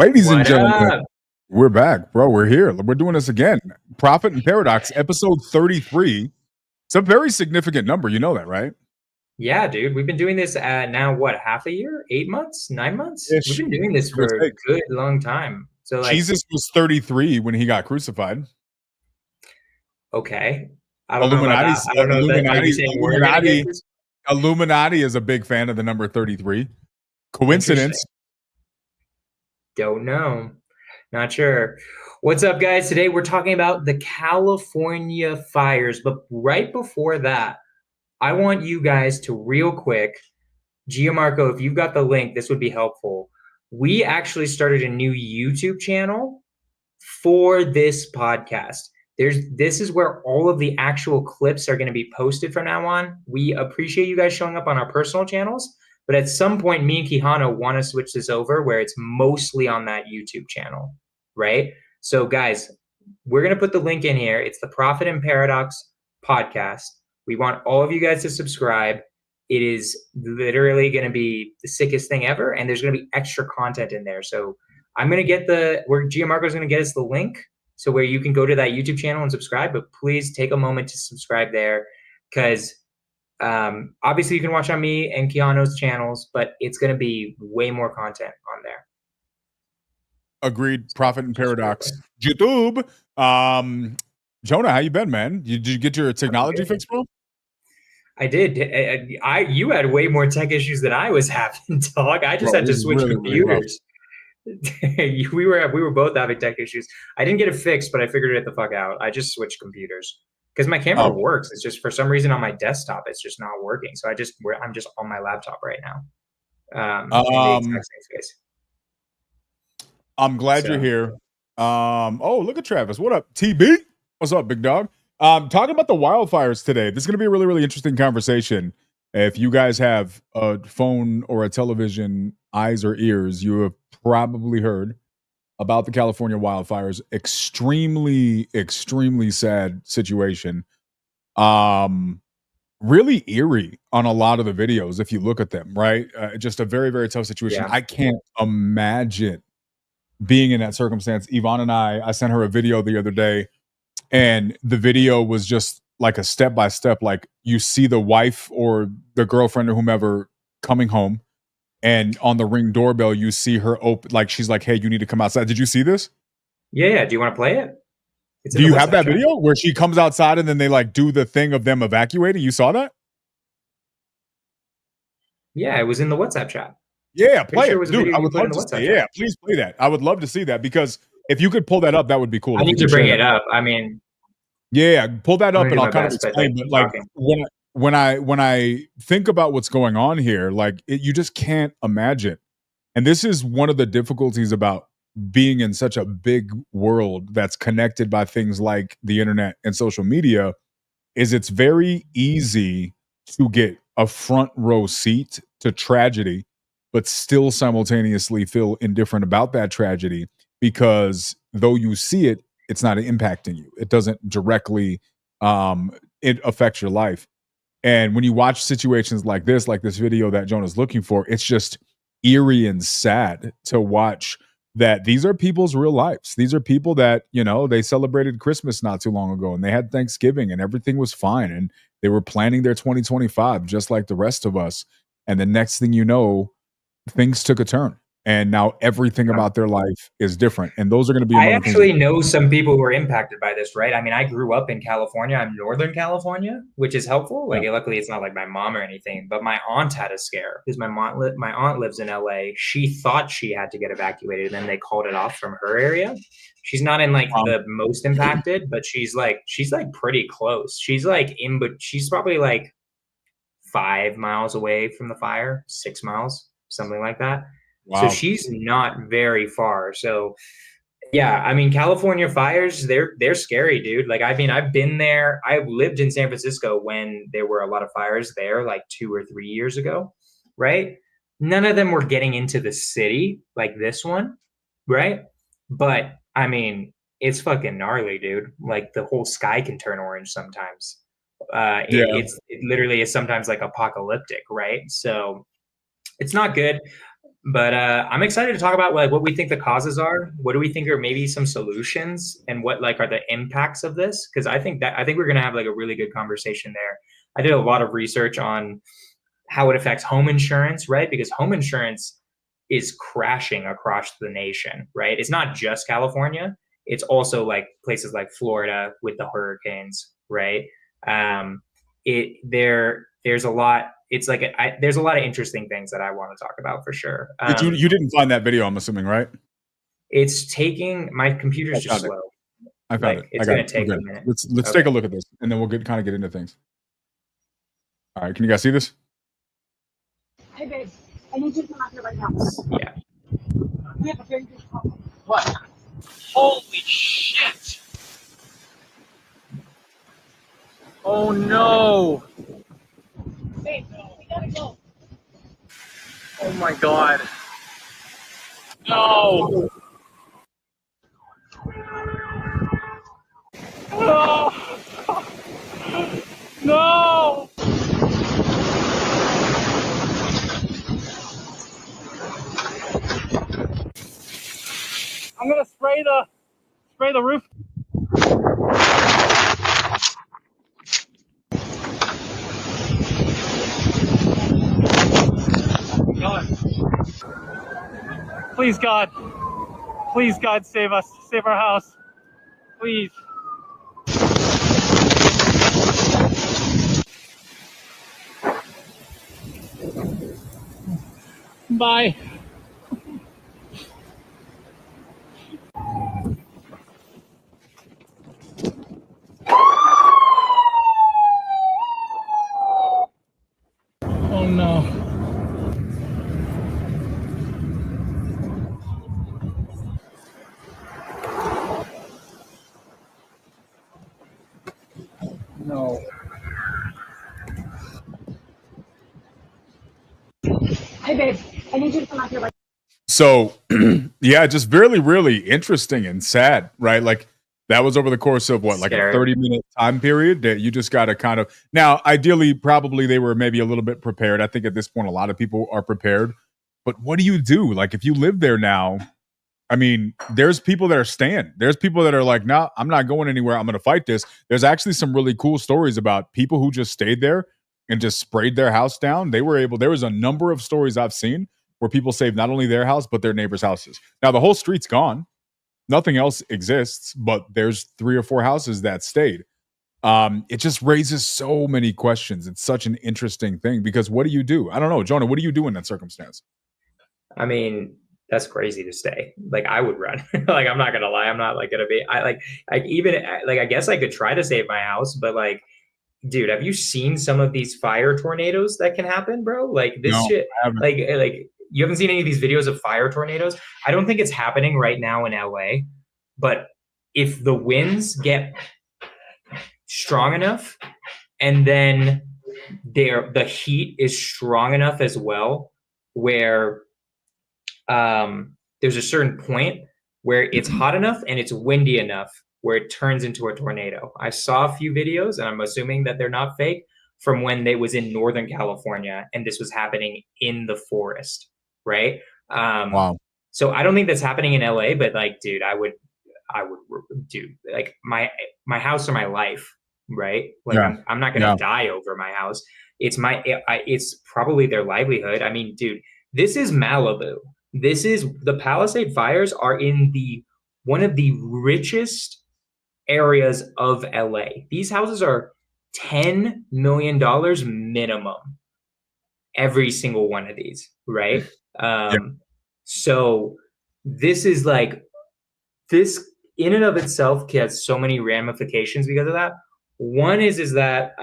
Ladies and What gentlemen, up? we're back, bro. We're here. We're doing this again. Prophet and Paradox, episode 33. It's a very significant number. You know that, right? Yeah, dude, we've been doing this now, what, half a year? 8 months? 9 months? We've Ish. been doing this Give or for a take. good long time. So, like, Jesus was 33 when he got crucified. okay. I don't know about that. Illuminati's I don't know that. Are you Illuminati, saying we're gonna get Illuminati, this? Illuminati is a big fan of the number 33. Interesting. Coincidence? Don't know. Not sure. What's up, guys? Today we're talking about the California fires. But right before that, I want you guys to real quick, Gianmarco, if you've got the link, this would be helpful. We actually started a new YouTube channel for this podcast. This is where all of the actual clips are going to be posted from now on. We appreciate you guys showing up on our personal channels, but at some point, me and Quijano want to switch this over where it's mostly on that YouTube channel, right? So, guys, we're going to put the link in here. It's the Prophet and Paradox podcast. We want all of you guys to subscribe. It is literally going to be the sickest thing ever, and there's going to be extra content in there. So I'm going to get Gianmarco's going to get us the link so where you can go to that YouTube channel and subscribe, but please take a moment to subscribe there because obviously you can watch on me and Keanu's channels, but it's going to be way more content on there. Agreed. Prophet and Paradox. YouTube. Jonah, how you been, man? Did you get your technology fix, bro? I did. You had way more tech issues than I was having, dog. I just had to switch computers. We were both having tech issues. I didn't get it fixed, but I figured it the fuck out. I just switched computers because my camera works. It's just for some reason on my desktop, it's just not working. So I'm just on my laptop right now. In the exact same space. I'm glad you're here. Oh, look at Travis. What up, TB? What's up, big dog? Talking about the wildfires today. This is going to be a really, really interesting conversation. If you guys have a phone or a television, eyes or ears, you have probably heard about the California wildfires. Extremely, extremely sad situation. Really eerie on a lot of the videos if you look at them, right? Just a very, very tough situation. Yeah. I can't imagine being in that circumstance. Yvonne and I sent her a video the other day, and the video was just like a step-by-step, like you see the wife or the girlfriend or whomever coming home, and on the Ring doorbell, you see her open, like she's like, hey, you need to come outside. Did you see this? Yeah. Do you want to play it? Do you have that video where she comes outside and then they like do the thing of them evacuating? You saw that? Yeah, it was in the WhatsApp chat. Yeah, play it. Dude, I would love to see. Yeah, please play that. I would love to see that because if you could pull that up, that would be cool. I need to bring it up. I mean, yeah, pull that up and I'll kind of explain. But like when I think about what's going on here, like you just can't imagine. And this is one of the difficulties about being in such a big world that's connected by things like the internet and social media, is it's very easy to get a front row seat to tragedy, but still simultaneously feel indifferent about that tragedy because though you see it, it's not impacting you. It doesn't directly it affects your life. And when you watch situations like this video that Jonah's looking for, it's just eerie and sad to watch that these are people's real lives. These are people that, you know, they celebrated Christmas not too long ago and they had Thanksgiving and everything was fine. And they were planning their 2025 just like the rest of us. And the next thing you know, things took a turn. And now everything about their life is different. And those are going to be. I actually know some people who are impacted by this, right? I mean, I grew up in California. I'm Northern California, which is helpful. Like, luckily, it's not like my mom or anything. But my aunt had a scare because my aunt lives in LA. She thought she had to get evacuated, and then they called it off from her area. She's not in like the most impacted, but she's like pretty close. She's like but she's probably like 5 miles away from the fire, 6 miles, something like that. Wow. So she's not very far. So yeah, I mean, California fires, they're scary, dude. Like, I mean, I've been there. I lived in San Francisco when there were a lot of fires there, like 2 or 3 years ago, right? None of them were getting into the city like this one, right? But I mean, it's fucking gnarly, dude. Like, the whole sky can turn orange sometimes. It literally is sometimes like apocalyptic, right? So it's not good. But I'm excited to talk about like what we think the causes are. What do we think are maybe some solutions, and what like are the impacts of this? Because I think we're gonna have like a really good conversation there. I did a lot of research on how it affects home insurance, right? Because home insurance is crashing across the nation, right? It's not just California. It's also like places like Florida with the hurricanes, right? There's a lot. It's like there's a lot of interesting things that I want to talk about for sure. You didn't find that video, I'm assuming, right? It's taking my computer's just slow. I found it. It's gonna take a minute. Let's take a look at this, and then we'll kind of get into things. All right, can you guys see this? Hey babe, I need you to come out here right now. Yeah. We have a very good problem. What? Holy shit! Oh no! Babe, we gotta go. Oh my god. No! No! No! I'm gonna spray the roof. God. Please God, save us, save our house, please. Bye. Oh no. No. Hey babe, I need you to come out here right now. So, yeah, just really interesting and sad, right? Like that was over the course of what, like a 30-minute time period that you just got to kind of now. Ideally, probably they were maybe a little bit prepared. I think at this point, a lot of people are prepared. But what do you do? Like if you live there now, I mean, there's people that are staying. There's people that are like, nah, I'm not going anywhere. I'm going to fight this. There's actually some really cool stories about people who just stayed there and just sprayed their house down. There was a number of stories I've seen where people saved not only their house, but their neighbors' houses. Now, the whole street's gone. Nothing else exists, but there's 3 or 4 houses that stayed. It just raises so many questions. It's such an interesting thing because what do you do? I don't know. Jonah, what do you do in that circumstance? I mean, that's crazy to stay. Like I would run. Like I'm not gonna lie. I'm not like gonna be. I guess I could try to save my house, but like, dude, have you seen some of these fire tornadoes that can happen, bro? Like this shit. Like you haven't seen any of these videos of fire tornadoes? I don't think it's happening right now in LA, but if the winds get strong enough, and then the heat is strong enough as well, where there's a certain point where it's hot enough and it's windy enough where it turns into a tornado. I saw a few videos, and I'm assuming that they're not fake, from when they was in Northern California and this was happening in the forest, right? Wow. So I don't think that's happening in LA, but like, dude, I would do like my house or my life, right? Like I'm not gonna die over my house. It's probably their livelihood. I mean, dude, this is Malibu. The Palisade fires are in one of the richest areas of LA. These houses are $10 million minimum. Every single one of these, right? So this is like, this in and of itself has so many ramifications because of that. One is that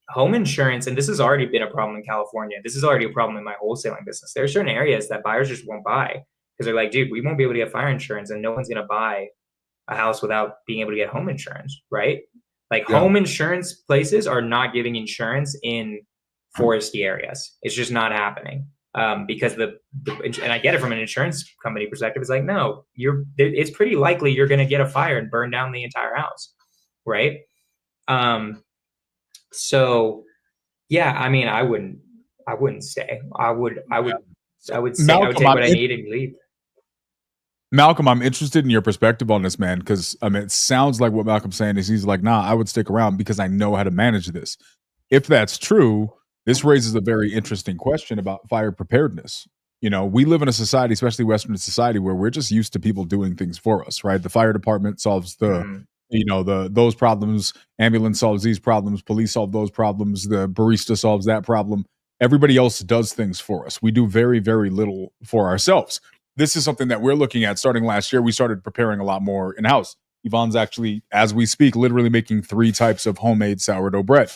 home insurance, and this has already been a problem in California. This is already a problem in my wholesaling business. There are certain areas that buyers just won't buy because they're like, dude, we won't be able to get fire insurance, and no one's going to buy a house without being able to get home insurance, right? Like home insurance places are not giving insurance in foresty areas. It's just not happening because and I get it from an insurance company perspective. It's like, no, it's pretty likely you're going to get a fire and burn down the entire house, right? So yeah, I mean, I wouldn't stay. I would I would Malcolm, take what I need and leave. Malcolm, I'm interested in your perspective on this, man, because I mean, it sounds like what Malcolm's saying is he's like, nah, I would stick around because I know how to manage this. If that's true, this raises a very interesting question about fire preparedness. You know, we live in a society, especially Western society, where we're just used to people doing things for us, right? The fire department solves those problems, ambulance solves these problems, police solve those problems, the barista solves that problem. Everybody else does things for us. We do very, very little for ourselves. This is something that we're looking at starting last year. We started preparing a lot more in-house. Yvonne's actually, as we speak, literally making 3 types of homemade sourdough bread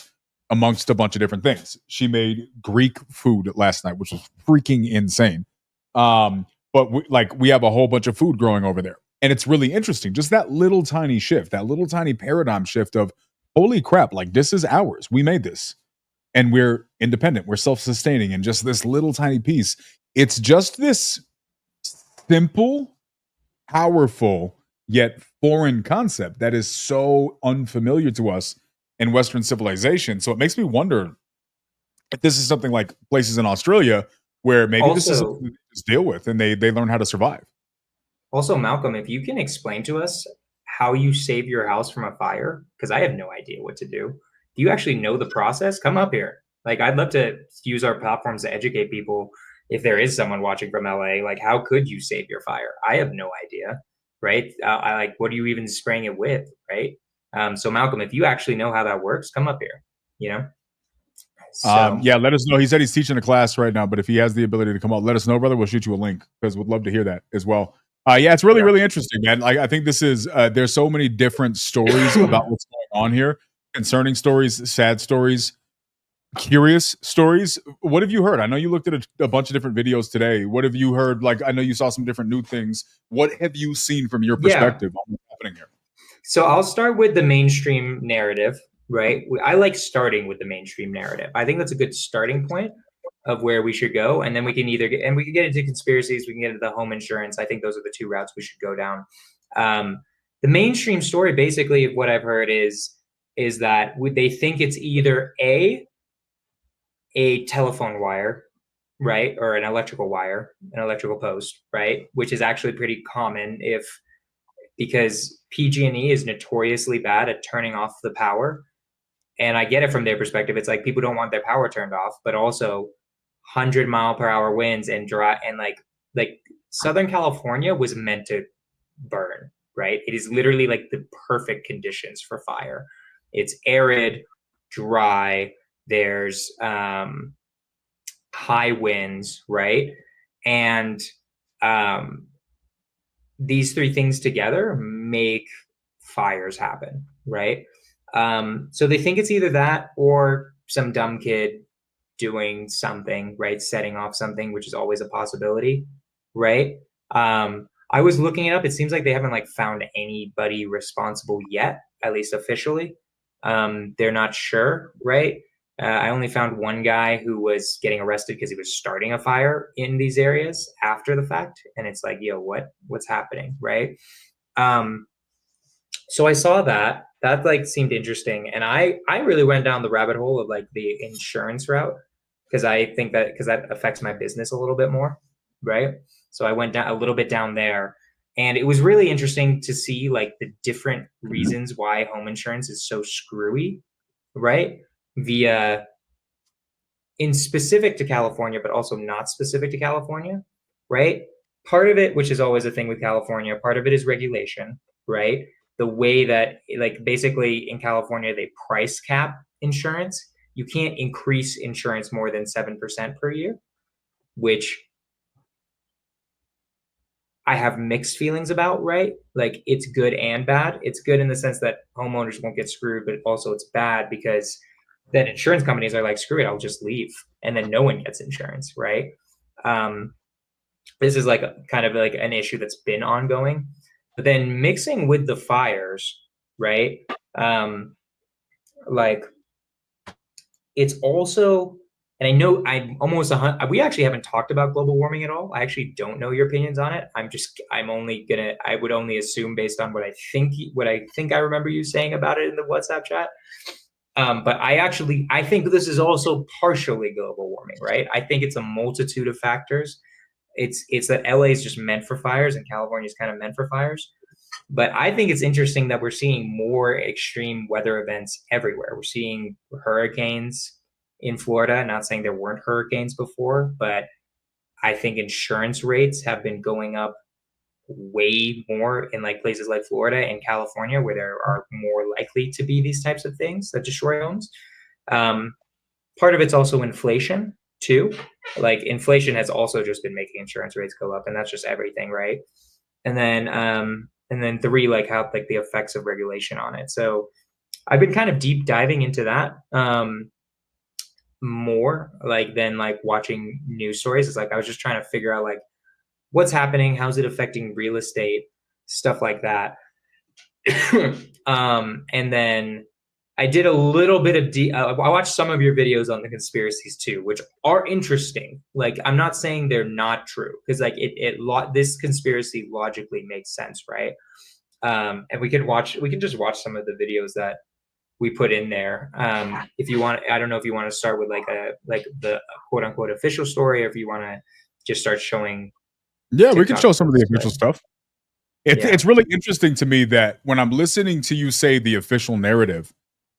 amongst a bunch of different things. She made Greek food last night, which was freaking insane. But we have a whole bunch of food growing over there. And it's really interesting. Just that little tiny shift, that little tiny paradigm shift of, holy crap, like this is ours. We made this. And we're independent. We're self-sustaining. And just this little tiny piece. It's just this simple, powerful, yet foreign concept that is so unfamiliar to us in Western civilization. So it makes me wonder if this is something like places in Australia where maybe this is something they just deal with and they learn how to survive. Also, Malcolm, if you can explain to us how you save your house from a fire, because I have no idea what to do. Do you actually know the process? Come up here. Like, I'd love to use our platforms to educate people. If there is someone watching from LA, like, how could you save your fire? I have no idea, right? I like, what are you even spraying it with, right? So Malcolm, if you actually know how that works, come up here, you know? So, yeah, let us know. He said he's teaching a class right now, but if he has the ability to come out, let us know, brother. We'll shoot you a link because we'd love to hear that as well. Yeah, it's really, really interesting, man. Like, I think this is, there's so many different stories about what's going on here. Concerning stories, sad stories, curious stories. What have you heard? I know you looked at a bunch of different videos today. What have you heard? Like, I know you saw some different new things. What have you seen from your perspective on what's happening here? So I'll start with the mainstream narrative, right? I like starting with the mainstream narrative. I think that's a good starting point of where we should go. And then we can either get, and we can get into conspiracies, we can get into the home insurance. I think those are the 2 routes we should go down. The mainstream story, basically, of what I've heard is that they think it's either a telephone wire, right? Or an electrical wire, an electrical post, right? Which is actually pretty common because PG&E is notoriously bad at turning off the power. And I get it from their perspective. It's like people don't want their power turned off, but also 100-mile-per-hour winds and dry, and like Southern California was meant to burn, right? It is literally like the perfect conditions for fire. It's arid, dry, there's high winds, right? And these 3 things together make fires happen, right? So they think it's either that or some dumb kid doing something, right? Setting off something, which is always a possibility, right? I was looking it up. It seems like they haven't found anybody responsible yet, at least officially. They're not sure, right? I only found one guy who was getting arrested because he was starting a fire in these areas after the fact. And it's like, yo, what's happening, right? So I saw that seemed interesting. And I really went down the rabbit hole of the insurance route because I think because that affects my business a little bit more, right? So I went down a little bit down there. And it was really interesting to see the different reasons why home insurance is so screwy, right? In specific to California, but also not specific to California, right? Part of it, which is always a thing with California, part of it is regulation, right? The way that basically in California, they price cap insurance. You can't increase insurance more than 7% per year, which I have mixed feelings about, right? It's good and bad. It's good in the sense that homeowners won't get screwed, but also it's bad because then insurance companies are like, screw it, I'll just leave. And then no one gets insurance, right? This is kind of an issue that's been ongoing. But then mixing with the fires, right? It's also, and I know I'm almost we actually haven't talked about global warming at all. I actually don't know your opinions on it. I would only assume based on what I think I remember you saying about it in the WhatsApp chat. But I think this is also partially global warming, right? I think it's a multitude of factors. it's that LA is just meant for fires and California is kind of meant for fires. But I think it's interesting that we're seeing more extreme weather events everywhere. We're seeing hurricanes in Florida. Not saying there weren't hurricanes before, but I think insurance rates have been going up way more in like places like Florida and California, where there are more likely to be these types of things that destroy homes. Part of it's also inflation too. Like inflation has also just been making insurance rates go up, and that's just everything, right? And then three, like how like the effects of regulation on it. So I've been kind of deep diving into that more like than like watching news stories. It's like I was just trying to figure out like what's happening, how's it affecting real estate, stuff like that. And then I did a little bit of I watched some of your videos on the conspiracies too, which are interesting. Like I'm not saying they're not true, because like this conspiracy logically makes sense, right? And we can just watch some of the videos that we put in there. If you want, I don't know if you want to start with like the quote unquote official story, or if you want to just start showing. Yeah, TikTok, we can show some of the official stuff. It's really interesting to me that when I'm listening to you say the official narrative,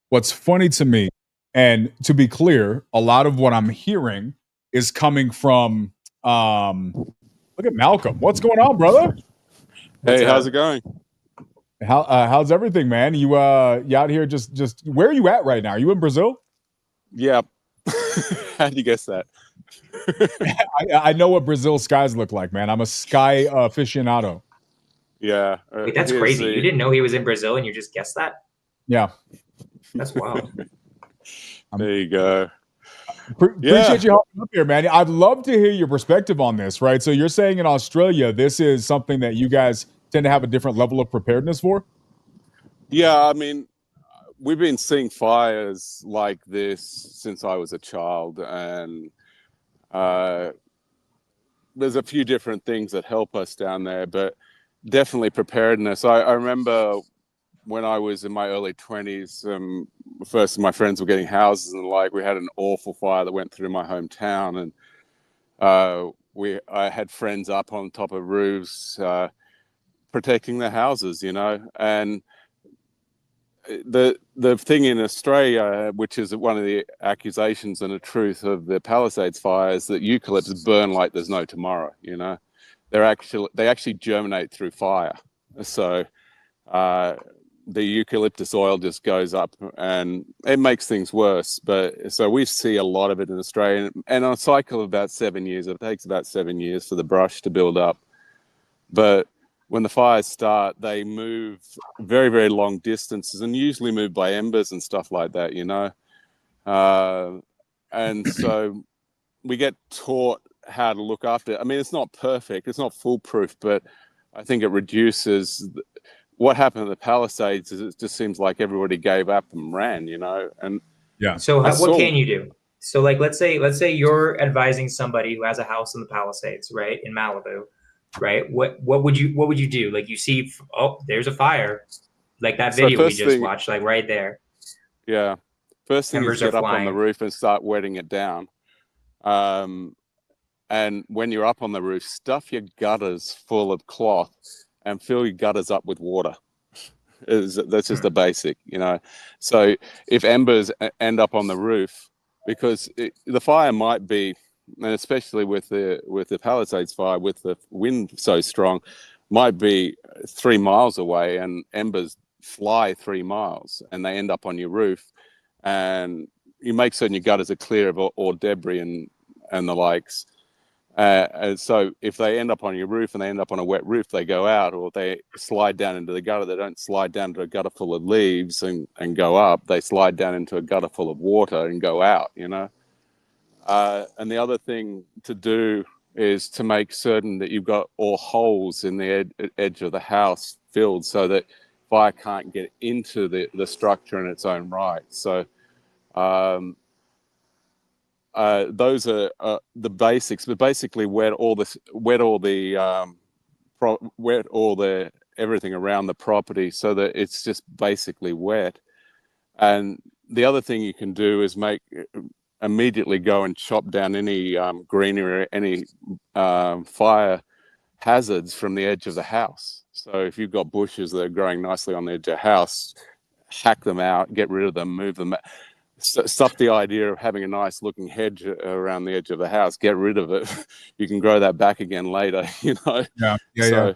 what's funny to me, and to be clear, a lot of what I'm hearing is coming from look at Malcolm. What's going on, brother? Hey, how's it going? How's everything, man? You out here just where are you at right now? Are you in Brazil? Yeah. How'd you guess that? I know what Brazil skies look like, man. I'm a sky aficionado. Yeah. Wait, that's crazy. You didn't know he was in Brazil and you just guessed that? Yeah. That's wild. There you go. Appreciate you helping up here, man. I'd love to hear your perspective on this, right? So you're saying in Australia, this is something that you guys tend to have a different level of preparedness for? Yeah, I mean, we've been seeing fires like this since I was a child, and there's a few different things that help us down there, but definitely preparedness. I remember when I was in my early 20s, first my friends were getting houses, and like we had an awful fire that went through my hometown, and I had friends up on top of roofs protecting their houses, you know. And the thing in Australia, which is one of the accusations and the truth of the Palisades fire, is that eucalypts burn like there's no tomorrow, you know. They actually germinate through fire. So the eucalyptus oil just goes up and it makes things worse. But so we see a lot of it in Australia, and on a cycle of about 7 years, it takes about 7 years for the brush to build up. But when the fires start, they move very, very long distances, and usually move by embers and stuff like that, you know. And so we get taught how to look after it. I mean, it's not perfect, it's not foolproof, but I think it reduces. What happened at the Palisades is it just seems like everybody gave up and ran, you know. And yeah. So what can you do? So like, let's say you're advising somebody who has a house in the Palisades, right, in Malibu, right? What would you do? Like you see, oh, there's a fire, like that video we just watched, like right there. Yeah. First thing is get up on the roof and start wetting it down. And when you're up on the roof, stuff your gutters full of cloth and fill your gutters up with water. That's just the basic, you know. So if embers end up on the roof, because the fire might be, and especially with the Palisades fire, with the wind so strong, might be 3 miles away, and embers fly 3 miles, and they end up on your roof, and you make certain your gutters are clear of all debris and the likes. And so if they end up on your roof and they end up on a wet roof, they go out, or they slide down into the gutter. They don't slide down to a gutter full of leaves and go up. They slide down into a gutter full of water and go out, you know. And the other thing to do is to make certain that you've got all holes in the edge of the house filled, so that fire can't get into the structure in its own right. So those are the basics, but basically wet all the everything around the property so that it's just basically wet. And the other thing you can do is immediately go and chop down any greenery, any fire hazards from the edge of the house. So if you've got bushes that are growing nicely on the edge of the house, hack them out, get rid of them, move them. Stop the idea of having a nice looking hedge around the edge of the house. Get rid of it. You can grow that back again later, you know. So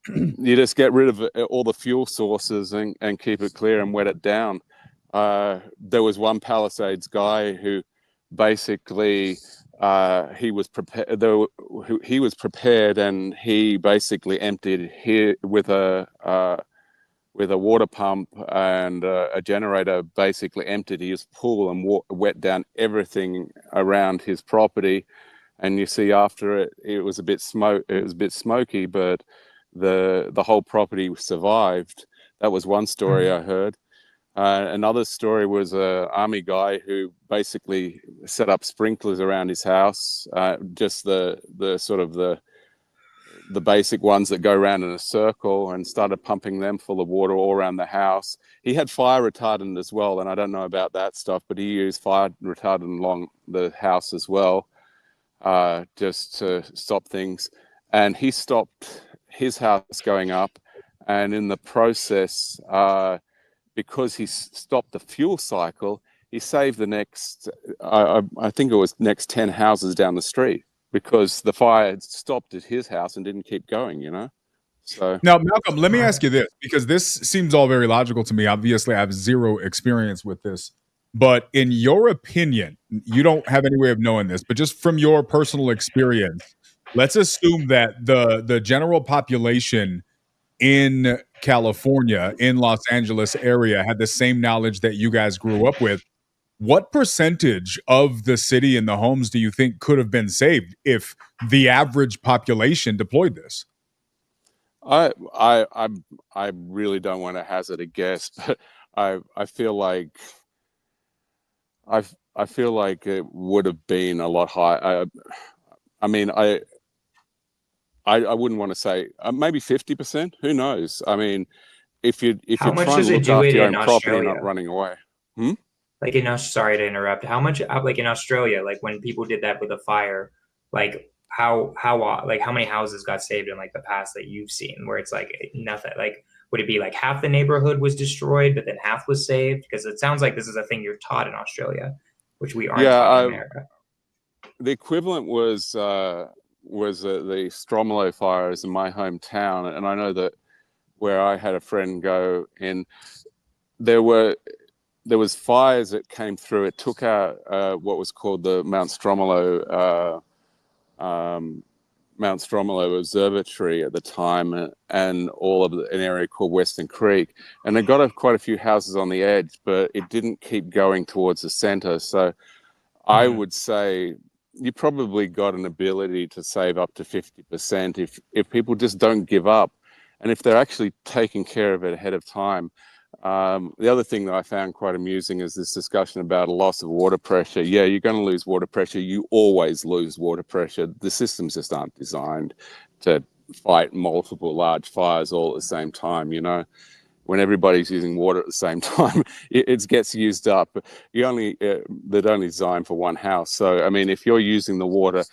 you just get rid of all the fuel sources and keep it clear and wet it down. There was one Palisades guy who basically he was prepared. He was prepared, and he basically emptied here with a water pump and a generator. Basically emptied his pool and wet down everything around his property. And you see, after it was a bit smoky, but the whole property survived. That was one story I heard. Another story was an army guy who basically set up sprinklers around his house, just the sort of the basic ones that go around in a circle, and started pumping them full of water all around the house. He had fire retardant as well, and I don't know about that stuff, but he used fire retardant along the house as well, just to stop things. And he stopped his house going up, and in the process, because he stopped the fuel cycle, he saved the next, I think it was next 10 houses down the street, because the fire had stopped at his house and didn't keep going, you know? So now, Malcolm, let me ask you this, because this seems all very logical to me. Obviously, I have zero experience with this, but in your opinion, you don't have any way of knowing this, but just from your personal experience, let's assume that the general population in California, in Los Angeles area, had the same knowledge that you guys grew up with. What percentage of the city and the homes do you think could have been saved if the average population deployed this? I really don't want to hazard a guess, but I feel like it would have been a lot higher. I mean, I wouldn't want to say maybe 50%. Who knows? I mean, if you're trying to look after your own property and not running away. Like sorry to interrupt. How much, like in Australia, like when people did that with a fire, like how many houses got saved in like the past that you've seen, where it's like nothing? Like, would it be like half the neighborhood was destroyed, but then half was saved? Because it sounds like this is a thing you're taught in Australia, which we aren't taught in America. The equivalent was the Stromlo fires in my hometown, and I know that where I had a friend go in, there was fires that came through. It took out what was called the Mount Stromlo Observatory at the time, and all of an area called Western Creek, and it got quite a few houses on the edge, but it didn't keep going towards the center. So I would say you probably got an ability to save up to 50% if people just don't give up, and if they're actually taking care of it ahead of time. The other thing that I found quite amusing is this discussion about a loss of water pressure. Yeah, you're going to lose water pressure. You always lose water pressure. The systems just aren't designed to fight multiple large fires all at the same time, you know. When everybody's using water at the same time, it gets used up. They're only designed for one house. So, I mean, if you're using the water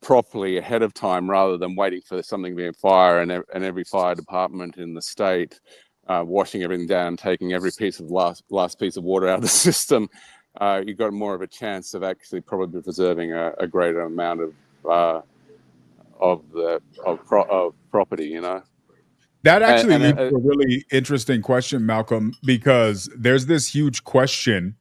properly ahead of time rather than waiting for something to be on fire, and every fire department in the state washing everything down, taking every piece of last piece of water out of the system, you've got more of a chance of actually probably preserving a greater amount of property, you know. That actually leads to a really interesting question, Malcolm, because there's this huge question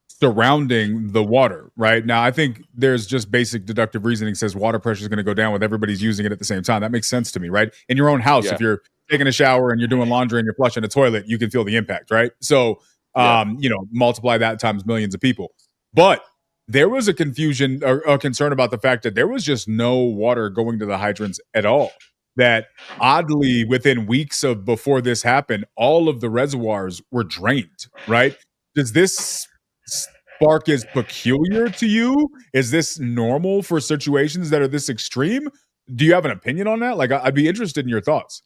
surrounding the water, right? Now, I think there's just basic deductive reasoning says water pressure is going to go down with everybody's using it at the same time. That makes sense to me, right? In your own house, if you're taking a shower and you're doing laundry and you're flushing a toilet, you can feel the impact, right? So, multiply that times millions of people. But there was a confusion or a concern about the fact that there was just no water going to the hydrants at all. That oddly, within weeks of before this happened, all of the reservoirs were drained, right? Does this spark is peculiar to you? Is this normal for situations that are this extreme? Do you have an opinion on that? Like, I'd be interested in your thoughts.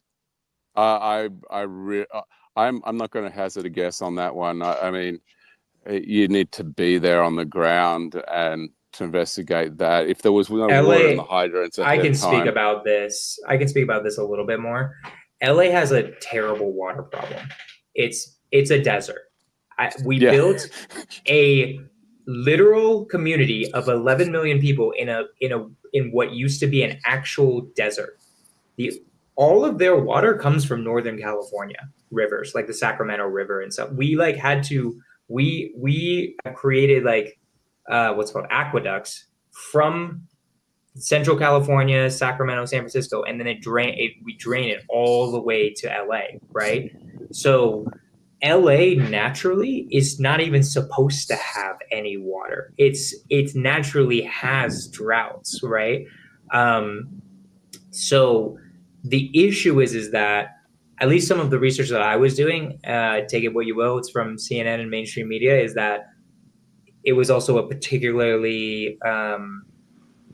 I'm not going to hazard a guess on that one. I mean, you need to be there on the ground and to investigate that. If there was no LA, water in the hydrants, I can speak about this. I can speak about this a little bit more. LA has a terrible water problem. It's a desert. We built a literal community of 11 million people in what used to be an actual desert. All of their water comes from Northern California rivers, like the Sacramento River and stuff. We created like what's called aqueducts from Central California, Sacramento, San Francisco, and then we drain it all the way to LA, right? So LA naturally is not even supposed to have any water. It naturally has droughts, right? So the issue is that at least some of the research that I was doing, take it what you will, it's from CNN and mainstream media, is that it was also a particularly,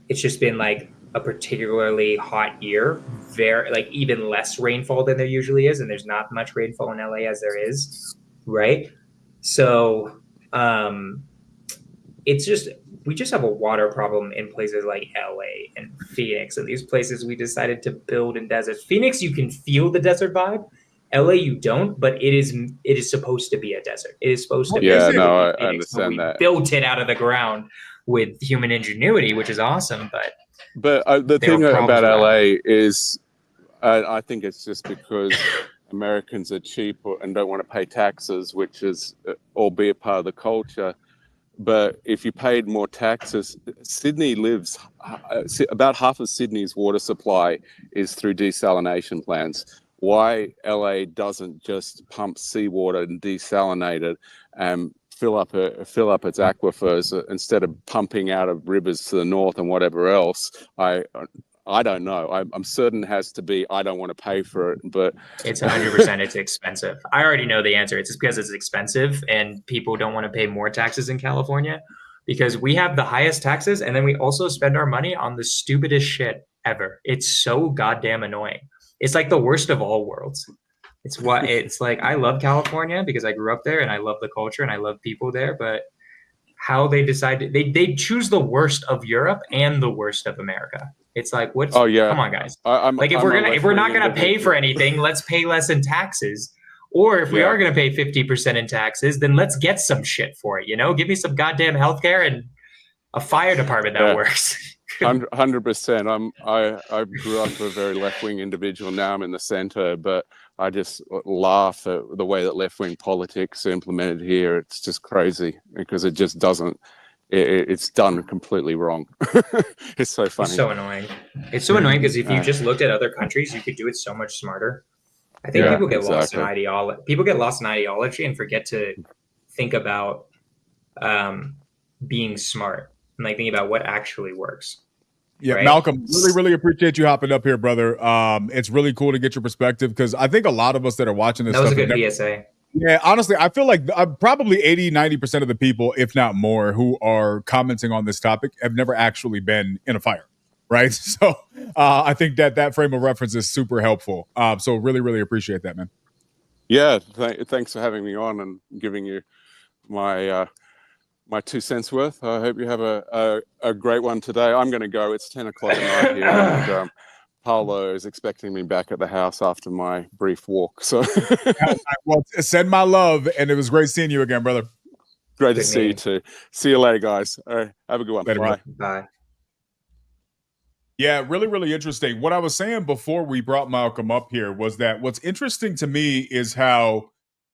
it's just been like a particularly hot year, very like even less rainfall than there usually is, and there's not much rainfall in LA as there is, right? So we just have a water problem in places like LA and Phoenix, and these places we decided to build in deserts. Phoenix, you can feel the desert vibe. LA, you don't, but it is supposed to be a desert. It is supposed to be. Yeah, no, I Phoenix, understand we that. Built it out of the ground with human ingenuity, which is awesome. But the thing about LA is, I think it's just because Americans are cheap and don't want to pay taxes, which is albeit part of the culture. But if you paid more taxes, Sydney lives, about half of Sydney's water supply is through desalination plants. Why LA doesn't just pump seawater and desalinate it and fill up its aquifers instead of pumping out of rivers to the north and whatever else? I don't know. I'm certain it has to be. I don't want to pay for it, but it's 100%. It's expensive. I already know the answer. It's just because it's expensive and people don't want to pay more taxes in California because we have the highest taxes, and then we also spend our money on the stupidest shit ever. It's so goddamn annoying. It's like the worst of all worlds. It's like I love California because I grew up there and I love the culture and I love people there, but how they decide they choose the worst of Europe and the worst of America. It's like, come on, guys. If we're not gonna pay for anything, let's pay less in taxes. Or if we are gonna pay 50% in taxes, then let's get some shit for it. Give me some goddamn healthcare and a fire department that works. 100%. I grew up a very left-wing individual. Now I'm in the center, but I just laugh at the way that left-wing politics are implemented here. It's just crazy because it just doesn't. It's done completely wrong. It's so funny. It's so annoying. It's so annoying because if you just looked at other countries, you could do it so much smarter. I think people get lost in ideology. People get lost in ideology and forget to think about being smart and like thinking about what actually works. Yeah, right? Malcolm, really appreciate you hopping up here, brother. It's really cool to get your perspective because I think a lot of us that are watching this. That was a good PSA. Yeah, honestly, I feel like probably 80-90% of the people, if not more, who are commenting on this topic have never actually been in a fire, right? So I think that frame of reference is super helpful. So really appreciate that, man. Yeah, thanks for having me on and giving you my 2 cents worth. I hope you have a great one today. I'm going to go. It's 10 o'clock at night here, and Paulo is expecting me back at the house after my brief walk. So, well, send my love, and it was great seeing you again, brother. Great to see you too. See you later, guys. All right, have a good one. Later, bye. Yeah, really interesting. What I was saying before we brought Malcolm up here was that what's interesting to me is how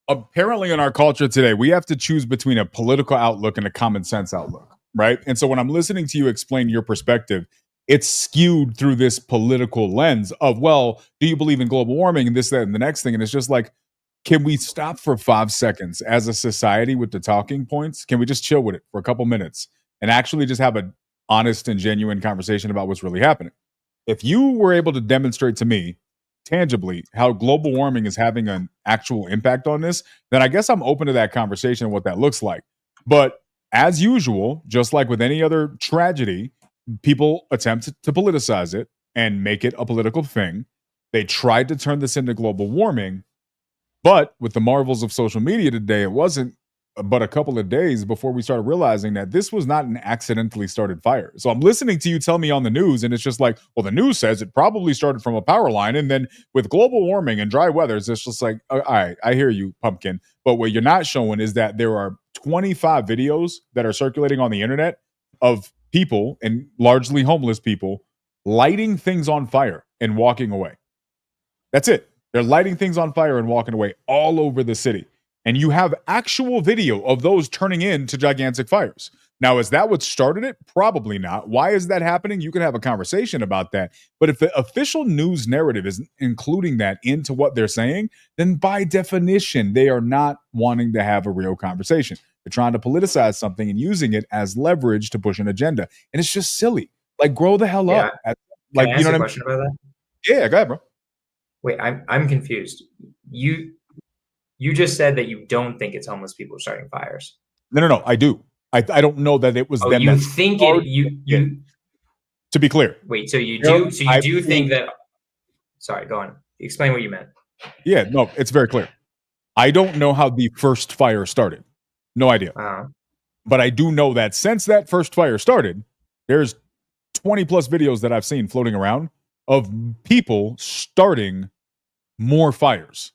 apparently in our culture today, we have to choose between a political outlook and a common sense outlook, right? And so when I'm listening to you explain your perspective, it's skewed through this political lens of, well, do you believe in global warming and this, that, and the next thing? And it's just like, can we stop for 5 seconds as a society with the talking points? Can we just chill with it for a couple minutes and actually just have an honest and genuine conversation about what's really happening? If you were able to demonstrate to me tangibly how global warming is having an actual impact on this, then I guess I'm open to that conversation and what that looks like. But as usual, just like with any other tragedy, people attempt to politicize it and make it a political thing. They tried to turn this into global warming, but with the marvels of social media today, it wasn't but a couple of days before we started realizing that this was not an accidentally started fire. So I'm listening to you tell me on the news, and it's just like, well, the news says it probably started from a power line, and then with global warming and dry weather, it's just like, all right, I hear you, pumpkin. But what you're not showing is that there are 25 videos that are circulating on the internet of people, and largely homeless people, lighting things on fire and walking away. That's it. They're lighting things on fire and walking away all over the city. And you have actual video of those turning into gigantic fires. Now, is that what started it? Probably not. Why is that happening? You can have a conversation about that. But if the official news narrative is including that into what they're saying, then by definition, they are not wanting to have a real conversation. They're trying to politicize something and using it as leverage to push an agenda. And it's just silly. Like, grow the hell up. Like, can I ask a question about that? Yeah, go ahead, bro. Wait, I'm confused. You just said that you don't think it's homeless people starting fires. No. I do. I don't know that it was them. You think it? You. To be clear. Wait. So you do. So you do think that? Sorry. Go on. Explain what you meant. Yeah. No. It's very clear. I don't know how the first fire started. No idea. But I do know that since that first fire started, there's 20 plus videos that I've seen floating around of people starting more fires.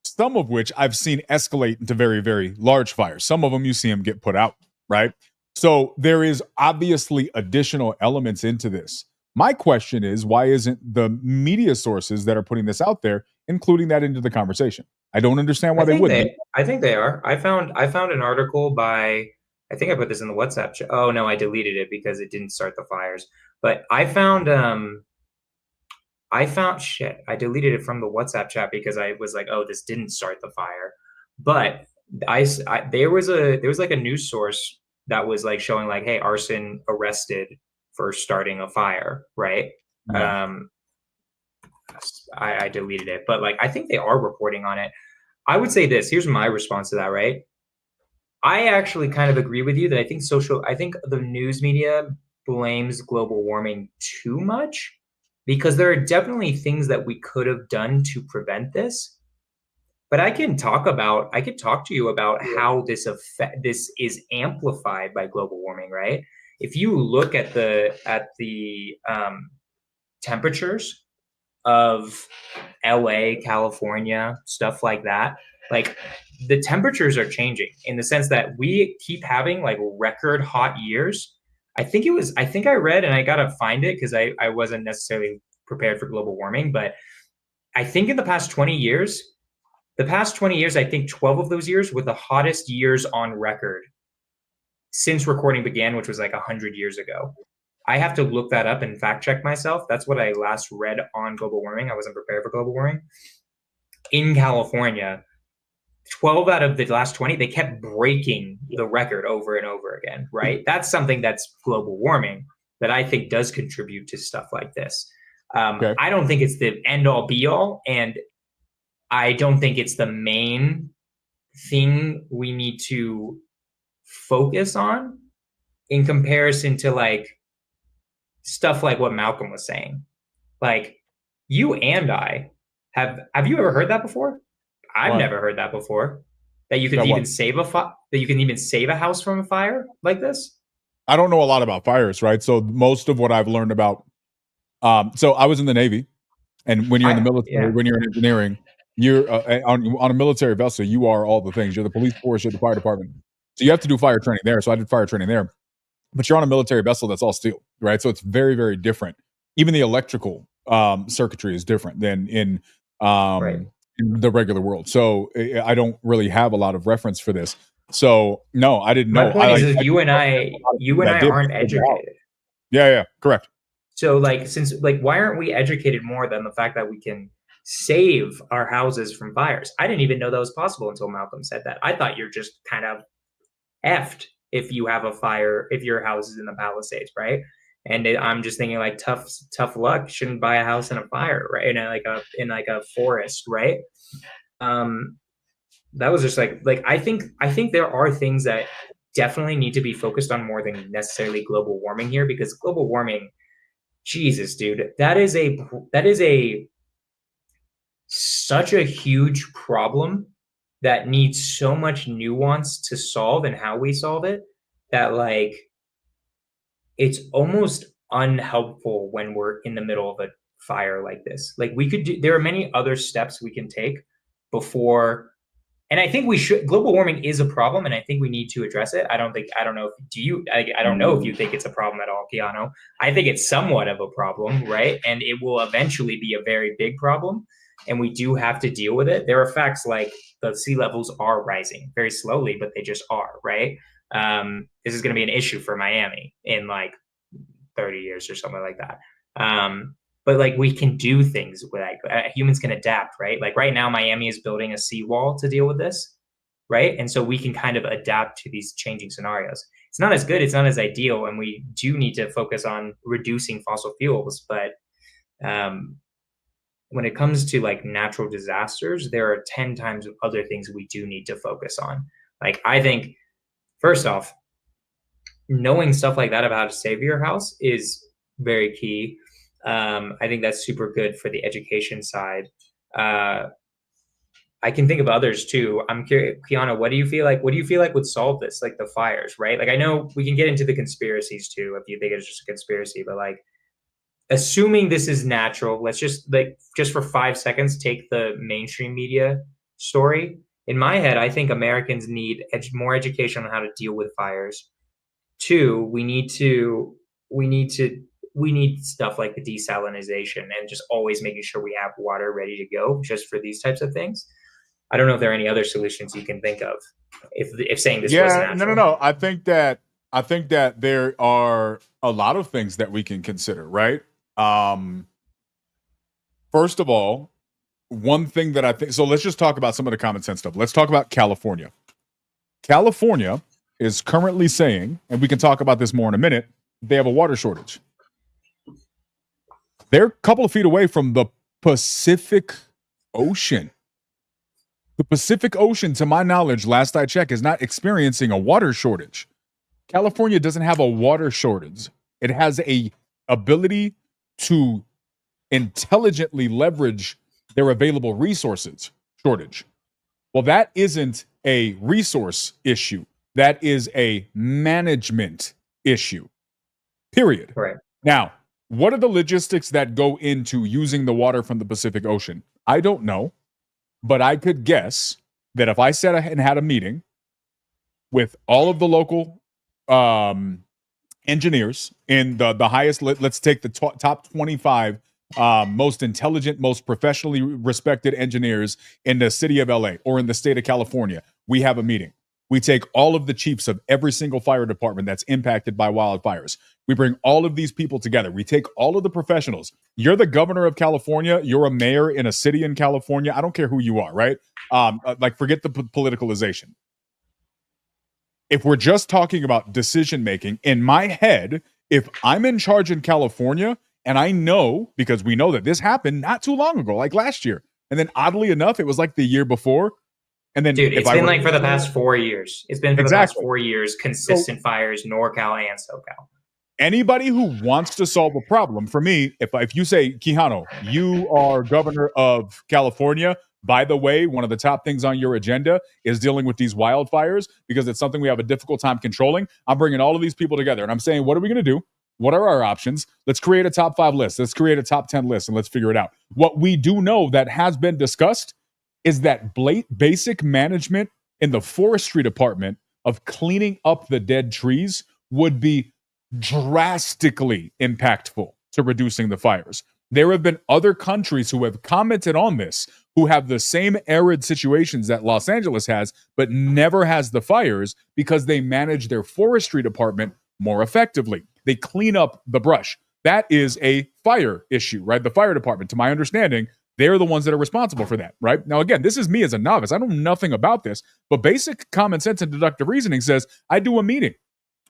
Some of which I've seen escalate into very, very large fires. Some of them you see them get put out, right? So there is obviously additional elements into this. My question is, why isn't the media sources that are putting this out there including that into the conversation? I don't understand why they wouldn't. I think they are. I found an article by, I think I put this in the WhatsApp chat. Oh no, I deleted it because it didn't start the fires. But I found shit. I deleted it from the WhatsApp chat because I was like, oh, this didn't start the fire. But there was like a news source that was like showing like, hey, arson arrested for starting a fire, right? Yeah. I deleted it, but like I think they are reporting on it. I would say this. Here's my response to that, right? I actually kind of agree with you that I think the news media blames global warming too much. Because there are definitely things that we could have done to prevent this, but I could talk to you about how this is amplified by global warming, right? If you look at the temperatures of LA, California, stuff like that, like the temperatures are changing in the sense that we keep having like record hot years. I think I read, and I got to find it because I wasn't necessarily prepared for global warming, but I think in the past 20 years, I think 12 of those years were the hottest years on record since recording began, which was like 100 years ago. I have to look that up and fact check myself. That's what I last read on global warming. I wasn't prepared for global warming. In California, 12 out of the last 20, they kept breaking the record over and over again, right? That's something that's global warming that I think does contribute to stuff like this. Okay. I don't think it's the end all be all, and I don't think it's the main thing we need to focus on in comparison to like stuff like what Malcolm was saying. Like you and I have you ever heard that before? I've never heard that before. That you can even save a house from a fire like this. I don't know a lot about fires, right? So most of what I've learned about, so I was in the Navy, and when you're in the military, when you're in engineering, you're on a military vessel. You are all the things. You're the police force. You're the fire department. So you have to do fire training there. So I did fire training there, but you're on a military vessel that's all steel, right? So it's very, very different. Even the electrical circuitry is different than in the regular world. So I don't really have a lot of reference for this. So no, I didn't know. My point is you and I aren't educated. Yeah, correct. So why aren't we educated more than the fact that we can save our houses from fires? I didn't even know that was possible until Malcolm said that. I thought you're just kind of effed if you have a fire, if your house is in the Palisades, right? And I'm just thinking like tough luck. Shouldn't buy a house in a fire, right? In like a forest, right? That was just like I think there are things that definitely need to be focused on more than necessarily global warming here, because global warming, Jesus, dude, that is such a huge problem that needs so much nuance to solve and how we solve it that like it's almost unhelpful when we're in the middle of a fire like this. Like we could do, there are many other steps we can take before, and I think we should, global warming is a problem and I think we need to address it. I don't know I don't know if you think it's a problem at all, Keanu. I think it's somewhat of a problem, right? And it will eventually be a very big problem and we do have to deal with it. There are facts like the sea levels are rising very slowly, but they just are, right? This is going to be an issue for Miami in like 30 years or something like that. But like we can do things with like humans can adapt, right? Like right now, Miami is building a seawall to deal with this, right? And so we can kind of adapt to these changing scenarios. It's not as good, it's not as ideal, and we do need to focus on reducing fossil fuels. But when it comes to like natural disasters, there are 10 times other things we do need to focus on. Like I think, first off, knowing stuff like that about how to save your house is very key. I think that's super good for the education side. I can think of others too. I'm curious, Kiana, what do you feel like would solve this? Like the fires, right? Like I know we can get into the conspiracies too, if you think it's just a conspiracy, but like assuming this is natural, let's just for 5 seconds, take the mainstream media story. In my head, I think Americans need more education on how to deal with fires. 2, we need stuff like the desalinization and just always making sure we have water ready to go just for these types of things. I don't know if there are any other solutions you can think of if saying this was natural. No. I think that there are a lot of things that we can consider, right? First of all, one thing that I think, so let's just talk about some of the common sense stuff. Let's talk about California. California is currently saying, and we can talk about this more in a minute, they have a water shortage. They're a couple of feet away from the Pacific Ocean. The Pacific Ocean, to my knowledge, last I checked, is not experiencing a water shortage. California doesn't have a water shortage. It has a ability to intelligently leverage their available resources shortage. Well, that isn't a resource issue. That is a management issue. Period. Right. Now, what are the logistics that go into using the water from the Pacific Ocean? I don't know, but I could guess that if I sat and had a meeting with all of the local engineers in the highest, let's take the top 25 most intelligent, most professionally respected engineers in the city of LA or in the state of California, we have a meeting. We take all of the chiefs of every single fire department that's impacted by wildfires. We bring all of these people together. We take all of the professionals. You're the governor of California. You're a mayor in a city in California. I don't care who you are, right? Like, forget the politicalization. If we're just talking about decision-making, in my head, if I'm in charge in California, and I know, because we know that this happened not too long ago, like last year, and then oddly enough, it was like the year before, and then dude, it's been like for the past 4 years. It's been for the past 4 years, consistent fires, NorCal and SoCal. Anybody who wants to solve a problem, for me, if you say, Quijano, you are governor of California, by the way, one of the top things on your agenda is dealing with these wildfires because it's something we have a difficult time controlling. I'm bringing all of these people together and I'm saying, what are we going to do? What are our options? Let's create a top 5 list. Let's create a top 10 list and let's figure it out. What we do know that has been discussed is that basic management in the forestry department of cleaning up the dead trees would be drastically impactful to reducing the fires. There have been other countries who have commented on this, who have the same arid situations that Los Angeles has, but never has the fires because they manage their forestry department more effectively. They clean up the brush. That is a fire issue, right? The fire department, to my understanding, they're the ones that are responsible for that, right? Now, again, this is me as a novice. I know nothing about this, but basic common sense and deductive reasoning says I do a meeting.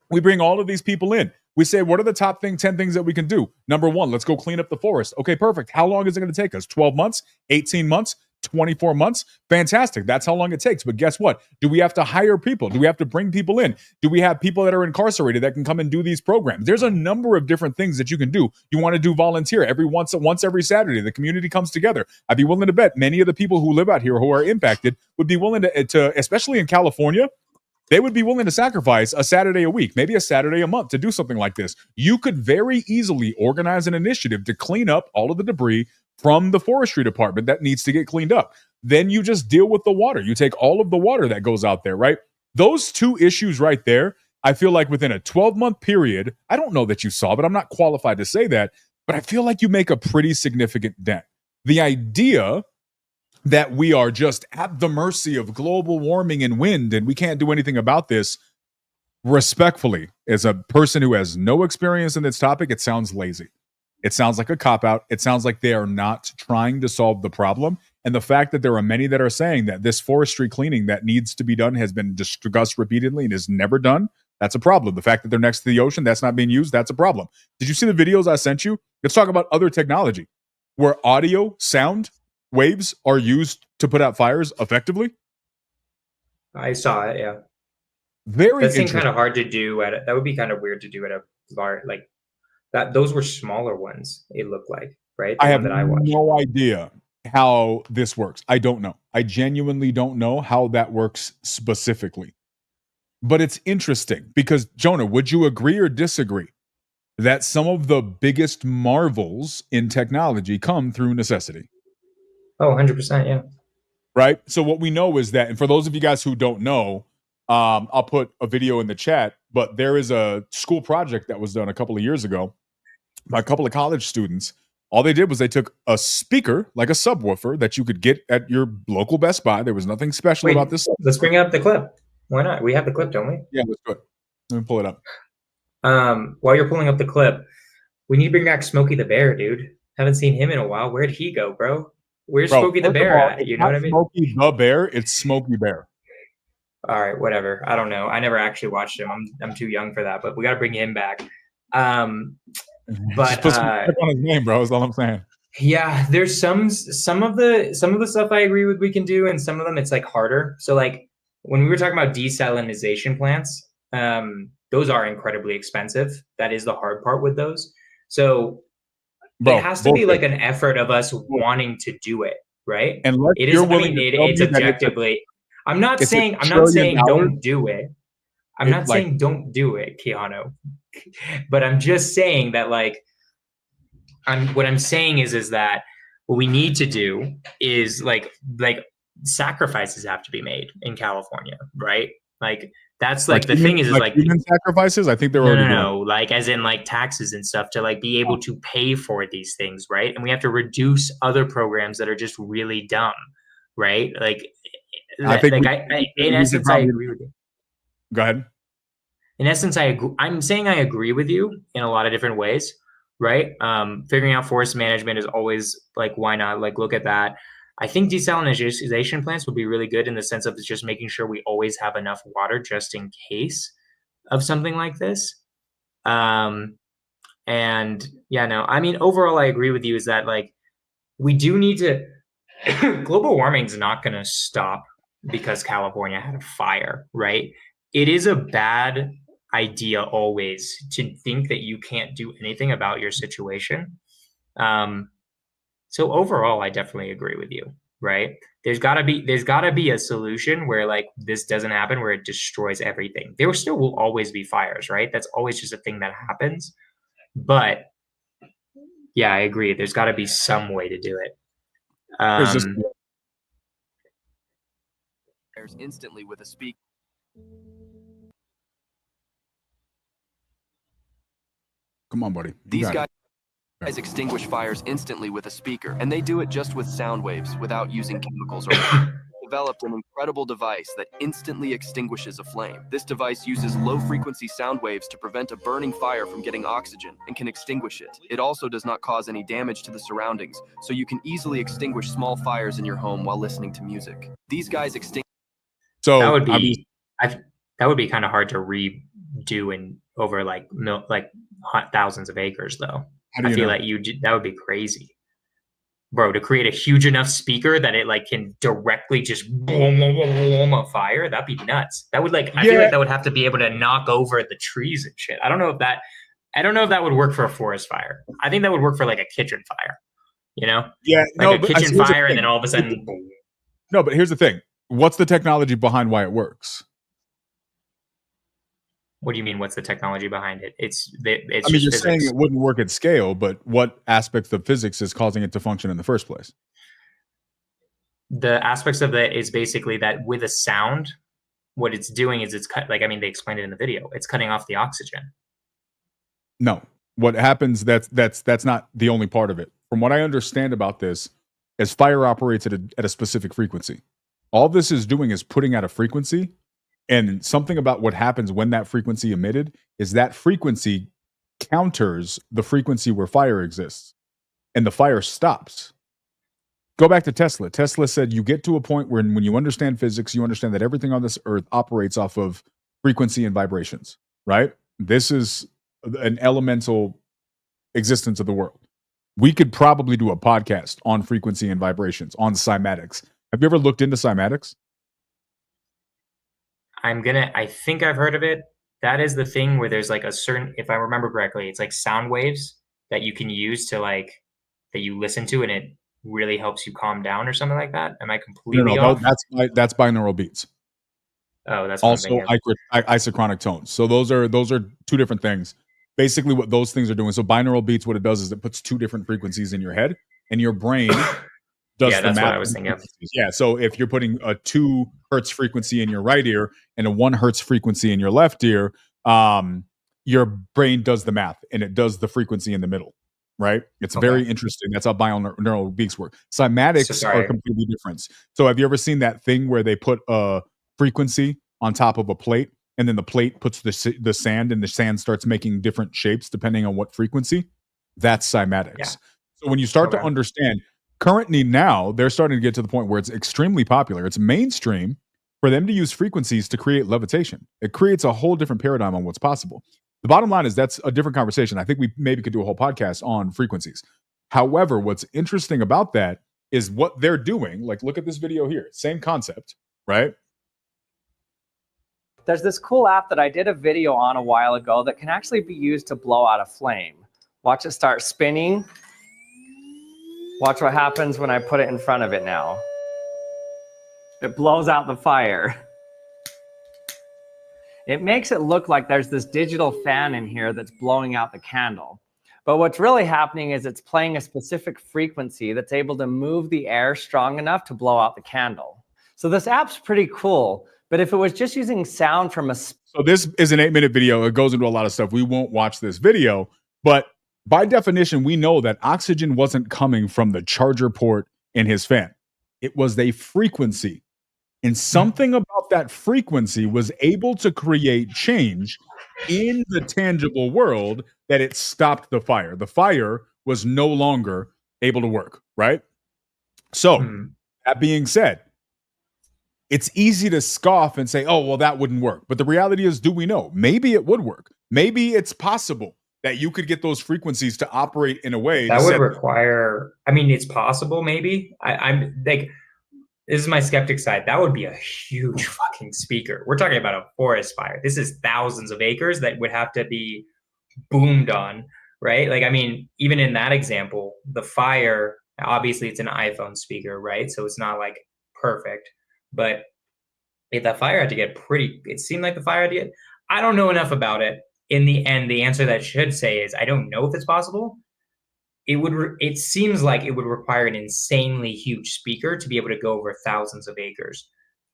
We bring all of these people in. We say, what are the top 10 things that we can do? Number 1, let's go clean up the forest. Okay, perfect. How long is it going to take us? 12 months? 18 months? 24 months? Fantastic. That's how long it takes. But guess what? Do we have to hire people? Do we have to bring people in? Do we have people that are incarcerated that can come and do these programs? There's a number of different things that you can do. You want to do volunteer once every Saturday. The community comes together. I'd be willing to bet many of the people who live out here who are impacted would be willing to especially in California, they would be willing to sacrifice a Saturday a week, maybe a Saturday a month to do something like this. You could very easily organize an initiative to clean up all of the debris from the forestry department that needs to get cleaned up. Then you just deal with the water. You take all of the water that goes out there, right? Those two issues right there, I feel like within a 12-month period, I don't know that you saw, but I'm not qualified to say that, but I feel like you make a pretty significant dent. The idea that we are just at the mercy of global warming and wind and we can't do anything about this, respectfully, as a person who has no experience in this topic, it sounds lazy. It sounds like a cop-out. It sounds like they are not trying to solve the problem. And the fact that there are many that are saying that this forestry cleaning that needs to be done has been discussed repeatedly and is never done, that's a problem. The fact that they're next to the ocean, that's not being used, that's a problem. Did you see the videos I sent you? Let's talk about other technology where audio, sound, waves are used to put out fires effectively. I saw it. Yeah, very. That seems kind of hard to do that would be kind of weird to do at a bar like that. Those were smaller ones. It looked like, right? I have no idea how this works. I don't know. I genuinely don't know how that works specifically. But it's interesting because Jonah, would you agree or disagree that some of the biggest marvels in technology come through necessity? Oh, 100%, yeah. Right? So what we know is that, and for those of you guys who don't know, I'll put a video in the chat, but there is a school project that was done a couple of years ago by a couple of college students. All they did was they took a speaker, like a subwoofer, that you could get at your local Best Buy. There was nothing special about this. Let's bring up the clip. Why not? We have the clip, don't we? Yeah, let's do it. Let me pull it up. While you're pulling up the clip, we need to bring back Smokey the Bear, dude. Haven't seen him in a while. Where'd he go, bro? Where's Smokey the Bear at? You know what I mean? Smokey the Bear. It's Smokey Bear. All right, whatever. I don't know. I never actually watched him. I'm too young for that, but we got to bring him back. But just put some on his name, bro. Is all I'm saying. Yeah, there's some of the stuff I agree with we can do, and some of them it's like harder. So like when we were talking about desalinization plants, those are incredibly expensive. That is the hard part with those. So it has to be like an effort of us wanting to do it, right? And it is. I mean, it's objectively. I'm not saying don't do it. I'm not saying don't do it, Keanu. But I'm just saying that what I'm saying is that what we need to do is like sacrifices have to be made in California, right? Like that's like the thing is like human sacrifices. I think they're already doing. Like as in like taxes and stuff to like be able to pay for these things, right? And we have to reduce other programs that are just really dumb, right? Like I think in essence I agree with you. Go ahead. In essence, I agree. I'm saying I agree with you in a lot of different ways, right? Figuring out forest management is always like, why not? Like, look at that. I think desalinization plants would be really good in the sense of just making sure we always have enough water just in case of something like this. And yeah, no, I mean, overall, I agree with you is that like, we do need to, global warming is not going to stop because California had a fire, right? It is a bad idea always to think that you can't do anything about your situation. So overall, I definitely agree with you, right? There's gotta be a solution where like this doesn't happen, where it destroys everything. There still will always be fires, right? That's always just a thing that happens. But yeah, I agree. There's gotta be some way to do it. Instantly with a speak. Come on, buddy. These guys extinguish fires instantly with a speaker, and they do it just with sound waves without using chemicals or developed an incredible device that instantly extinguishes a flame. This device uses low-frequency sound waves to prevent a burning fire from getting oxygen and can extinguish it. It also does not cause any damage to the surroundings, so you can easily extinguish small fires in your home while listening to music. These guys extinguish. So that would be kind of hard to redo in over like thousands of acres, though. I feel like that would be crazy. bro, to create a huge enough speaker that it like can directly just boom, boom, boom, boom, a fire, that'd be nuts. That would like, I feel like that would have to be able to knock over the trees and shit. I don't know if that would work for a forest fire. I think that would work for like a kitchen fire, you know? Yeah, like a kitchen fire, and then all of a sudden, boom. No, but here's the thing. What's the technology behind why it works? What do you mean? What's the technology behind it? It's I mean, you're physics. saying it wouldn't work at scale, but what aspects of physics is causing it to function in the first place? The aspects of that is basically that with a sound, what it's doing is it's cut. Like, I mean, they explained it in the video. It's cutting off the oxygen. No, what happens? That's not the only part of it. From what I understand about this, as fire operates at a specific frequency, all this is doing is putting out a frequency. And something about what happens when that frequency emitted is that frequency counters the frequency where fire exists, and the fire stops. Go back to Tesla. Tesla said you get to a point where when you understand physics, you understand that everything on this earth operates off of frequency and vibrations, right? This is an elemental existence of the world. We could probably do a podcast on frequency and vibrations, on cymatics. Have you ever looked into cymatics? I think I've heard of it. That is the thing where there's like a certain, if I remember correctly, it's like sound waves that you can use to like, that you listen to, and it really helps you calm down or something like that. Am I completely off? That's binaural beats. Oh, that's also isochronic tones. So those are two different things. Basically what those things are doing. So binaural beats, what it does is it puts two different frequencies in your head, and your brain does yeah, the that's math. what I was thinking of. Yeah, so if you're putting a 2 hertz frequency in your right ear and a 1 hertz frequency in your left ear, your brain does the math, and it does the frequency in the middle, right? It's very interesting. That's how binaural beats work. Cymatics are completely different. So have you ever seen that thing where they put a frequency on top of a plate, and then the plate puts the sand, and the sand starts making different shapes depending on what frequency? That's cymatics. Yeah. So when you start to understand, currently now, they're starting to get to the point where it's extremely popular. It's mainstream for them to use frequencies to create levitation. It creates a whole different paradigm on what's possible. The bottom line is that's a different conversation. I think we maybe could do a whole podcast on frequencies. However, what's interesting about that is what they're doing. Like, look at this video here. Same concept, right? There's this cool app that I did a video on a while ago that can actually be used to blow out a flame. Watch it start spinning. Watch what happens when I put it in front of it now. It blows out the fire. It makes it look like there's this digital fan in here that's blowing out the candle. But what's really happening is it's playing a specific frequency that's able to move the air strong enough to blow out the candle. So this app's pretty cool. But if it was just using sound from a... So this is an 8-minute video. It goes into a lot of stuff. We won't watch this video, but by definition, we know that oxygen wasn't coming from the charger port in his fan. It was a frequency. And something about that frequency was able to create change in the tangible world that it stopped the fire. The fire was no longer able to work, right? So, that being said, it's easy to scoff and say, oh, well, that wouldn't work. But the reality is, do we know? Maybe it would work. Maybe it's possible that you could get those frequencies to operate in a way that would require, I mean, it's possible, maybe. I'm like, this is my skeptic side. That would be a huge fucking speaker. We're talking about a forest fire. This is thousands of acres that would have to be boomed on, right? Like, I mean, even in that example, the fire, obviously it's an iPhone speaker, right? So it's not like perfect, but if that fire had to get it seemed like the fire had to get, I don't know enough about it. In the end, the answer that I should say is, I don't know if it's possible. It seems like it would require an insanely huge speaker to be able to go over thousands of acres.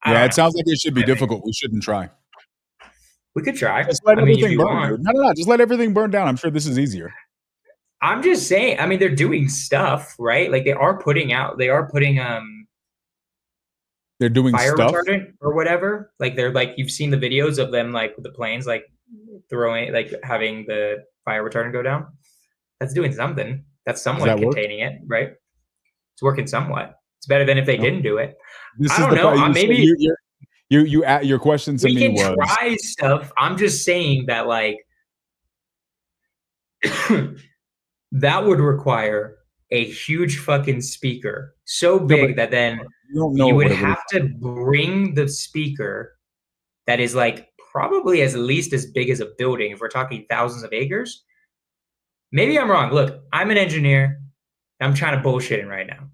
Yeah, it sounds like it should be difficult. We shouldn't try. We could try. Just let everything burn. No. Just let everything burn down. I'm sure this is easier. I'm just saying. I mean, they're doing stuff, right? Like they're putting doing fire stuff retardant or whatever. Like they're like, you've seen the videos of them, like with the planes, like throwing, like having the fire retardant go down. That's doing something. That's somewhat containing it, right? It's working somewhat. It's better than if they didn't do it. I don't know. Maybe your question to me was, we can try stuff. I'm just saying that, like, that would require a huge fucking speaker so big that then you would have to bring the speaker that is like probably at least as big as a building if we're talking thousands of acres. Maybe I'm wrong. Look, I'm an engineer. I'm trying to bullshit right now.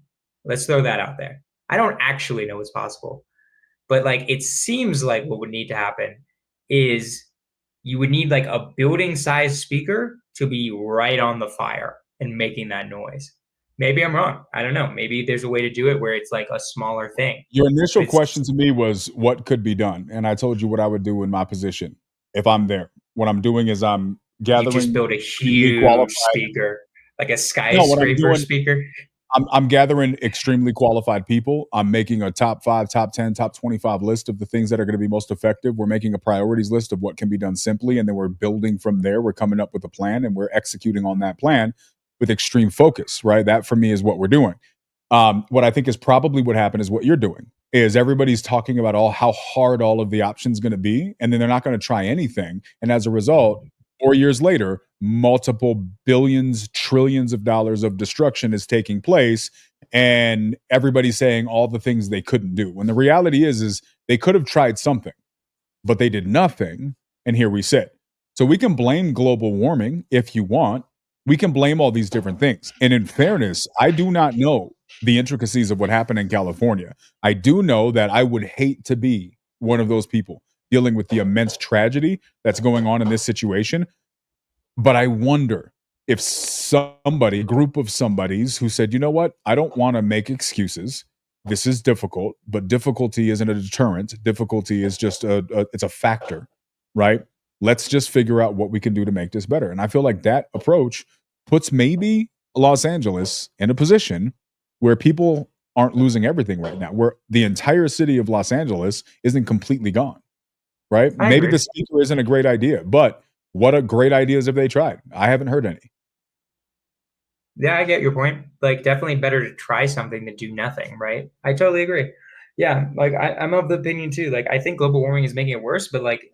Let's throw that out there. I don't actually know what's possible. But like it seems like what would need to happen is you would need like a building-sized speaker to be right on the fire and making that noise. Maybe I'm wrong. I don't know. Maybe there's a way to do it where it's like a smaller thing. Your initial question to me was what could be done, and I told you what I would do in my position if I'm there. What I'm doing is I'm gathering. You just build a huge speaker, like a skyscraper speaker. I'm gathering extremely qualified people. I'm making a top 5, top 10, top 25 list of the things that are going to be most effective. We're making a priorities list of what can be done simply, and then we're building from there. We're coming up with a plan, and we're executing on that plan with extreme focus, right? That for me is what we're doing. What I think is probably what happened is what you're doing is everybody's talking about how hard all of the options going to be, and then they're not going to try anything. And as a result, 4 years later, multiple billions, trillions of dollars of destruction is taking place, and everybody's saying all the things they couldn't do. When the reality is they could have tried something, but they did nothing, and here we sit. So we can blame global warming if you want. We can blame all these different things. And in fairness, I do not know the intricacies of what happened in California. I do know that I would hate to be one of those people dealing with the immense tragedy that's going on in this situation. But I wonder if a group of somebodies who said, you know what, I don't want to make excuses. This is difficult, but difficulty isn't a deterrent. Difficulty is just it's a factor, right? Let's just figure out what we can do to make this better. And I feel like that approach puts maybe Los Angeles in a position where people aren't losing everything right now, where the entire city of Los Angeles isn't completely gone. Right? Maybe the speaker isn't a great idea, but what a great ideas have they tried? I haven't heard any. Yeah, I get your point. Like, definitely better to try something than do nothing, right? I totally agree. Yeah, like I'm of the opinion too. Like, I think global warming is making it worse, but like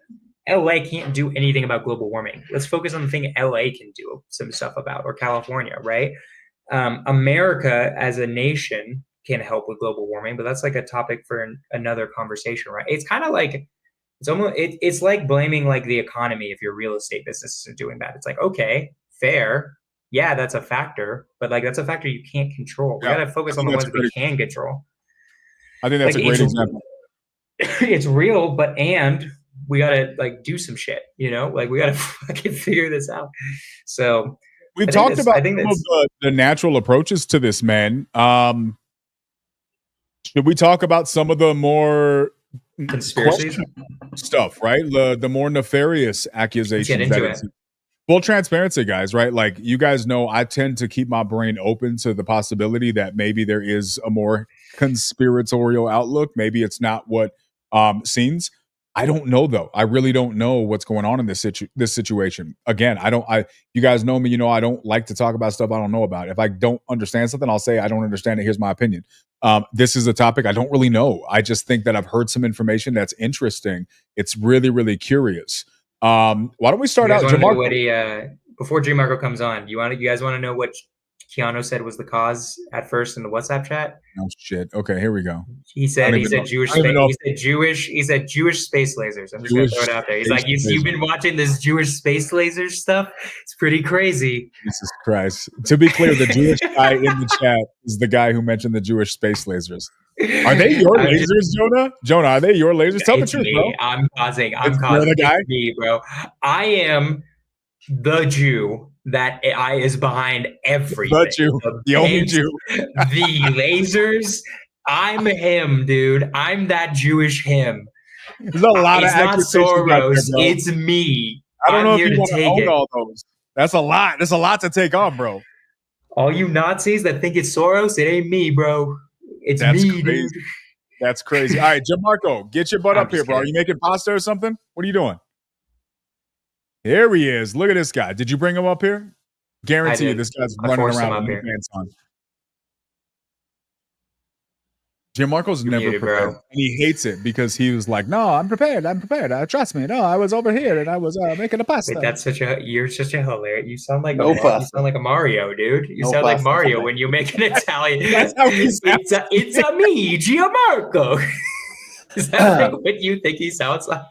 LA can't do anything about global warming. Let's focus on the thing LA can do some stuff about, or California, right? America as a nation can help with global warming, but that's like a topic for another conversation, right? It's kind of like it's like blaming like the economy if your real estate business is doing bad. It's like, okay, fair. Yeah, that's a factor, but like that's a factor you can't control. We got to focus on the ones we can control. I think that's like, a great example. It's real, but we got to like do some shit, you know? Like we got to fucking figure this out. So we've talked about some of the natural approaches to this, man. Should we talk about some of the more conspiracy stuff, right? The more nefarious accusations. Full transparency, guys, right? Like you guys know, I tend to keep my brain open to the possibility that maybe there is a more conspiratorial outlook. Maybe it's not what seems. I don't know though. I really don't know what's going on in this situation. Again, you guys know me, you know, I don't like to talk about stuff I don't know about. If I don't understand something, I'll say I don't understand it. Here's my opinion. This is a topic I don't really know. I just think that I've heard some information that's interesting. It's really, really curious. Why don't we start out? Before Marco comes on, you guys want to know what Keanu said was the cause at first in the WhatsApp chat? Oh shit. Okay, here we go. He said Jewish space lasers. I'm just gonna throw it out there. He's like, you've been watching this Jewish space lasers stuff? It's pretty crazy. Jesus Christ. To be clear, the Jewish guy in the chat is the guy who mentioned the Jewish space lasers. Are they your lasers, Jonah? Jonah, are they your lasers? Tell the truth, bro. I'm causing the guy? Me, bro. I am the Jew that is behind everything. The Jew. The only Jew. The lasers. I'm him, dude. I'm that Jewish him. There's a lot of accusations. It's not Soros. It's me. I don't know if you want to own all those. That's a lot. There's a lot to take on, bro. All you Nazis that think it's Soros, it ain't me, bro. It's me, crazy. Dude. That's crazy. All right, Gianmarco, get your butt up here, bro. Are you making pasta or something? What are you doing? Here he is. Look at this guy. Did you bring him up here? Guarantee you this guy's running around with pants on. Gianmarco's never muted, prepared. bro. And he hates it because he was like, no, I'm prepared. Trust me. No, I was over here and I was making a pasta. Wait, you're such a hilarious. You sound like No you pasta. sound like a Mario, dude. You No sound like pasta. Mario when you make an Italian. That's how he sounds. It's a me, Gianmarco. Is that like what you think he sounds like?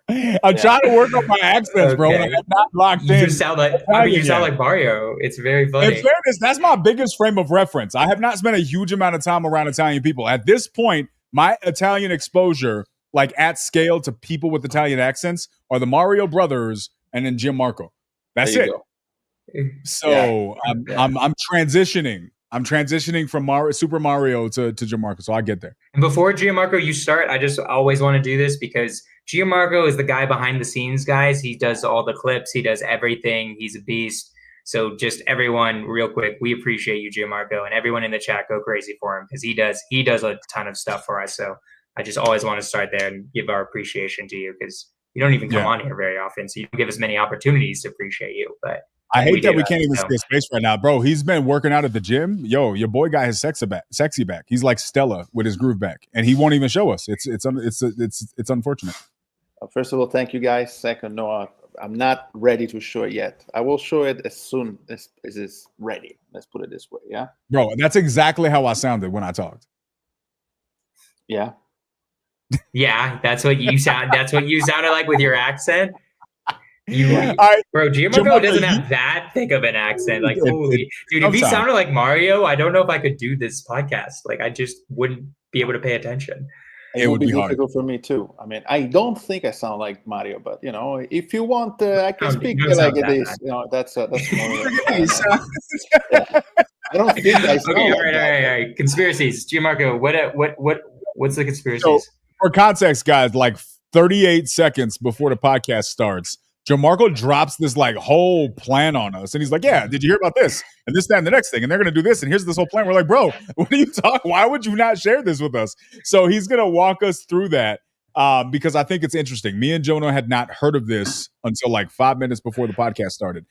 I'm trying to work on my accents, bro. Okay. I'm not locked You in. just sound like you sound like Mario. It's very funny. In fairness, that's my biggest frame of reference. I have not spent a huge amount of time around Italian people. At this point, my Italian exposure, like at scale to people with Italian accents, are the Mario brothers and then Gianmarco. That's There it. you go. So I'm transitioning. I'm transitioning from Super Mario to Gianmarco. So I get there. And before Gianmarco, you start, I just always want to do this because Gianmarco is the guy behind the scenes, guys. He does all the clips. He does everything. He's a beast. So just everyone, real quick, we appreciate you, Gianmarco, and everyone in the chat, go crazy for him because he does a ton of stuff for us. So I just always want to start there and give our appreciation to you because you don't even come on here very often. So you don't give us many opportunities to appreciate you. But I hate that we can't even see his face right now, bro. He's been working out at the gym. Yo, your boy got his sexy back. He's like Stella with his groove back, and he won't even show us. It's unfortunate. First of all, thank you guys. Second, no, I'm not ready to show it yet. I will show it as soon as it's ready. Let's put it this way, yeah? Bro, that's exactly how I sounded when I talked. Yeah. Yeah, that's what you sound. That's what you sounded like with your accent. Bro, Gianmarco doesn't have that thick of an accent. Like, holy dude, if he sounded like Mario, I don't know if I could do this podcast. Like, I just wouldn't be able to pay attention. It would be difficult for me too. I mean, I don't think I sound like Mario, but you know, if you want, I can speak like it is. You know, that's more. I don't think I sound. Okay, all right. Conspiracies, Gianmarco. What's the conspiracies? So, for context, guys, like 38 seconds before the podcast starts, Gianmarco drops this like whole plan on us. And he's like, yeah, did you hear about this? And this, that, and the next thing. And they're going to do this. And here's this whole plan. We're like, bro, what are you talking? Why would you not share this with us? So he's going to walk us through that because I think it's interesting. Me and Jonah had not heard of this until like 5 minutes before the podcast started.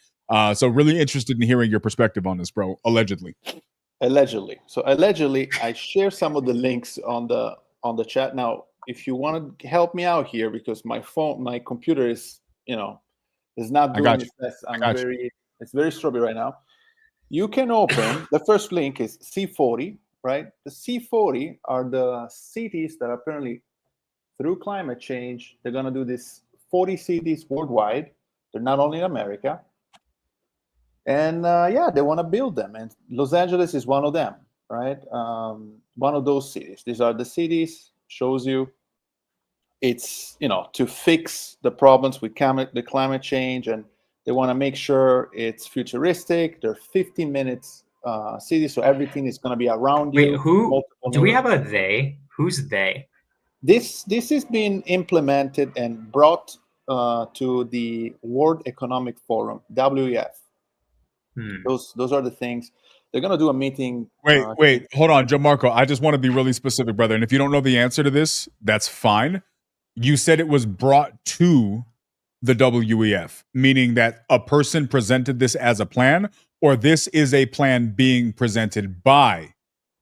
So really interested in hearing your perspective on this, bro. Allegedly. So allegedly, I share some of the links on the chat. Now, if you want to help me out here, because my computer is, is not doing its best. It's very strawberry right now. You can open, the first link is C40, right? The C40 are the cities that apparently through climate change, they're going to do this 40 cities worldwide. They're not only in America. And they want to build them. And Los Angeles is one of them, right? One of those cities. These are the cities, shows you. It's, to fix the problems with the climate change, and they want to make sure it's futuristic. They're 15 minutes cities, so everything is going to be around you. Wait, do we have a they? Who's they? This is being implemented and brought to the World Economic Forum, WEF. Those are the things. They're going to do a meeting. Wait, hold on, Gianmarco. I just want to be really specific, brother. And if you don't know the answer to this, that's fine. You said it was brought to the WEF, meaning that a person presented this as a plan, or this is a plan being presented by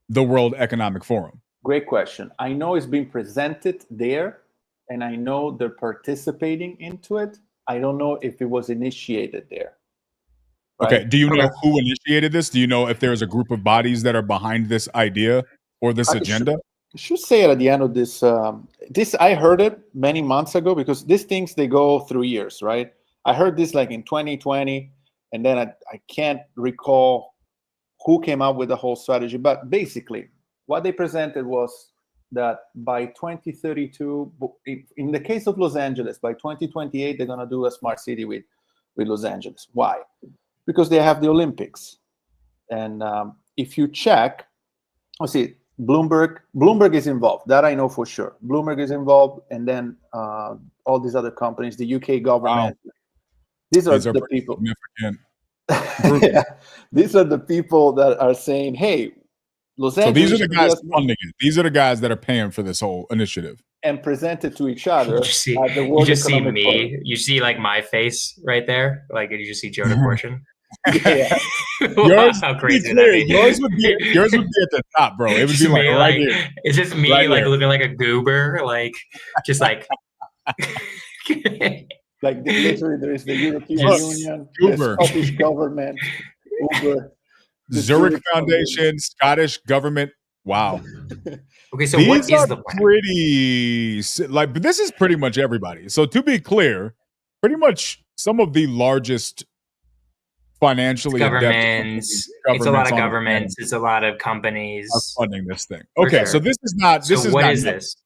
the World Economic Forum? Great question. I know it's being presented there, and I know they're participating into it. I don't know if it was initiated there. Right? Okay. Do you know who initiated this? Do you know if there's a group of bodies that are behind this idea or this agenda? I should say it at the end of this. I heard it many months ago because these things, they go through years, right? I heard this like in 2020, and then I can't recall who came up with the whole strategy. But basically, what they presented was that by 2032, in the case of Los Angeles, by 2028, they're going to do a smart city with Los Angeles. Why? Because they have the Olympics. And if you check, let's see, Bloomberg is involved. That I know for sure. Bloomberg is involved, and then all these other companies, the UK government. Wow. These are the people. Yeah. These are the people that are saying, "Hey, Los Angeles." So these are the guys funding it. These are the guys that are paying for this whole initiative. And present it to each other. You just see me. You see like my face right there. Like, did you just see Jonah portion? Yeah. Yours, How to be crazy would clear, that be? yours would be at the top, bro. It would Just be like me, right here. It's just me Right like here. looking like a goober, like just like Like literally, there is the European Just Union, Uber. the Scottish government, Uber, the Zurich Foundation, Scottish government. Wow. Okay, so These what is are the plan? pretty like, but this is pretty much everybody. So to be clear, pretty much some of the largest financially Governments. It's a lot of governments. It's a lot of companies are funding this thing. For Okay, sure. so this is not. This So is what not is net. this?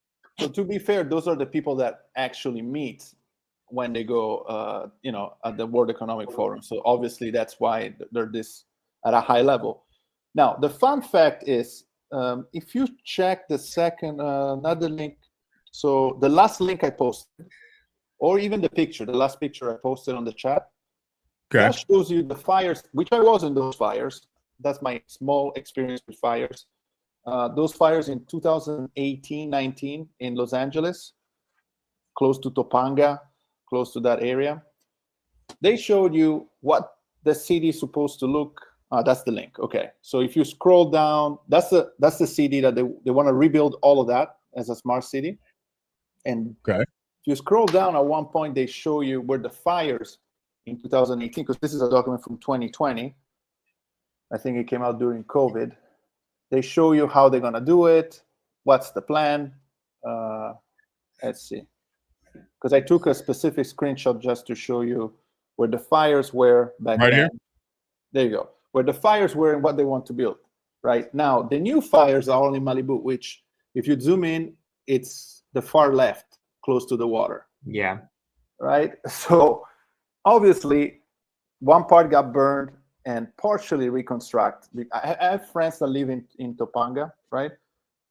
So to be fair, those are the people that actually meet when they go, at the World Economic Forum. So obviously that's why they're this at a high level. Now, the fun fact is, if you check the second, another link, so the last link I posted, or even the last picture I posted on the chat, that shows you the fires, which I was in those fires. That's my small experience with fires. Those fires in 2018-19 in Los Angeles, close to Topanga, close to that area. They showed you what the city is supposed to look. That's the link. Okay, so if you scroll down, that's the city that they want to rebuild all of that as a smart city. And if you scroll down, at one point they show you where the fires in 2018, because this is a document from 2020. I think it came out during COVID. They show you how they're gonna do it. What's the plan? Let's see. Because I took a specific screenshot just to show you where the fires were back then. Here? There you go. Where the fires were and what they want to build. Right now, the new fires are all in Malibu, which, if you zoom in, it's the far left, close to the water. Yeah. Right. So obviously, one part got burned and partially reconstruct. I have friends that live in Topanga, right?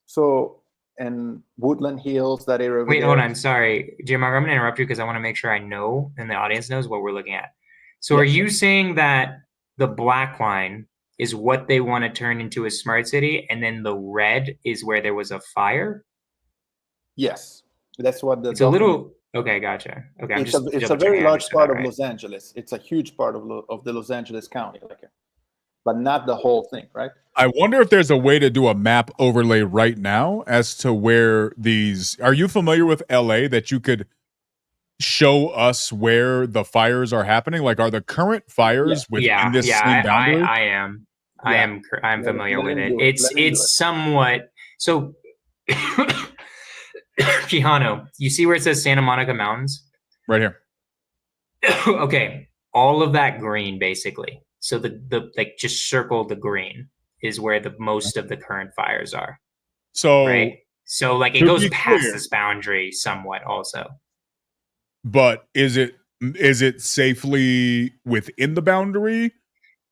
So, and Woodland Hills, that area. Wait, hold on. Sorry, Gianmarco, I'm going to interrupt you because I want to make sure I know and the audience knows what we're looking at. So, are you saying that the black line is what they want to turn into a smart city, and then the red is where there was a fire? Yes, that's what the. It's a little. Okay, gotcha. Okay, it's a very large part of Los Angeles. It's a huge part of the Los Angeles County, but not the whole thing, right? I wonder if there's a way to do a map overlay right now as to where these. Are you familiar with LA that you could show us where the fires are happening? Like, are the current fires within this same boundary? I am. I'm familiar with it. It's somewhat so. Quijano, you see where it says Santa Monica Mountains? Right here. Okay, all of that green, basically. So the like just circle the green is where the most of the current fires are. So right. So like it goes past this boundary somewhat, also. But is it safely within the boundary?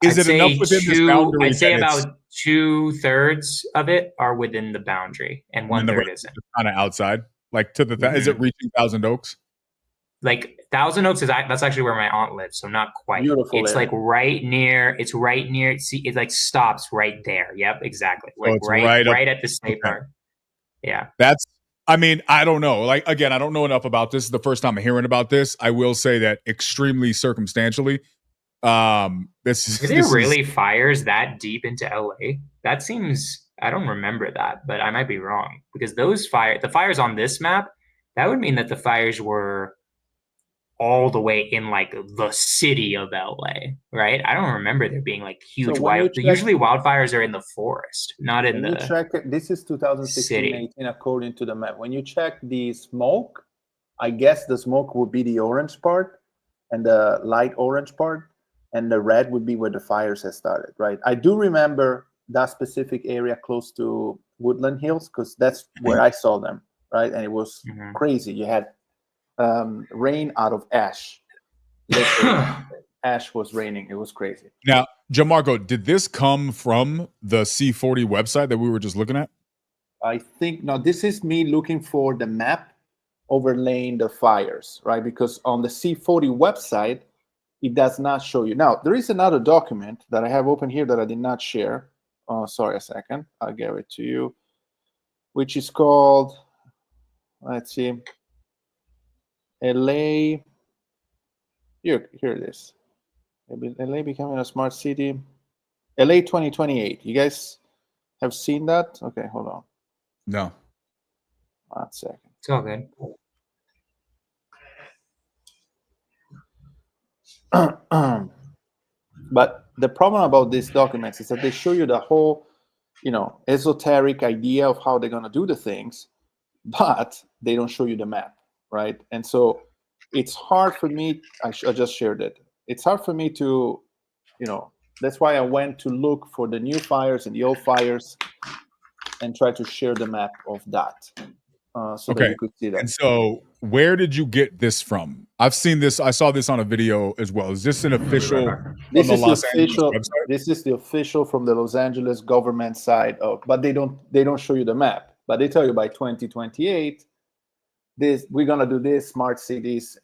Is it enough within this boundary? I'd say about 2/3 of it are within the boundary, and 1/3 isn't. Kind of outside, like to the. Is it reaching Thousand Oaks? Like Thousand Oaks that's actually where my aunt lives, so not quite. Beautiful it's area. Like right near. It's right near. See, it like stops right there. Yep, exactly. Like it's right at the state park. Yeah, that's. I mean, I don't know. Like again, I don't know enough about this. This is the first time I'm hearing about this. I will say that extremely circumstantially. Is there really fires that deep into LA? That seems, I don't remember that, but I might be wrong, because the fires on this map, that would mean that the fires were all the way in like the city of LA, right? I don't remember there being like huge usually wildfires are in the forest, not in the check it, this is 2016-18 according to the map. When you check the smoke, I guess the smoke would be the orange part and the light orange part. And the red would be where the fires had started, right? I do remember that specific area close to Woodland Hills, because that's where I saw them, right? And it was crazy. You had rain out of ash. Ash was raining. It was crazy. Now, Gianmarco, did this come from the C40 website that we were just looking at? I think, no, this is me looking for the map overlaying the fires, right? Because on the C40 website, it does not show you. Now, there is another document that I have open here that I did not share. Oh, sorry, a second. I'll give it to you, which is called, let's see, LA. Here it is. LA becoming a smart city. LA 2028. You guys have seen that? Okay, hold on. No. 1 second. It's all good. But the problem about these documents is that they show you the whole, esoteric idea of how they're going to do the things, but they don't show you the map, right? And so it's hard for me. I just shared it. It's hard for me to, that's why I went to look for the new fires and the old fires and try to share the map of that. So that you could see that. And so where did you get this from? I've seen this. I saw this on a video as well. Is this an official? This is the official. This is the official from the Los Angeles government side of, but they don't show you the map. But they tell you by 2028, we're gonna do this smart cities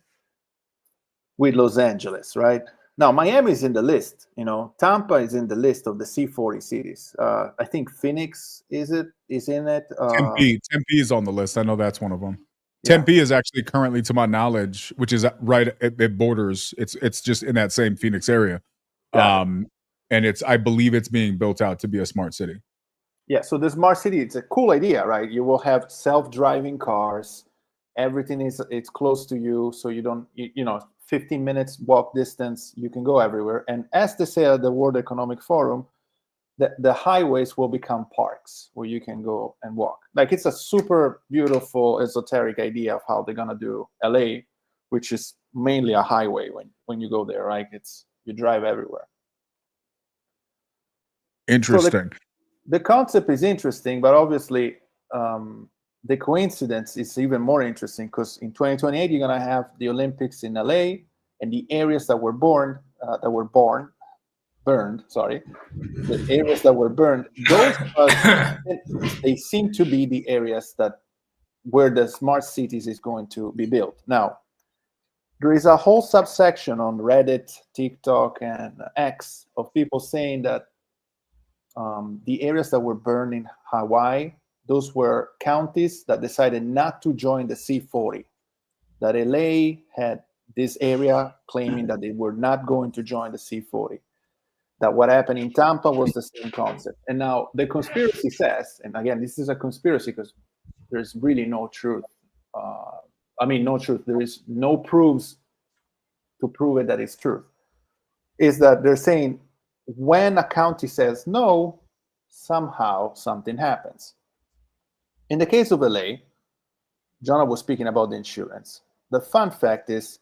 with Los Angeles, right? Now Miami is in the list. Tampa is in the list of the C40 cities. I think Phoenix is in it. Tempe is on the list. I know that's one of them. Yeah. Tempe is actually currently, to my knowledge, which is right at borders. It's just in that same Phoenix area, and I believe it's being built out to be a smart city. Yeah. So the smart city, it's a cool idea, right? You will have self-driving cars. Everything it's close to you, so you don't 15 minutes walk distance, you can go everywhere. And as they say at the World Economic Forum, the highways will become parks where you can go and walk. Like, it's a super beautiful esoteric idea of how they're gonna do LA, which is mainly a highway when you go there, right? You drive everywhere. Interesting. So the concept is interesting, but obviously the coincidence is even more interesting, because in 2028 you're gonna have the Olympics in LA, and the areas that were burned, the areas that were burned, those they seem to be the areas where the smart cities is going to be built. Now, there is a whole subsection on Reddit, TikTok, and X of people saying that the areas that were burned in Hawaii, those were counties that decided not to join the C40. That LA had this area claiming that they were not going to join the C40. That what happened in Tampa was the same concept. And now the conspiracy says, and again, this is a conspiracy because there's really no truth. No truth. There is no proofs to prove it that it's truth. Is that they're saying when a county says no, somehow something happens. In the case of LA, Jonah was speaking about the insurance. The fun fact is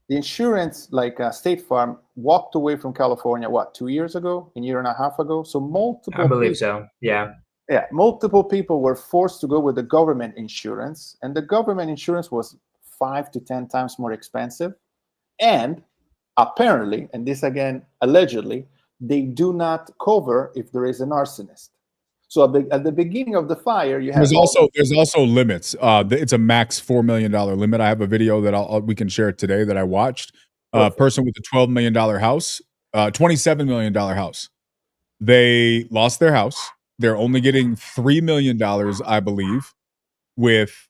the insurance, like State Farm, walked away from California, 2 years ago, a year and a half ago? So multiple I believe so, yeah. Yeah, multiple people were forced to go with the government insurance, and the government insurance was 5 to 10 times more expensive. And apparently, and this again, allegedly, they do not cover if there is an arsonist. So at the beginning of the fire, you have there's also limits. It's a max $4 million limit. I have a video that we can share today that I watched. A person with a $12 million house, $27 million house. They lost their house. They're only getting $3 million, I believe,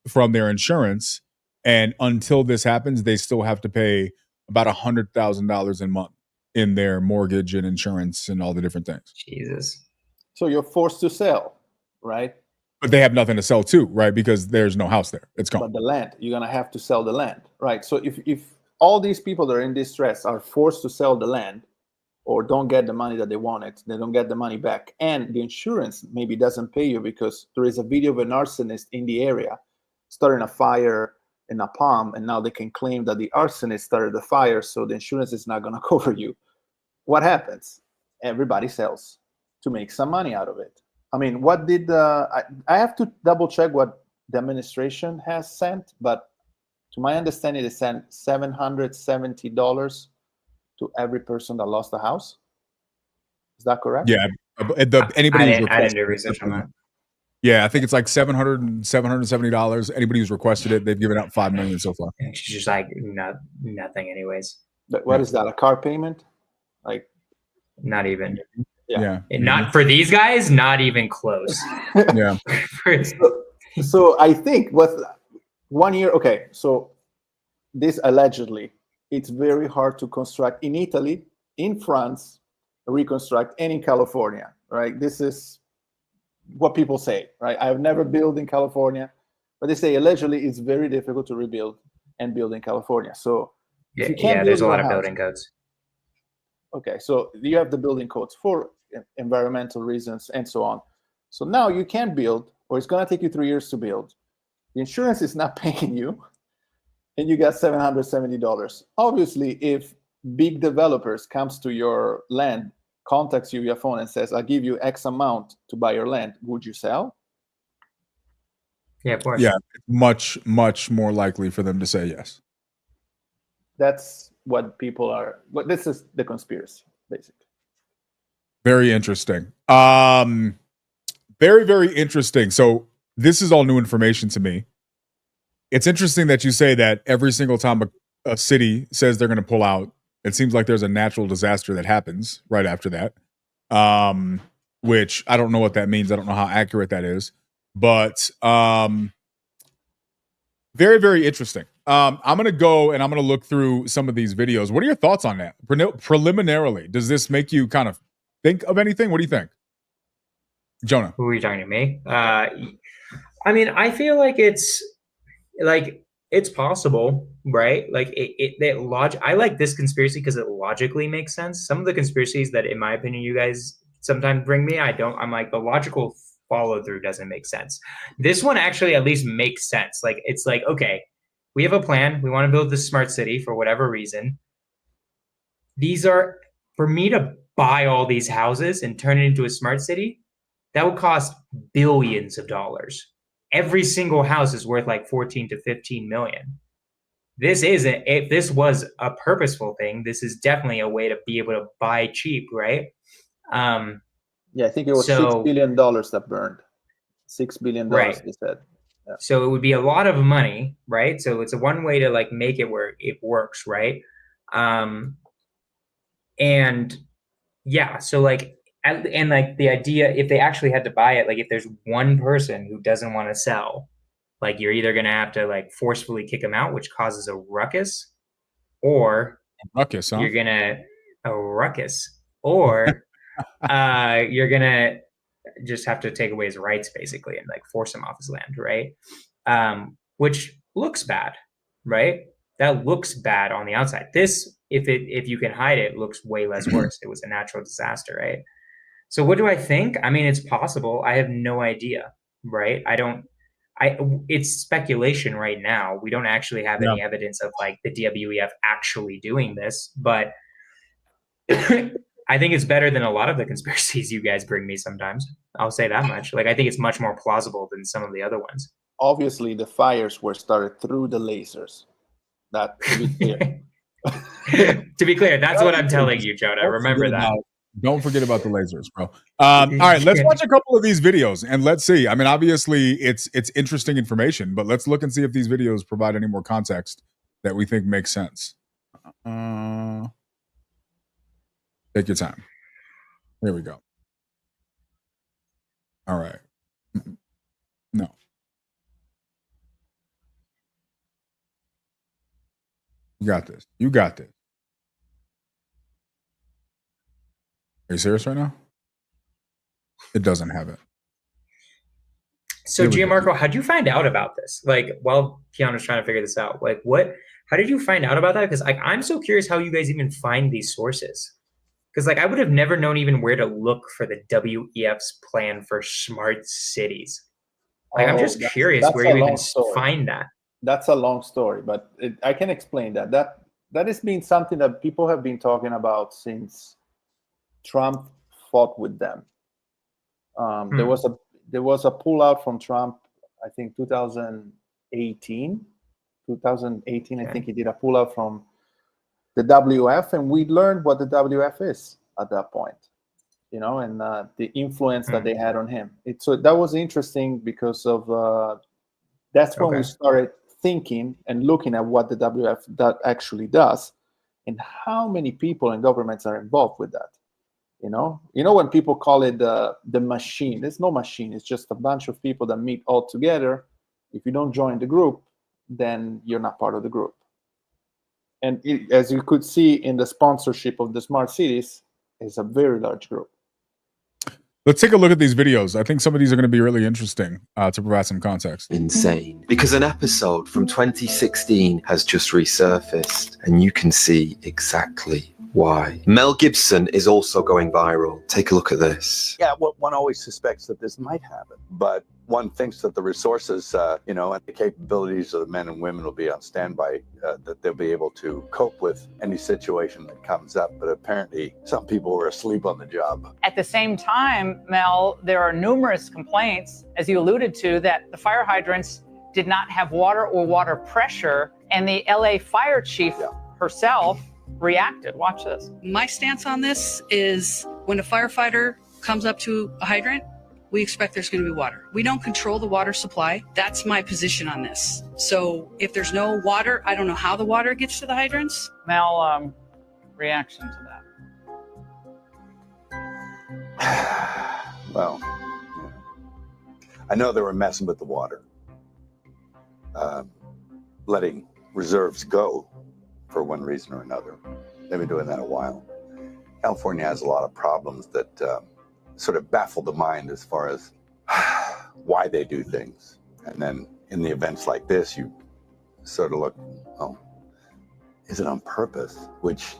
from their insurance. And until this happens, they still have to pay about $100,000 a month in their mortgage and insurance and all the different things. Jesus. So you're forced to sell, right? But they have nothing to sell too, right? Because there's no house there. It's gone. But the land, you're going to have to sell the land, right? So if all these people that are in distress are forced to sell the land or don't get the money that they wanted, they don't get the money back, and the insurance maybe doesn't pay you because there is a video of an arsonist in the area starting a fire in a palm, and now they can claim that the arsonist started the fire, so the insurance is not going to cover you. What happens? Everybody sells to make some money out of it. I mean, what did I have to double check what the administration has sent, but to my understanding, they sent $770 to every person that lost a house. Is that correct? Yeah. Anybody who's I didn't do research on that. Yeah, I think it's like $770. Anybody who's requested it, they've given out $5 million so far. It's just like nothing, anyways. What is that? A car payment? Like, not even. Yeah. Not for these guys, not even close. Yeah. So I think with 1 year, okay, so this allegedly, it's very hard to construct in Italy. in France, reconstruct, and in California, right? This is what people say, right? I've never built in California, but they say allegedly it's very difficult to rebuild and build in California. So if you can't there's a build lot of house, building codes. Okay, so you have the building codes for environmental reasons and so on. So now you can't build, or it's going to take you 3 years to build. The insurance is not paying you, and you got $770. Obviously, if big developers comes to your land, contacts you via phone and says, I'll give you X amount to buy your land, would you sell? Yeah, of course. Yeah, much, much more likely for them to say yes. That's what people are. But this is the conspiracy, basically. Very interesting. Very, very interesting. So this is all new information to me. It's interesting that you say that every single time a city says they're going to pull out, it seems like there's a natural disaster that happens right after that, which I don't know what that means. I don't know how accurate that is, but very, very interesting. I'm going to go and I'm going to look through some of these videos. What are your thoughts on that? Preliminarily, does this make you kind of think of anything? What do you think? Jonah. Who are you talking to me? I mean, I feel like it's possible, right? Like I like this conspiracy because it logically makes sense. Some of the conspiracies that, in my opinion, you guys sometimes bring me, I'm like, the logical follow through doesn't make sense. This one actually at least makes sense. Like, it's like, okay, we have a plan. We want to build this smart city for whatever reason. These are, for me to buy all these houses and turn it into a smart city, that would cost billions of dollars. Every single house is worth like 14 to 15 million. This isn't, if this was a purposeful thing, this is definitely a way to be able to buy cheap, right? Yeah, I think it was $6 billion that burned. $6 billion, right. They said. Yeah. So it would be a lot of money, right? So it's a one way to like make it where it works, right? And yeah, so like, and like the idea, if they actually had to buy it, like if there's one person who doesn't want to sell, like you're either going to have to like forcefully kick them out, which causes a ruckus, or ruckus, huh? You're going to a ruckus, or you're going to just have to take away his rights basically and like force him off his land, right? Which looks bad, right? That looks bad on the outside. This, if you can hide it, looks way less worse. It was a natural disaster, right? So what do I think? I mean, it's possible. I have no idea, right? It's speculation right now. We don't actually have any evidence of like the WEF actually doing this, but I think it's better than a lot of the conspiracies you guys bring me sometimes. I'll say that much. Like, I think it's much more plausible than some of the other ones. Obviously, the fires were started through the lasers. That, to be clear. To be clear, that's what I'm telling you, Jonah. Remember that. Don't forget about the lasers, bro. All right, let's watch a couple of these videos and let's see. I mean, obviously, it's interesting information, but let's look and see if these videos provide any more context that we think makes sense. Take your time. Here we go. All right. No. You got this. You got this. Are you serious right now? It doesn't have it. So, Gianmarco, how'd you find out about this? Like, while Keanu's trying to figure this out, like, how did you find out about that? Because I'm so curious how you guys even find these sources. Because, like, I would have never known even where to look for the WEF's plan for smart cities. Like, I'm just curious where you even find that. That's a long story, but I can explain that. That has been something that people have been talking about since Trump fought with them. There was a pullout from Trump, I think 2018. I think he did a pullout from the WF, and we learned what the WF is at that point, and the influence that they had on him. So that was interesting because of that's when we started thinking and looking at what the WF that actually does, and how many people and governments are involved with that. When people call it the machine, there's no machine. It's just a bunch of people that meet all together. If you don't join the group, then you're not part of the group. And as you could see in the sponsorship of the smart cities, it's a very large group. Let's take a look at these videos. I think some of these are going to be really interesting to provide some context. Insane. Because an episode from 2016 has just resurfaced, and you can see exactly why. Mel Gibson is also going viral. Take a look at this. Yeah, well, one always suspects that this might happen, but one thinks that the resources, and the capabilities of the men and women will be on standby, that they'll be able to cope with any situation that comes up. But apparently, some people were asleep on the job. At the same time, Mel, there are numerous complaints, as you alluded to, that the fire hydrants did not have water or water pressure, and the LA fire chief herself reacted. Watch this. My stance on this is when a firefighter comes up to a hydrant, we expect there's going to be water. We don't control the water supply. That's my position on this. So if there's no water, I don't know how the water gets to the hydrants. Mel, reaction to that? Well, I know they were messing with the water, letting reserves go for one reason or another. They've been doing that a while. California has a lot of problems that sort of baffle the mind as far as why they do things. And then in the events like this, you sort of look, oh, is it on purpose? Which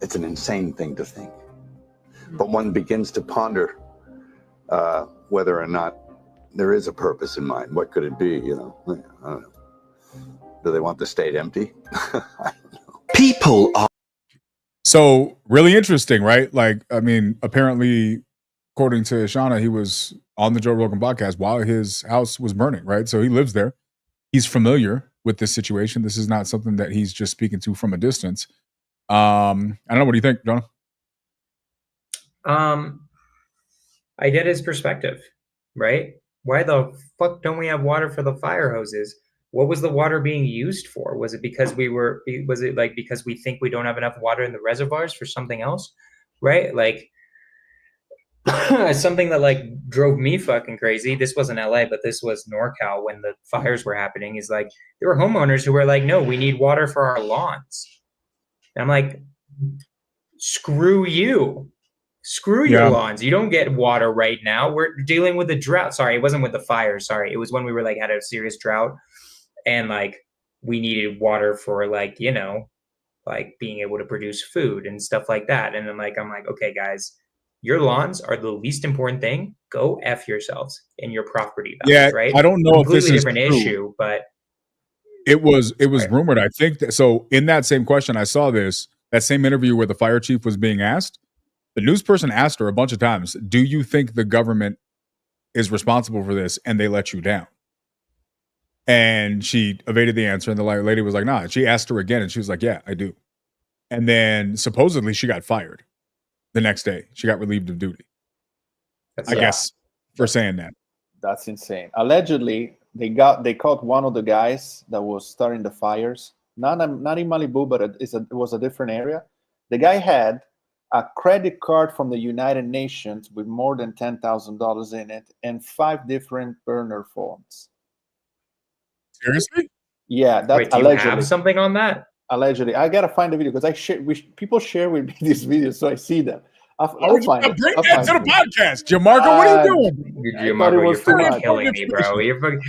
it's an insane thing to think. But one begins to ponder whether or not there is a purpose in mind. What could it be? I don't know. Do they want the state empty? I don't know. People are so really interesting, right? Like, I mean, apparently, according to Shauna, he was on the Joe Rogan podcast while his house was burning, right? So he lives there. He's familiar with this situation. This is not something that he's just speaking to from a distance. I don't know. What do you think, John? I get his perspective, right? Why the fuck don't we have water for the fire hoses? What was the water being used for? Was it because because we think we don't have enough water in the reservoirs for something else? Right? Like something that drove me fucking crazy. This wasn't LA, but this was NorCal when the fires were happening, is there were homeowners who were like, no, we need water for our lawns. And I'm like, screw you. Screw your lawns. You don't get water right now. We're dealing with a drought. Sorry, it wasn't with the fire. Sorry. It was when we were had a serious drought. And we needed water for being able to produce food and stuff like that. And then I'm like, okay, guys, your lawns are the least important thing. Go F yourselves in your property values, right? I don't know if this is different issue, but it was rumored. I think that, so in that same question, I saw that same interview where the fire chief was being asked. The news person asked her a bunch of times, do you think the government is responsible for this? And they let you down. And she evaded the answer, and the lady was like, nah. She asked her again, and she was like, yeah, I do. And then supposedly she got fired the next day. She got relieved of duty. I guess for saying that. That's insane. Allegedly, they caught one of the guys that was starting the fires. Not in Malibu, but it was a different area. The guy had a credit card from the United Nations with more than $10,000 in it and 5 different burner phones. Seriously? Yeah, that's Wait, do allegedly. You have something on that? Allegedly, I gotta find the video because people share with me these videos, so I see them. I'll find it. Bring that to the podcast, Jamarco. What are you doing? Jamarco, you're fucking killing me, bro. You're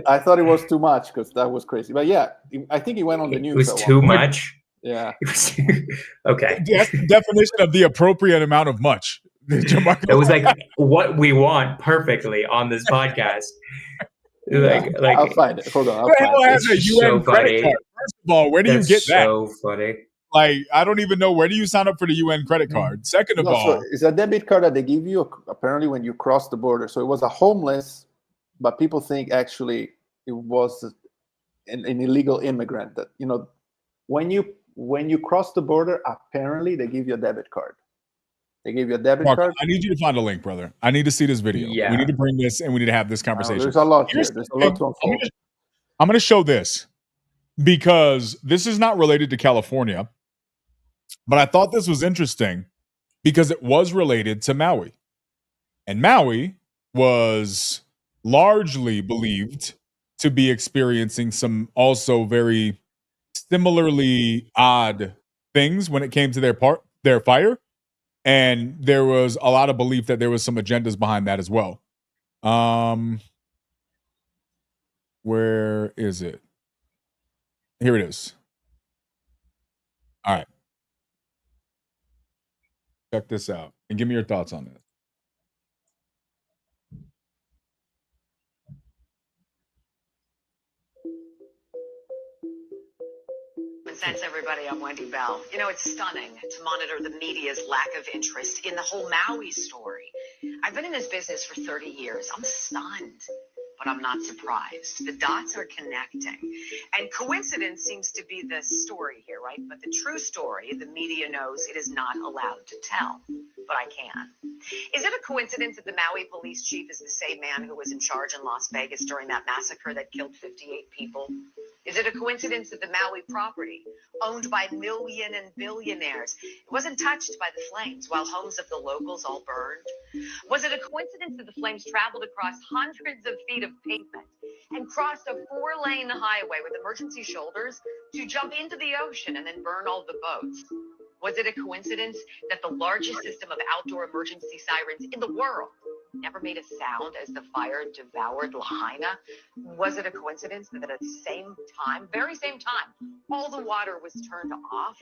I thought it was too much because that was crazy. But yeah, I think he went on the news. It was too much. Yeah. Okay. That's the definition of the appropriate amount of much. It was what we want perfectly on this podcast. I'll find it. Hold on. Who the hell has a UN credit card? First of all, where do you get that? So funny. I don't even know. Where do you sign up for the UN credit card? Second of all, it's a debit card that they give you apparently when you cross the border. So it was a homeless, but people think actually it was an illegal immigrant. That when you cross the border, apparently they give you a debit card. They gave you a debit card. I need you to find a link, brother. I need to see this video. Yeah. We need to bring this and we need to have this conversation. There's a lot here. There's a lot to unfold. I'm going to show this because this is not related to California, but I thought this was interesting because it was related to Maui. And Maui was largely believed to be experiencing some also very similarly odd things when it came to their fire, and there was a lot of belief that there was some agendas behind that as well. Where is it? Here it is. All right. Check this out and give me your thoughts on this. Thanks, everybody. I'm Wendy Bell. You know, it's stunning to monitor the media's lack of interest in the whole Maui story. I've been in this business for 30 years. I'm stunned, but I'm not surprised. The dots are connecting. And coincidence seems to be the story here, right? But the true story, the media knows it is not allowed to tell. But I can. Is it a coincidence that the Maui police chief is the same man who was in charge in Las Vegas during that massacre that killed 58 people? Is it a coincidence that the Maui property, owned by million and billionaires, wasn't touched by the flames while homes of the locals all burned? Was it a coincidence that the flames traveled across hundreds of feet of pavement and crossed a 4-lane highway with emergency shoulders to jump into the ocean and then burn all the boats? Was it a coincidence that the largest system of outdoor emergency sirens in the world never made a sound as the fire devoured Lahaina? Was it a coincidence that at the same time, very same time, all the water was turned off?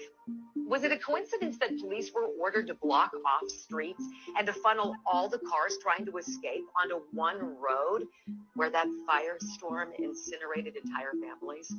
Was it a coincidence that police were ordered to block off streets and to funnel all the cars trying to escape onto one road where that firestorm incinerated entire families?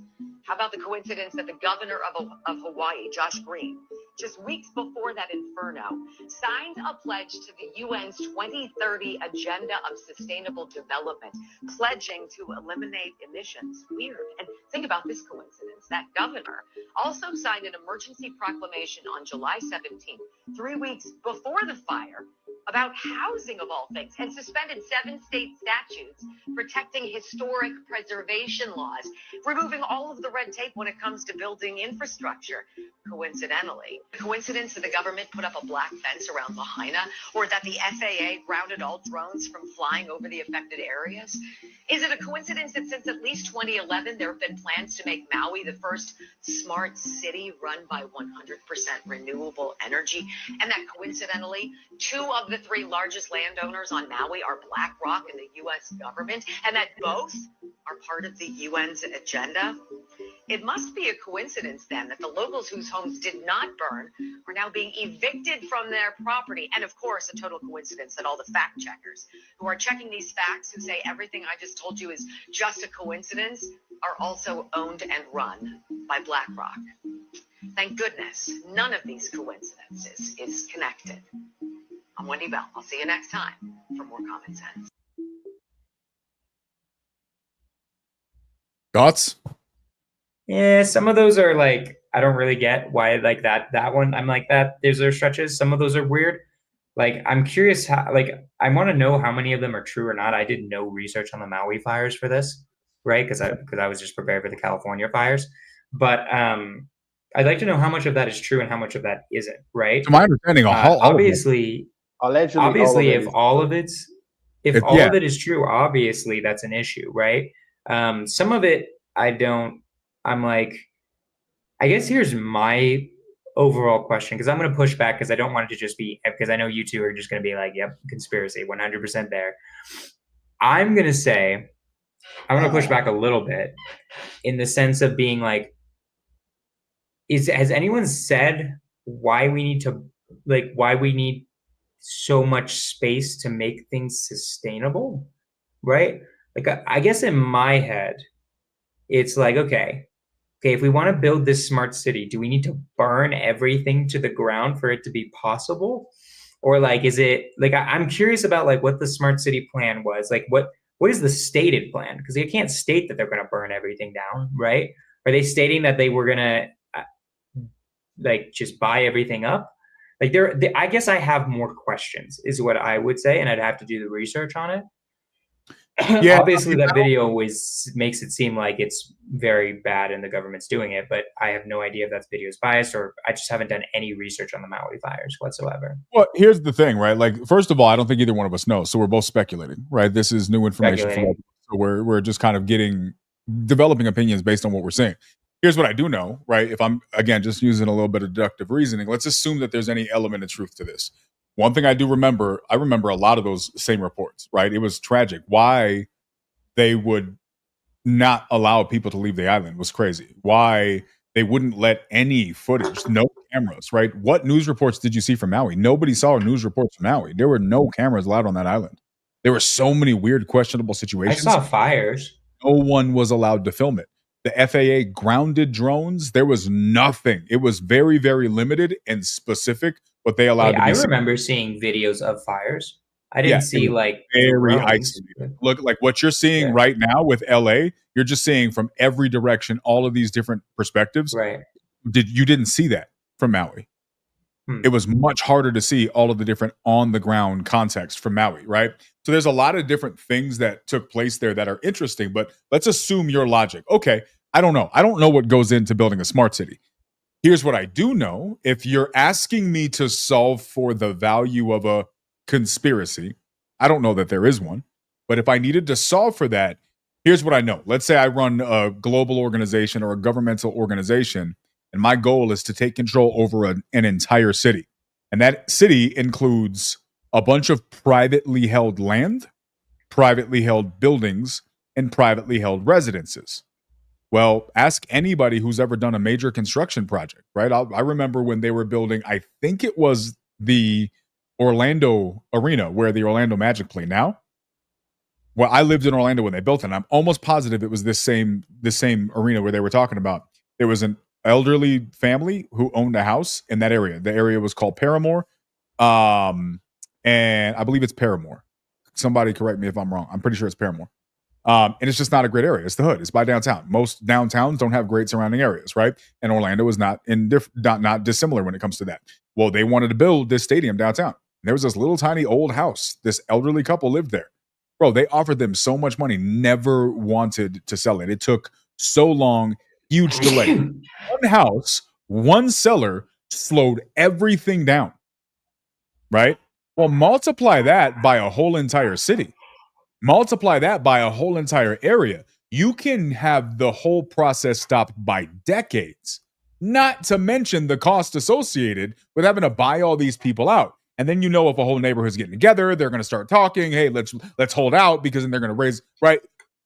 How about the coincidence that the governor of Hawaii, Josh Green, just weeks before that inferno, signed a pledge to the UN's 2030 Agenda of Sustainable Development, pledging to eliminate emissions? Weird. And think about this coincidence. That governor also signed an emergency proclamation on July 17th, 3 weeks before the fire, about housing of all things, and suspended 7 state statutes protecting historic preservation laws, removing all of the red tape when it comes to building infrastructure. Coincidentally, coincidence that the government put up a black fence around Lahaina, or that the FAA grounded all drones from flying over the affected areas? Is it a coincidence that since at least 2011, there have been plans to make Maui the first smart city run by 100% renewable energy, and that coincidentally, 2 of the 3 largest landowners on Maui are BlackRock and the U.S. government, and that both are part of the UN's agenda? It must be a coincidence then that the locals whose homes did not burn are now being evicted from their property. And of course, a total coincidence that all the fact checkers who are checking these facts, who say everything I just told you is just a coincidence, are also owned and run by BlackRock. Thank goodness none of these coincidences is connected. I'm Wendy Bell. I'll see you next time for more Common Sense. Thoughts? Yeah, some of those are like, I don't really get why like that one. I'm like that. There's their stretches. Some of those are weird. Like, I'm curious how, like, I want to know how many of them are true or not. I did no research on the Maui fires for this, right? Because I was just prepared for the California fires. But I'd like to know how much of that is true and how much of that isn't, right? To my understanding, obviously, allegedly, if all of it is true, obviously that's an issue, right? Some of it I'm like, I guess here's my overall question, because I'm going to push back because I don't want it to just be, because I know you two are just going to be like, yep, conspiracy, 100% there. I'm going to say, I'm going to push back a little bit in the sense of being like, has anyone said why we need so much space to make things sustainable, right? Like, I guess in my head, it's like, okay, if we want to build this smart city, do we need to burn everything to the ground for it to be possible? Or like, is it like, I'm curious about like what the smart city plan was. Like, what is the stated plan? Because they can't state that they're going to burn everything down, right? Are they stating that they were going to like just buy everything up? Like I guess I have more questions is what I would say. And I'd have to do the research on it. Yeah, obviously that video makes it seem like it's very bad and the government's doing it, but I have no idea if that video is biased, or I just haven't done any research on the Maui fires whatsoever. Well, here's the thing, right? Like, first of all, I don't think either one of us knows, so we're both speculating, right? This is new information from us, so we're just kind of developing opinions based on what we're seeing. here's what I do know, right? If I'm, again, just using a little bit of deductive reasoning, let's assume that there's any element of truth to this. One thing I do remember, I remember a lot of those same reports, right? It was tragic. Why they would not allow people to leave the island was crazy. Why they wouldn't let any footage, no cameras, right? What news reports did you see from Maui? Nobody saw news reports from Maui. There were no cameras allowed on that island. There were so many weird, questionable situations. I saw fires. No one was allowed to film it. The FAA grounded drones. There was nothing. It was very, very limited and specific what they allowed to be I seen. remember seeing videos of fires. I didn't see like very isolated. Look, like what you're seeing right now with LA, you're just seeing from every direction all of these different perspectives. Right. You didn't see that from Maui. It was much harder to see all of the different on the ground context from Maui, right? So there's a lot of different things that took place there that are interesting, but let's assume your logic. Okay, I don't know. I don't know what goes into building a smart city. Here's what I do know. If you're asking me to solve for the value of a conspiracy, I don't know that there is one, but if I needed to solve for that, here's what I know. Let's say I run a global organization or a governmental organization, and my goal is to take control over an entire city. And that city includes a bunch of privately held land, privately held buildings, and privately held residences. Well, ask anybody who's ever done a major construction project, right? I remember when they were building, I think it was the Orlando Arena where the Orlando Magic play now. Well, I lived in Orlando when they built it, and I'm almost positive it was this same arena where they were talking about. There was an elderly family who owned a house in that area. The area was called Paramore. And I believe it's Paramore. Somebody correct me if I'm wrong. I'm pretty sure it's Paramore. And it's just not a great area. It's the hood. It's by downtown. Most downtowns don't have great surrounding areas, right? And Orlando is not dissimilar when it comes to that. Well, they wanted to build this stadium downtown. There was this little tiny old house. This elderly couple lived there. Bro, they offered them so much money, never wanted to sell it. It took so long, huge delay. One house, one seller slowed everything down, right? Well, multiply that by a whole entire city. Multiply that by a whole entire area. You can have the whole process stopped by decades, not to mention the cost associated with having to buy all these people out. And then, you know, if a whole neighborhood's getting together, they're going to start talking. Hey, let's hold out, because then they're going to raise, right?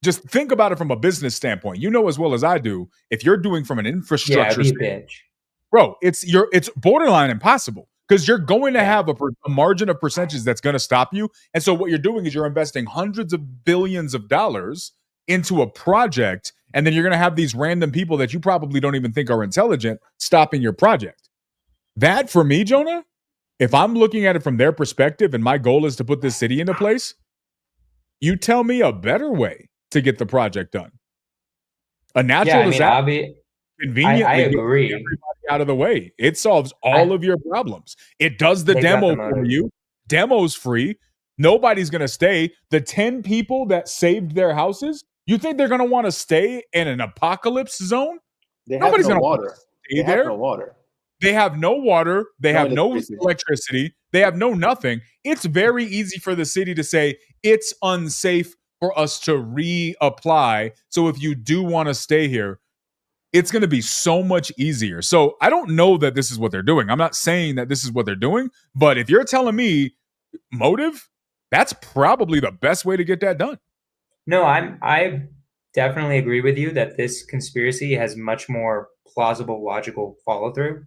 Just think about it from a business standpoint. You know as well as I do, if you're doing from an infrastructure standpoint, bro, it's borderline impossible, because you're going to have a margin of percentages that's going to stop you. And so what you're doing is you're investing hundreds of billions of dollars into a project, and then you're going to have these random people that you probably don't even think are intelligent stopping your project. That, for me, Jonah, if I'm looking at it from their perspective and my goal is to put this city into place, you tell me a better way to get the project done. A natural disaster. Conveniently, I agree. Everybody out of the way. It solves all of your problems. It does the demo for you. Demo's free. Nobody's going to stay. The 10 people that saved their houses, you think they're going to want to stay in an apocalypse zone? Nobody's going to want to stay there. No water. They have no water. They have no electricity. They have no nothing. It's very easy for the city to say it's unsafe for us to reapply. So if you do want to stay here, it's going to be so much easier. So I don't know that this is what they're doing. I'm not saying that this is what they're doing, but if you're telling me motive, that's probably the best way to get that done. No, I definitely agree with you that this conspiracy has much more plausible, logical follow through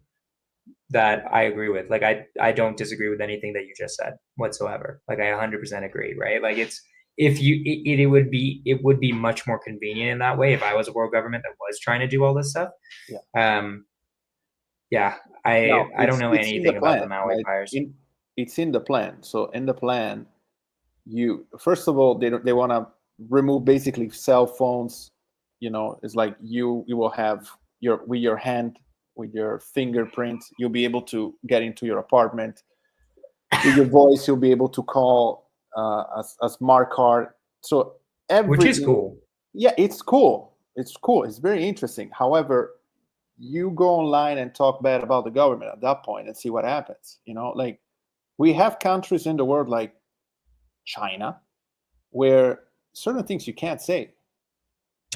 that I agree with. Like, I don't disagree with anything that you just said whatsoever. Like, I 100% agree, right? Like, it would be much more convenient in that way if I was a world government that was trying to do all this stuff. I don't know anything about the Maui fires. It's in the plan. So in the plan, you first of all they want to remove basically cell phones. You know, it's like you will have your hand, with your fingerprint, you'll be able to get into your apartment. With your voice, you'll be able to call a smart card. So which is cool. Yeah, it's cool. It's cool. It's very interesting. However, you go online and talk bad about the government at that point and see what happens. You know, like we have countries in the world like China, where certain things you can't say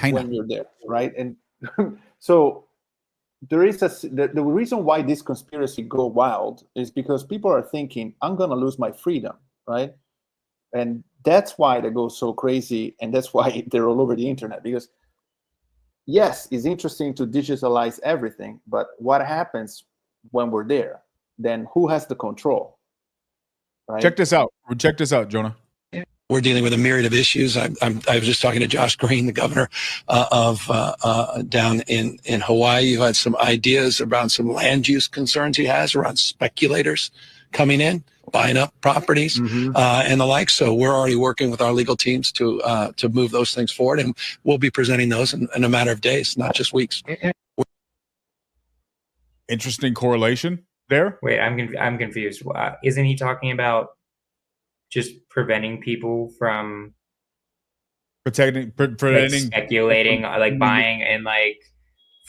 when you're there, right? And so there is the reason why this conspiracy go wild is because people are thinking, I'm going to lose my freedom, right? And that's why they go so crazy, and that's why they're all over the internet. Because yes, it's interesting to digitalize everything, but what happens when we're there? Then who has the control? Right? Check this out. Check this out, Jonah. We're dealing with a myriad of issues. I was just talking to Josh Green, the governor of down in Hawaii, who had some ideas around some land use concerns he has around speculators coming in, buying up properties, and the like. So we're already working with our legal teams to move those things forward, and we'll be presenting those in a matter of days, not just weeks. Interesting correlation there. Wait, I'm confused. Isn't he talking about just preventing people from preventing like speculating, like buying and like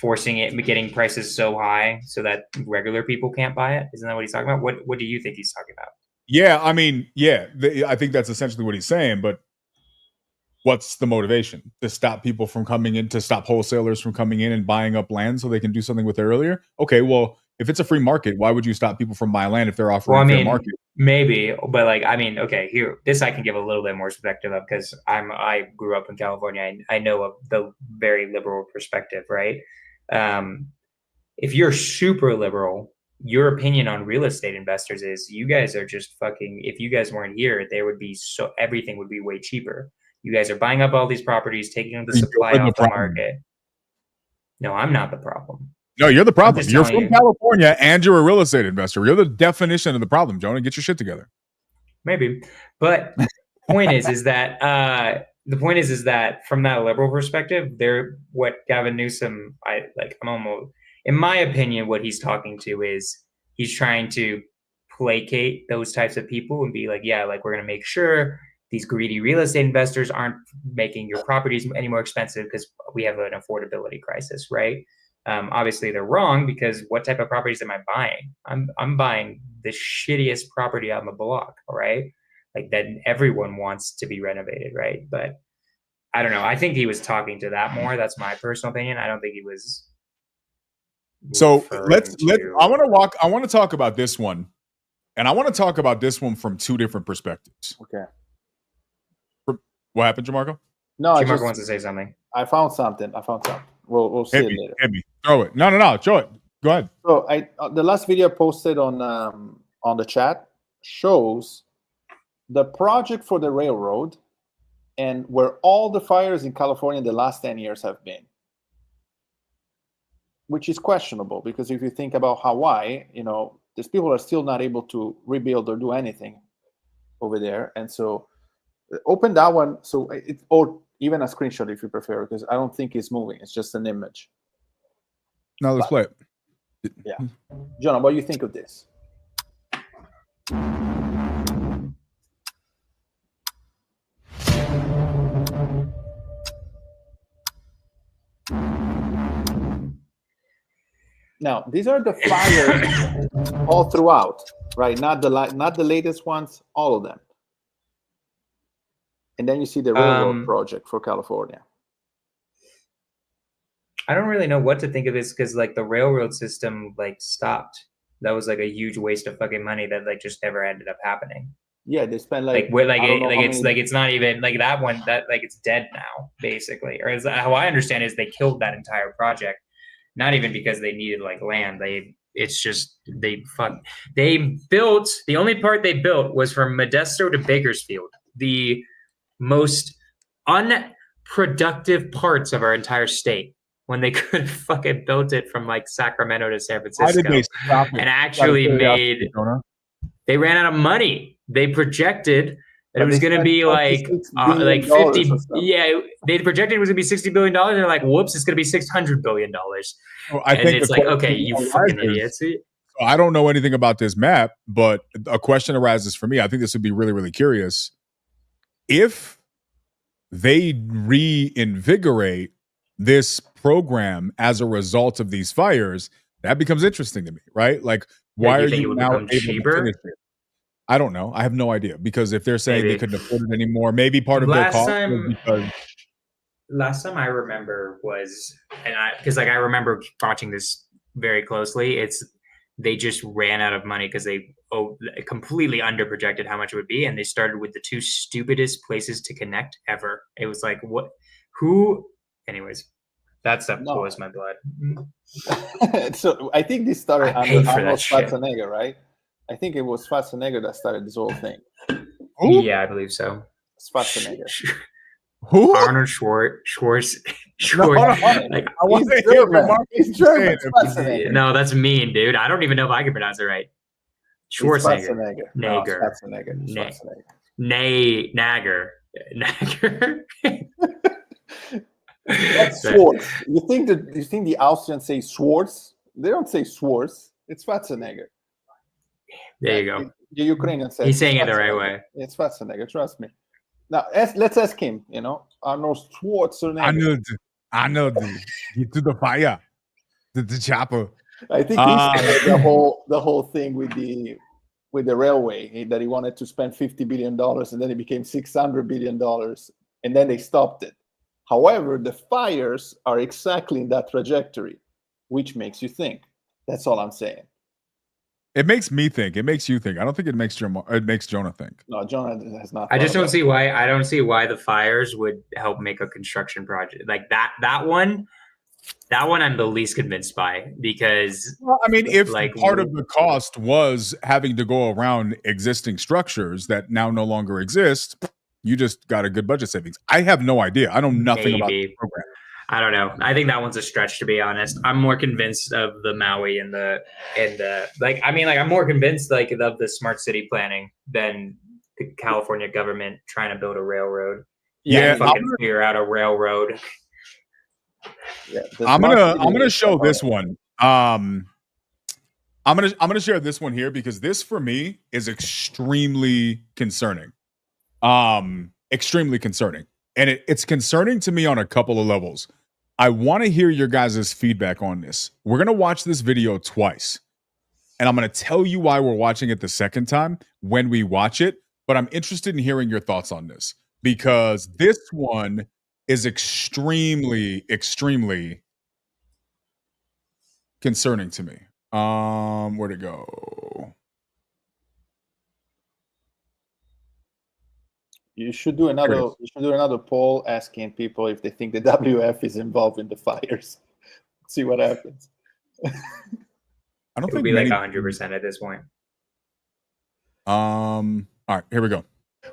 forcing it, getting prices so high so that regular people can't buy it? Isn't that what he's talking about? What do you think he's talking about? Yeah, I mean, yeah, I think that's essentially what he's saying. But what's the motivation? To stop people from coming in, to stop wholesalers from coming in and buying up land so they can do something with it earlier? Okay, well, if it's a free market, why would you stop people from buying land if they're offering a fair market? Maybe, but like, I mean, okay, here, this I can give a little bit more perspective of, because I grew up in California. I know of the very liberal perspective, right? If you're super liberal, your opinion on real estate investors is you guys are just fucking, if you guys weren't here, there would be everything would be way cheaper. You guys are buying up all these properties, taking the supply off the market. No, I'm not the problem. No, you're the problem. You're from California and you're a real estate investor. You're the definition of the problem, Jonah. Get your shit together. Maybe. But point is that the point is that from that liberal perspective, what Gavin Newsom, in my opinion, what he's talking to is he's trying to placate those types of people and be like, yeah, like we're going to make sure these greedy real estate investors aren't making your properties any more expensive because we have an affordability crisis, right? Obviously they're wrong, because what type of properties am I buying? I'm buying the shittiest property on the block, right? Like that everyone wants to be renovated, right? But I don't know. I think he was talking to that more. That's my personal opinion. I don't think he was. So I want to talk about this one, and I want to talk about this one from two different perspectives. Okay. What happened, Jamarco? No, Jamarco wants to say something. I found something. We'll see it later. Hit me. Throw it. No. Show it. Go ahead. So the last video posted on the chat shows the project for the railroad and where all the fires in California in the last 10 years have been, which is questionable, because if you think about Hawaii, these people are still not able to rebuild or do anything over there. And so open that one. So or even a screenshot if you prefer, because I don't think it's moving. It's just an image. No, let's play it. Yeah. Jonah, what do you think of this? Now, these are the fires all throughout, right? Not the latest ones, all of them. And then you see the railroad project for California. I don't really know what to think of this, because like the railroad system like stopped. That was like a huge waste of fucking money that like just never ended up happening. Yeah, they spent it's not even like that one, that like it's dead now basically. Or how I understand is they killed that entire project, not even because they needed like land. The only part they built was from Modesto to Bakersfield, the most unproductive parts of our entire state, when they could have fucking built it from like Sacramento to San Francisco. How did they stop it? And actually they ran out of money. They projected that it was going to be like 50. Yeah, they projected it was going to be $60 billion. And they're like, whoops, it's going to be $600 billion. I think it's like, okay, you fucking idiots. I don't know anything about this map, but a question arises for me. I think this would be really, really curious. If they reinvigorate this program as a result of these fires, that becomes interesting to me, right? Like, why are you now able to finish it? I don't know. I have no idea, because if they're saying they couldn't afford it anymore, maybe part of their cost was because. Last time I remember was, because like I remember watching this very closely, they just ran out of money because they completely underprojected how much it would be, and they started with the 2 stupidest places to connect ever. It was like, what? Who? Anyways, that stuff boils my blood. So I think this started under Arnold Schwarzenegger, right? I think it was Schwarzenegger that started this whole thing. Who? Yeah, I believe so. Schwarzenegger. Who? Arnold Schwarz. No, like, I want to hear He's German. No, that's mean, dude. I don't even know if I can pronounce it right. Schwarzenegger. Nagger. That's Schwartz. You think the Austrians say Schwartz? They don't say Schwartz. It's Schwarzenegger. There you go. The Ukrainian says he's saying it the right way. It's Schwarzenegger. Trust me. Now let's ask him. Arnold Schwarzenegger. Arnold, get to the fire. The chopper. I think he said the whole thing with the railway, that he wanted to spend $50 billion, and then it became $600 billion, and then they stopped it. However, the fires are exactly in that trajectory, which makes you think. That's all I'm saying. It makes me think. It makes you think. I don't think it makes Jonah think. No, Jonah has not. I just don't see why. I don't see why the fires would help make a construction project like that. That one, I'm the least convinced by, because. Well, I mean, if part of the cost was having to go around existing structures that now no longer exist, you just got a good budget savings. I have no idea. I know nothing about the program. I don't know. I think that one's a stretch, to be honest. I'm more convinced of the Maui and I'm more convinced of the smart city planning than the California government trying to build a railroad. Yeah, figure out a railroad. Yeah, I'm gonna show this one. I'm gonna share this one here because this for me is extremely concerning. Extremely concerning. And it's concerning to me on a couple of levels. I want to hear your guys' feedback on this. We're going to watch this video twice. And I'm going to tell you why we're watching it the second time when we watch it. But I'm interested in hearing your thoughts on this, because this one is extremely, extremely concerning to me. Where'd it go? You should do another poll asking people if they think the WF is involved in the fires. See what happens. I don't think it'll be like 100% at this point. All right, here we go.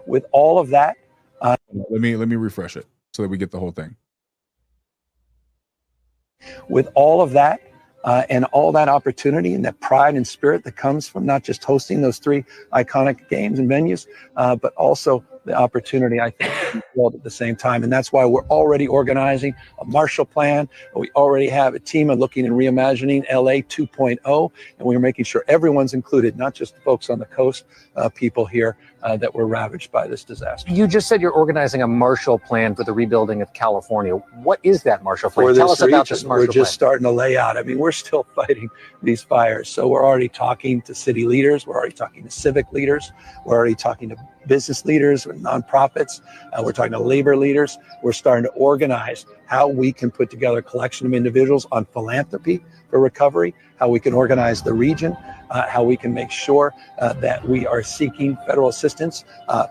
With all of that, let me refresh it so that we get the whole thing. With all of that, and all that opportunity and that pride and spirit that comes from not just hosting those 3 iconic games and venues, but also the opportunity, I think, in the world at the same time. And that's why we're already organizing a Marshall Plan. We already have a team of looking and reimagining LA 2.0, and we're making sure everyone's included, not just the folks on the coast, people here that were ravaged by this disaster. You just said you're organizing a Marshall Plan for the rebuilding of California. What is that Marshall Plan? Tell us about this Marshall Plan. We're just starting to lay out. I mean, we're still fighting these fires. So we're already talking to city leaders. We're already talking to civic leaders. We're already talking to business leaders and nonprofits. We're talking to labor leaders. We're starting to organize how we can put together a collection of individuals on philanthropy for recovery, how we can organize the region, how we can make sure that we are seeking federal assistance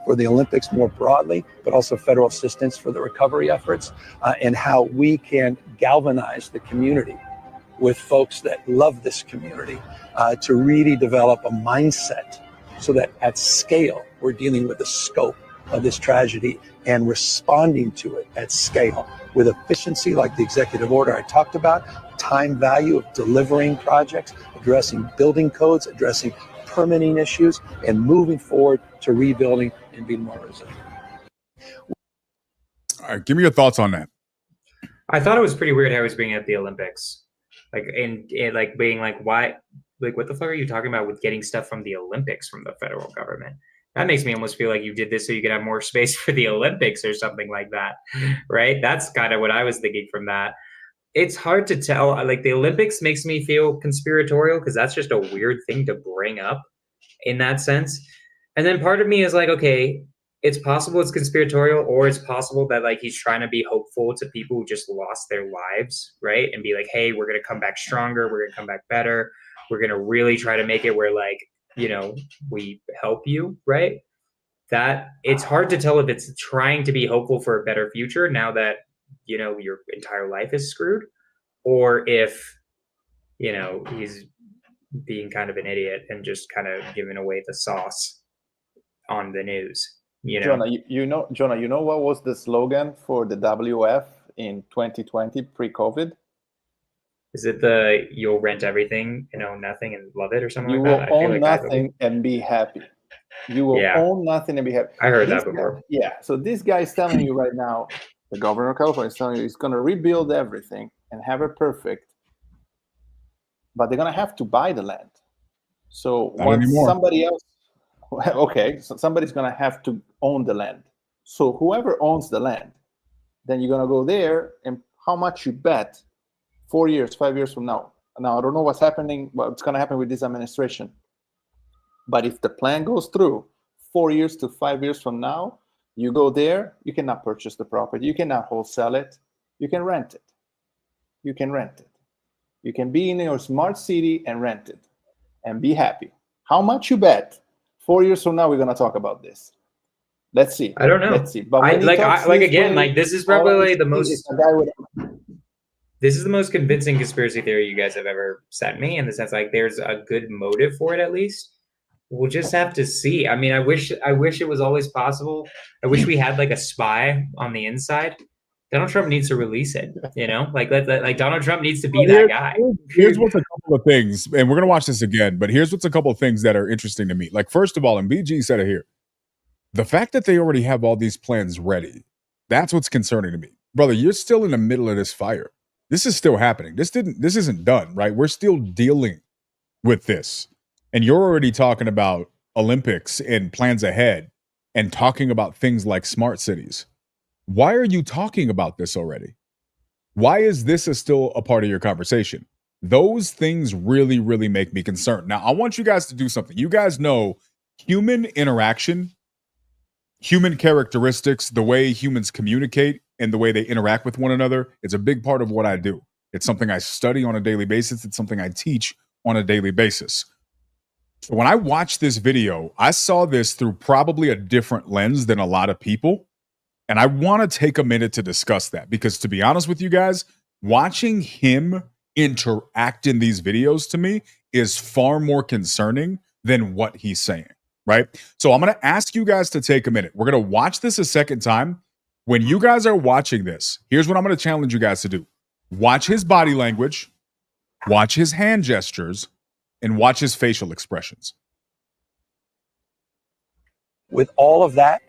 for the Olympics more broadly, but also federal assistance for the recovery efforts, and how we can galvanize the community with folks that love this community to really develop a mindset so that at scale, we're dealing with the scope of this tragedy and responding to it at scale with efficiency, like the executive order I talked about, time value of delivering projects, addressing building codes, addressing permitting issues, and moving forward to rebuilding and being more resilient. All right, give me your thoughts on that. I thought it was pretty weird how he was bringing up the Olympics, and being like, why, like, what the fuck are you talking about with getting stuff from the Olympics from the federal government? That makes me almost feel like you did this so you could have more space for the Olympics or something like that, right? That's kind of what I was thinking from that. It's hard to tell. Like, the Olympics makes me feel conspiratorial because that's just a weird thing to bring up in that sense. And then part of me is like, okay, it's possible it's conspiratorial, or it's possible that like he's trying to be hopeful to people who just lost their lives, right? And be like, hey, we're gonna come back stronger, we're gonna come back better, we're gonna really try to make it where like, you know, we help you, right? That it's hard to tell if it's trying to be hopeful for a better future now that, you know, your entire life is screwed, or if, you know, he's being kind of an idiot and just kind of giving away the sauce on the news. You know, Jonah, you know what was the slogan for the WF in 2020 pre-COVID? Is it the "you'll rent everything and own nothing and love it" or something you like that? You will own nothing and be happy. You will own nothing and be happy. I heard that before. So this guy is telling you right now, the governor of California is telling you he's going to rebuild everything and have it perfect, but they're going to have to buy the land. So once somebody else, okay, so somebody's going to have to own the land. So whoever owns the land, then you're going to go there, and how much you bet 4 years, 5 years from now. Now, I don't know what's going to happen with this administration. But if the plan goes through, 4 years to 5 years from now, you go there, you cannot purchase the property. You cannot wholesale it. You can rent it. You can rent it. You can be in your smart city and rent it and be happy. How much you bet? 4 years from now, we're going to talk about this. Let's see. I don't know. Let's see. But this is probably the most. This is the most convincing conspiracy theory you guys have ever sent me, in the sense like there's a good motive for it at least. We'll just have to see. I mean, I wish it was always possible. I wish we had like a spy on the inside. Donald Trump needs to release it, you know? Like Donald Trump needs to be that guy. Here's what's a couple of things, and we're going to watch this again, but here's what's a couple of things that are interesting to me. Like, first of all, and BG said it here, the fact that they already have all these plans ready, that's what's concerning to me. Brother, you're still in the middle of this fire. This is still happening. This isn't done, right? We're still dealing with this. And you're already talking about Olympics and plans ahead and talking about things like smart cities. Why are you talking about this already? Why is this still a part of your conversation? Those things really, really make me concerned. Now, I want you guys to do something. You guys know human interaction, human characteristics, the way humans communicate and the way they interact with one another. It's a big part of what I do. It's something I study on a daily basis. It's something I teach on a daily basis. So when I watched this video, I saw this through probably a different lens than a lot of people. And I want to take a minute to discuss that, because to be honest with you guys, watching him interact in these videos to me is far more concerning than what he's saying, right? So I'm going to ask you guys to take a minute. We're going to watch this a second time. When you guys are watching this, here's what I'm going to challenge you guys to do. Watch his body language, watch his hand gestures, and watch his facial expressions. With all of that,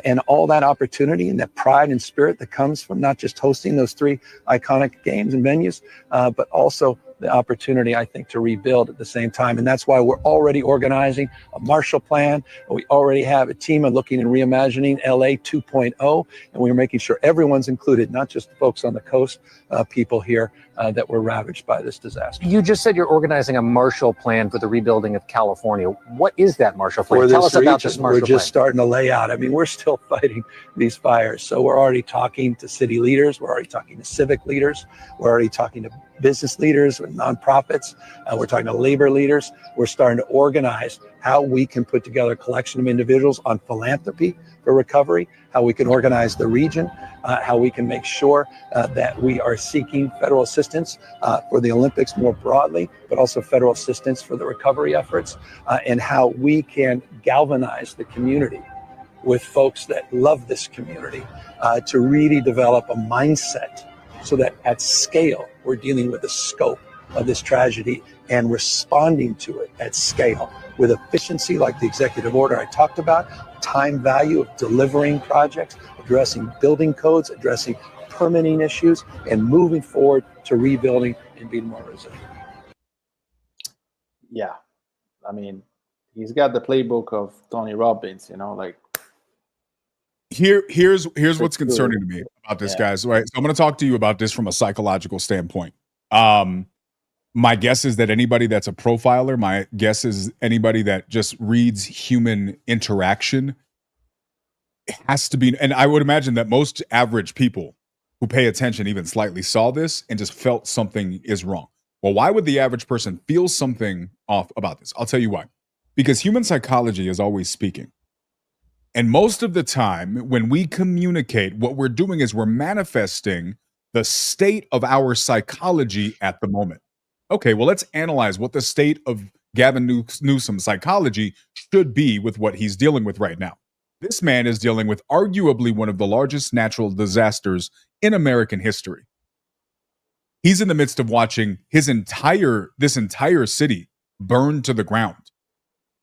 and all that opportunity and that pride and spirit that comes from not just hosting those three iconic games and venues, but also the opportunity, I think, to rebuild at the same time. And that's why we're already organizing a Marshall Plan. We already have a team of looking and reimagining LA 2.0, and we're making sure everyone's included, not just the folks on the coast, people here that were ravaged by this disaster. You just said you're organizing a Marshall Plan for the rebuilding of California. What is that Marshall Plan? Tell us about this Marshall Plan. We're just starting to lay out. I mean, we're still fighting these fires. So we're already talking to city leaders. We're already talking to civic leaders. We're already talking to business leaders and nonprofits. We're talking to labor leaders. We're starting to organize how we can put together a collection of individuals on philanthropy for recovery, how we can organize the region, how we can make sure that we are seeking federal assistance for the Olympics more broadly, but also federal assistance for the recovery efforts, and how we can galvanize the community with folks that love this community to really develop a mindset so that at scale, we're dealing with the scope of this tragedy and responding to it at scale with efficiency, like the executive order I talked about, time value of delivering projects, addressing building codes, addressing permitting issues, and moving forward to rebuilding and being more resilient. Yeah. I mean, he's got the playbook of Tony Robbins, you know, like. Here's what's concerning to me about this, guys. Right, so I'm going to talk to you about this from a psychological standpoint. My guess is that anybody that's a profiler, my guess is anybody that just reads human interaction has to be, and I would imagine that most average people who pay attention even slightly saw this and just felt something is wrong. Well, why would the average person feel something off about this? I'll tell you why. Because human psychology is always speaking. And most of the time, when we communicate, what we're doing is we're manifesting the state of our psychology at the moment. Okay, well, let's analyze what the state of Gavin Newsom's psychology should be with what he's dealing with right now. This man is dealing with arguably one of the largest natural disasters in American history. He's in the midst of watching this entire city burn to the ground.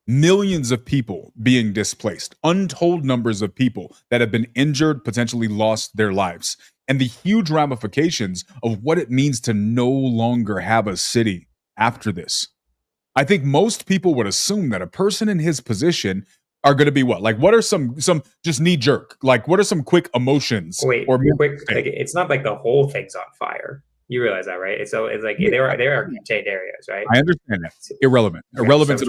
Millions of people being displaced, untold numbers of people that have been injured, potentially lost their lives, and the huge ramifications of what it means to no longer have a city after this. I think most people would assume that a person in his position are going to be what? Like, what are some just knee jerk? Like, what are some quick emotions? Wait, quick. Like, it's not like the whole thing's on fire. You realize that, right? It's like there are contained areas, right? I understand that. Irrelevant. Irrelevant.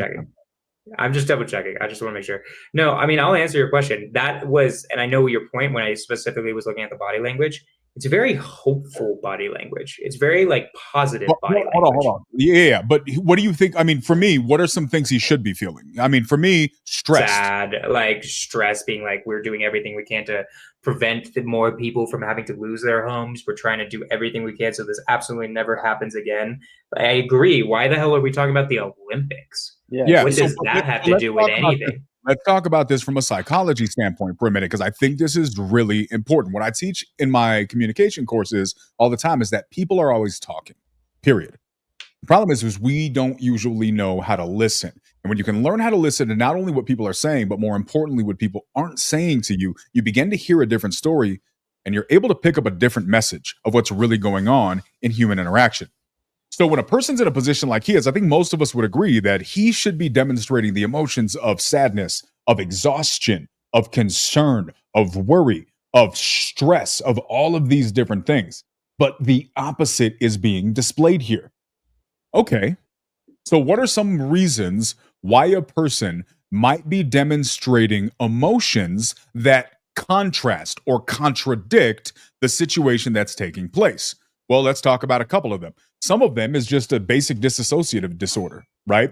I'm just double checking. I just want to make sure. No, I mean, I'll answer your question. That was, and I know your point when I specifically was looking at the body language. It's a very hopeful body language. It's very like positive body language. Hold on. Yeah. But what do you think? I mean, for me, what are some things he should be feeling? I mean, for me, stress. Sad, like stress, being like, we're doing everything we can to prevent more people from having to lose their homes. We're trying to do everything we can so this absolutely never happens again. I agree. Why the hell are we talking about the Olympics? Yeah. What does that have to do with anything? Let's talk about this from a psychology standpoint for a minute, because I think this is really important. What I teach in my communication courses all the time is that people are always talking, period. The problem is we don't usually know how to listen. And when you can learn how to listen to not only what people are saying, but more importantly, what people aren't saying to you, you begin to hear a different story and you're able to pick up a different message of what's really going on in human interaction. So when a person's in a position like he is, I think most of us would agree that he should be demonstrating the emotions of sadness, of exhaustion, of concern, of worry, of stress, of all of these different things. But the opposite is being displayed here. Okay, so what are some reasons why a person might be demonstrating emotions that contrast or contradict the situation that's taking place? Well, let's talk about a couple of them. Some of them is just a basic dissociative disorder, right?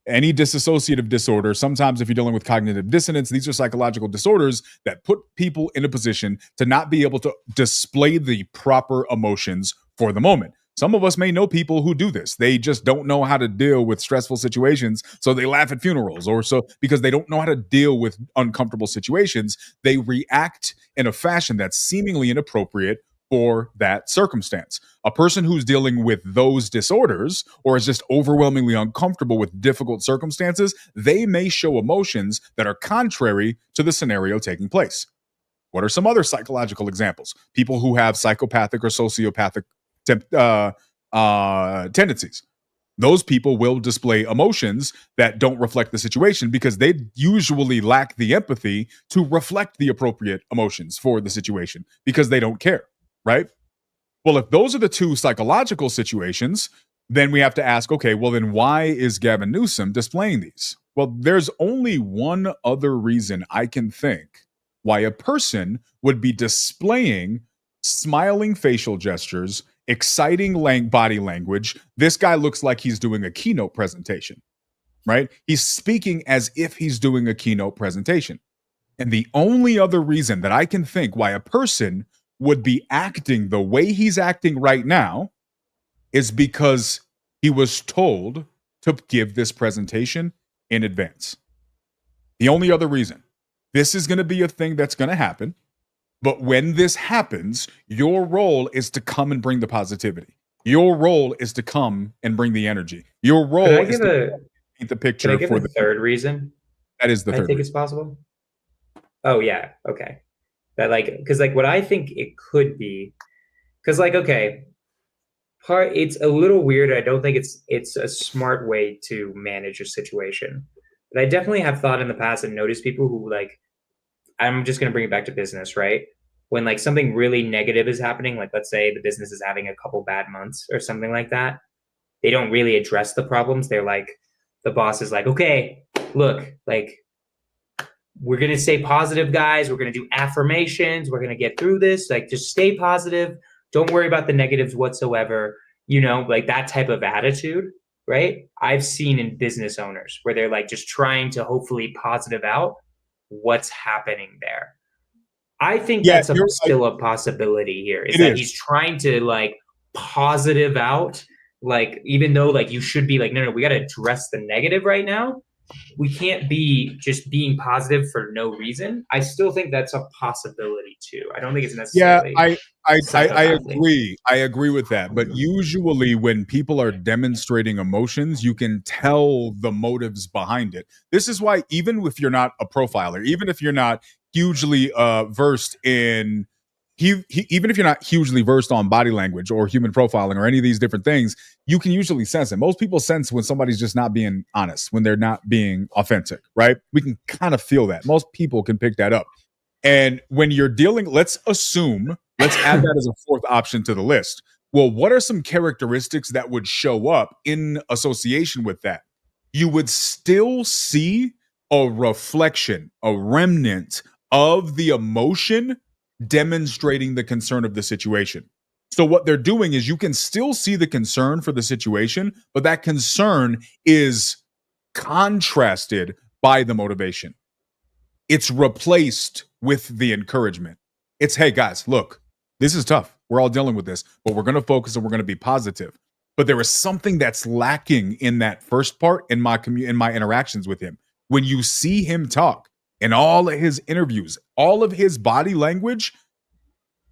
Any dissociative disorder, sometimes if you're dealing with cognitive dissonance, these are psychological disorders that put people in a position to not be able to display the proper emotions for the moment. Some of us may know people who do this. They just don't know how to deal with stressful situations, so they laugh at funerals, or so because they don't know how to deal with uncomfortable situations, they react in a fashion that's seemingly inappropriate for that circumstance. A person who's dealing with those disorders or is just overwhelmingly uncomfortable with difficult circumstances, they may show emotions that are contrary to the scenario taking place. What are some other psychological examples? People who have psychopathic or sociopathic tendencies. Those people will display emotions that don't reflect the situation because they usually lack the empathy to reflect the appropriate emotions for the situation because they don't care. Right? Well, if those are the two psychological situations, then we have to ask, okay, well, then why is Gavin Newsom displaying these? Well, there's only one other reason I can think why a person would be displaying smiling facial gestures, exciting body language. This guy looks like he's doing a keynote presentation, right? He's speaking as if he's doing a keynote presentation. And the only other reason that I can think why a person would be acting the way he's acting right now is because he was told to give this presentation in advance. The only other reason. This is going to be a thing that's going to happen. But when this happens, your role is to come and bring the positivity. Your role is to come and bring the energy. Your role is to paint the picture. Can I give a third reason? That is the third I think it's possible. Oh, yeah. Okay. That because what I think it could be, because okay, it's a little weird. I don't think it's a smart way to manage a situation. But I definitely have thought in the past and noticed people who I'm just going to bring it back to business, right? When something really negative is happening, let's say the business is having a couple bad months or something like that, they don't really address the problems. They're the boss is okay, look, we're going to stay positive, guys. We're going to do affirmations. We're going to get through this. Like, just stay positive. Don't worry about the negatives whatsoever. You know, like that type of attitude, right? I've seen in business owners where they're like just trying to hopefully positive out what's happening there. I think that's still a possibility here, is that he's trying to like positive out, like, even though like you should be like, no, we got to address the negative right now. We can't be just being positive for no reason. I still think that's a possibility too. I don't think it's necessarily. Yeah, I agree. I agree with that. But usually when people are demonstrating emotions, you can tell the motives behind it. This is why, even if you're not a profiler, even if you're not hugely versed in even if you're not hugely versed on body language or human profiling or any of these different things, you can usually sense it. Most people sense when somebody's just not being honest, when they're not being authentic, right? We can kind of feel that. Most people can pick that up. And when you're dealing, let's add that as a fourth option to the list. Well, what are some characteristics that would show up in association with that? You would still see a reflection, a remnant of the emotion demonstrating the concern of the situation. So what they're doing is, you can still see the concern for the situation, but that concern is contrasted by the motivation. It's replaced with the encouragement. It's, hey guys, look, this is tough. We're all dealing with this, but we're going to focus and we're going to be positive. But there is something that's lacking in that first part in my interactions with him. When you see him talk, in all of his interviews, all of his body language,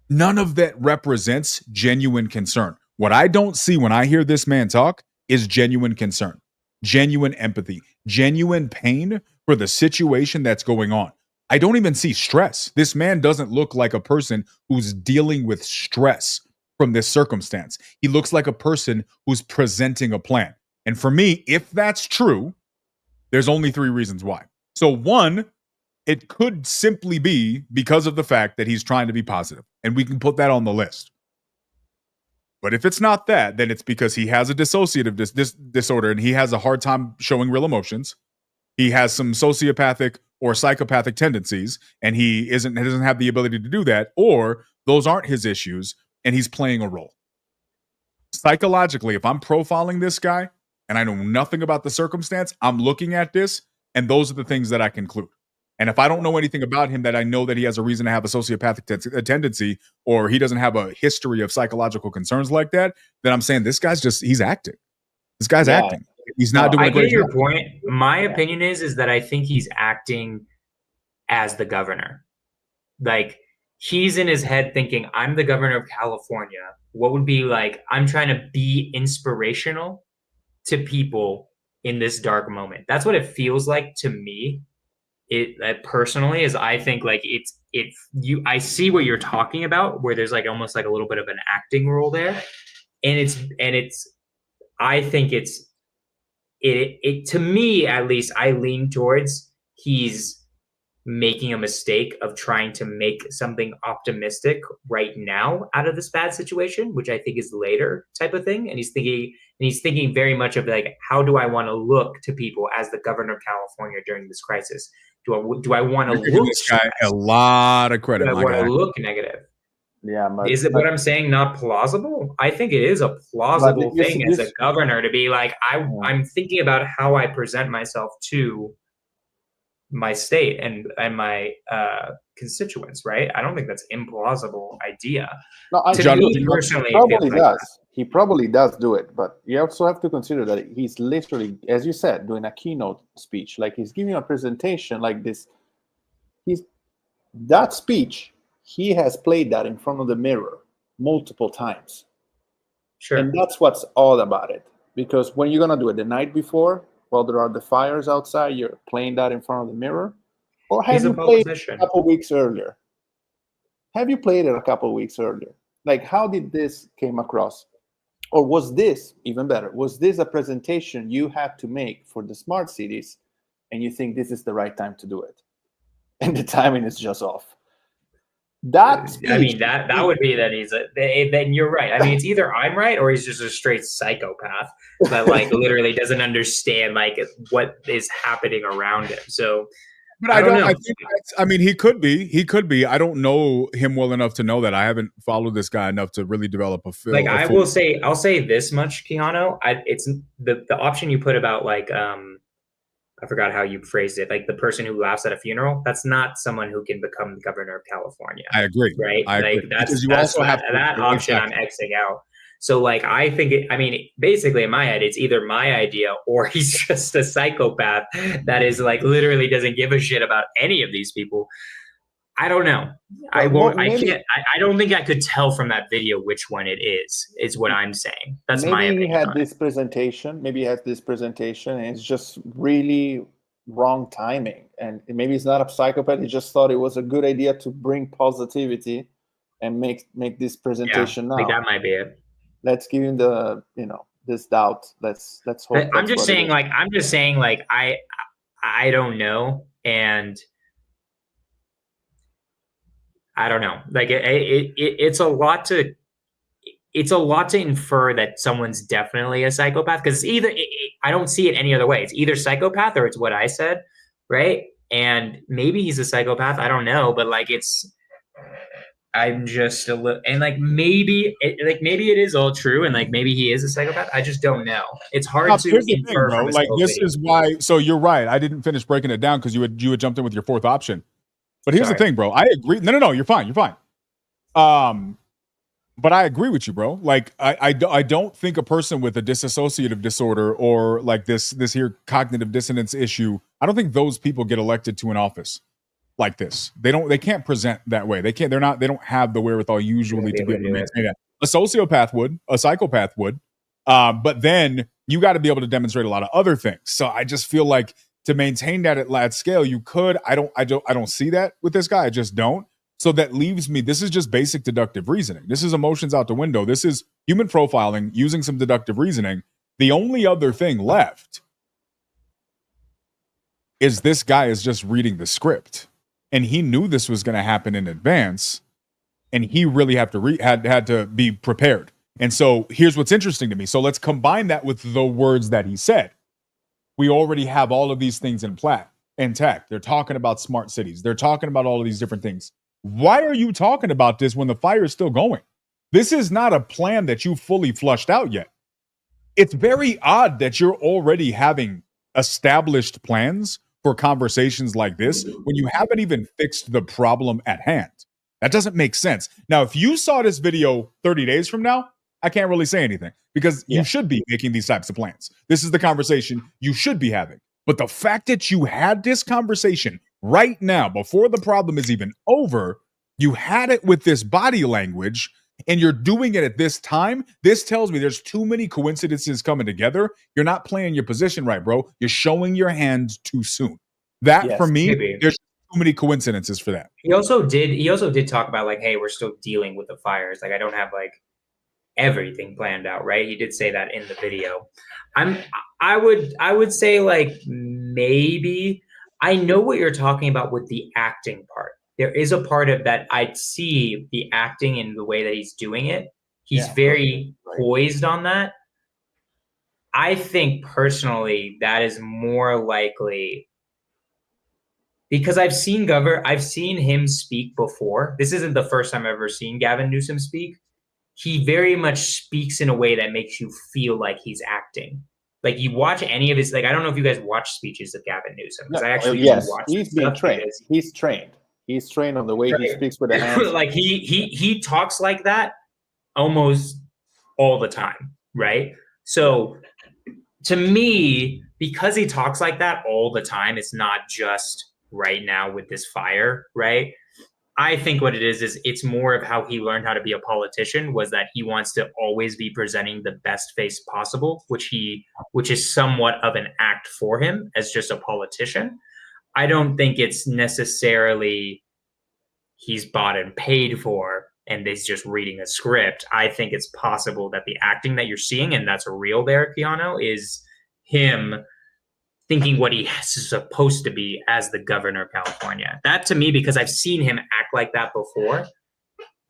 none of that represents genuine concern. What I don't see when I hear this man talk is genuine concern, genuine empathy, genuine pain for the situation that's going on. I don't even see stress. This man doesn't look like a person who's dealing with stress from this circumstance. He looks like a person who's presenting a plan. And for me, if that's true, there's only 3 reasons why. So one, it could simply be because of the fact that he's trying to be positive, and we can put that on the list. But if it's not that, then it's because he has a dissociative disorder and he has a hard time showing real emotions. He has some sociopathic or psychopathic tendencies, and he doesn't have the ability to do that, or those aren't his issues and he's playing a role. Psychologically, if I'm profiling this guy and I know nothing about the circumstance, I'm looking at this, and those are the things that I conclude. And if I don't know anything about him, that I know that he has a reason to have a sociopathic tendency, or he doesn't have a history of psychological concerns like that, then I'm saying this guy's he's acting. This guy's acting. He's not doing a great job. I get your point. My opinion is that I think he's acting as the governor. Like, he's in his head thinking, I'm the governor of California. What would be like, I'm trying to be inspirational to people in this dark moment. That's what it feels like to me. It personally is, I think like I see what you're talking about, where there's like almost like a little bit of an acting role there. And I think it to me, at least, I lean towards he's making a mistake of trying to make something optimistic right now out of this bad situation, which I think is later type of thing. And he's thinking very much of like, how do I want to look to people as the governor of California during this crisis? Do I want to look this guy a lot of credit? Do I want to look negative? Yeah, is it what I'm saying not plausible? I think it is a plausible thing as a governor to be like, I'm thinking about how I present myself to my state and my constituents, right? I don't think that's implausible idea. No, he probably does do it, but you also have to consider that he's literally, as you said, doing a keynote speech. Like, he's giving a presentation like this. That speech, he has played that in front of the mirror multiple times. Sure. And that's what's all about it. Because when you're going to do it the night before, while there are the fires outside, you're playing that in front of the mirror? Or have you played it a couple weeks earlier? Have you played it a couple weeks earlier? Like, how did this came across? Or was this, even better, was this a presentation you had to make for the smart cities and you think this is the right time to do it? And the timing is just off. That would be that then you're right. I mean, it's either I'm right or he's just a straight psychopath that like literally doesn't understand like what is happening around him. So But I don't know. I mean, he could be. He could be. I don't know him well enough to know that. I haven't followed this guy enough to really develop a feel. Like I'll say this much, Keanu. It's the option you put about like I forgot how you phrased it. Like the person who laughs at a funeral. That's not someone who can become the governor of California. I agree. Right. I agree. That's that option. I'm Xing out. So like I think basically in my head it's either my idea or he's just a psychopath that is like literally doesn't give a shit about any of these people. I don't know. I don't think I could tell from that video which one it is what I'm saying. That's my opinion. Maybe he had this presentation. Maybe he has this presentation and it's just really wrong timing. And maybe he's not a psychopath. He just thought it was a good idea to bring positivity and make this presentation now. I think that might be it. Let's give him the this doubt. Let's hope. I'm just saying I don't know, and I don't know. Like it's a lot to infer that someone's definitely a psychopath because either I don't see it any other way. It's either psychopath or it's what I said, right? And maybe he's a psychopath. I don't know, but like I'm just a little, and like maybe it is all true, and like maybe he is a psychopath. I just don't know. It's hard to infer from like this video. Is why. So you're right. I didn't finish breaking it down because you had jumped in with your fourth option. But here's the thing, bro. I agree. No. You're fine. You're fine. But I agree with you, bro. Like I don't think a person with a dissociative disorder or like this here cognitive dissonance issue. I don't think those people get elected to an office like this. They can't present that way. They don't have the wherewithal usually to be able to maintain that. A sociopath would, a psychopath would, but then you got to be able to demonstrate a lot of other things. So I just feel like to maintain that at large scale, you could. I don't see that with this guy. I just don't. So that leaves me. This is just basic deductive reasoning. This is emotions out the window. This is human profiling using some deductive reasoning. The only other thing left is this guy is just reading the script. And he knew this was going to happen in advance, and he really had to be prepared. And so here's what's interesting to me. So let's combine that with the words that he said. We already have all of these things intact. They're talking about smart cities. They're talking about all of these different things. Why are you talking about this when the fire is still going? This is not a plan that you fully flushed out yet. It's very odd that you're already having established plans for conversations like this when you haven't even fixed the problem at hand. That doesn't make sense. Now, if you saw this video 30 days from now, I can't really say anything because you should be making these types of plans. This is the conversation you should be having. But the fact that you had this conversation right now, before the problem is even over, you had it with this body language, and you're doing it at this time, this tells me there's too many coincidences coming together. You're not playing your position right, bro. You're showing your hand too soon. That, for me, there's too many coincidences for that. He also did talk about like, hey, we're still dealing with the fires. Like, I don't have like everything planned out, right? He did say that in the video. I would say like maybe I know what you're talking about with the acting part. There is a part of that I'd see the acting in the way that he's doing it. He's very poised on that. I think personally that is more likely because I've seen him speak before. This isn't the first time I've ever seen Gavin Newsom speak. He very much speaks in a way that makes you feel like he's acting. Like you watch any of his, like I don't know if you guys watch speeches of Gavin Newsom because I actually watch. He's been trained. He's trained. He's trained on the way he speaks with the hands. Like he talks like that almost all the time, right? So to me, because he talks like that all the time, it's not just right now with this fire, right? I think what it is it's more of how he learned how to be a politician, was that he wants to always be presenting the best face possible, which is somewhat of an act for him as just a politician. I don't think it's necessarily he's bought and paid for and he's just reading a script. I think it's possible that the acting that you're seeing, and that's real there, Keanu, is him thinking what he is supposed to be as the governor of California. That to me, because I've seen him act like that before,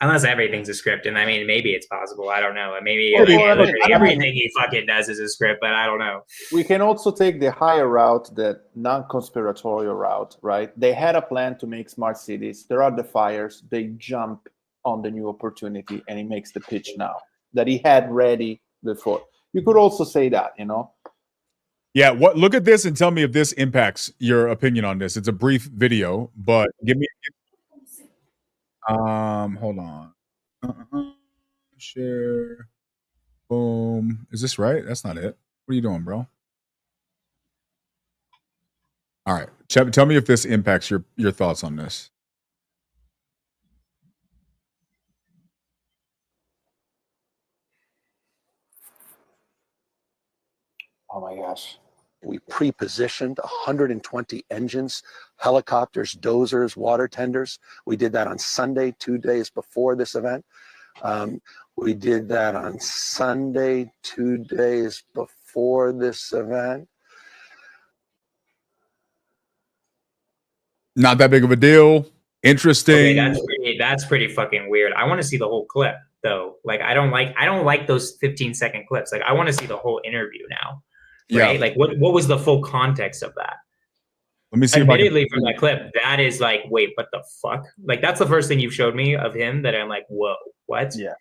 Unless everything's a script, and I mean, maybe it's possible. I don't know. Maybe everything he fucking does is a script, but I don't know. We can also take the higher route, the non-conspiratorial route, right? They had a plan to make smart cities. There are the fires. They jump on the new opportunity, and he makes the pitch now that he had ready before. You could also say that, you know? Yeah, look at this and tell me if this impacts your opinion on this. It's a brief video, but give me hold on. Share. Boom. Is this right? That's not it. What are you doing, bro? All right. Tell me if this impacts your thoughts on this. Oh my gosh. We pre-positioned 120 engines, helicopters, dozers, water tenders. We did that on Sunday, 2 days before this event. We did that on Sunday, 2 days before this event. Not that big of a deal. Interesting. Okay, that's pretty fucking weird. I want to see the whole clip though. Like I don't like those 15-second clips. Like I want to see the whole interview now. Right? Yeah. Like what was the full context of that? Let me see. Admittedly, from that clip, that is like, wait, what the fuck? Like that's the first thing you showed me of him that I'm like, whoa, what? Yeah.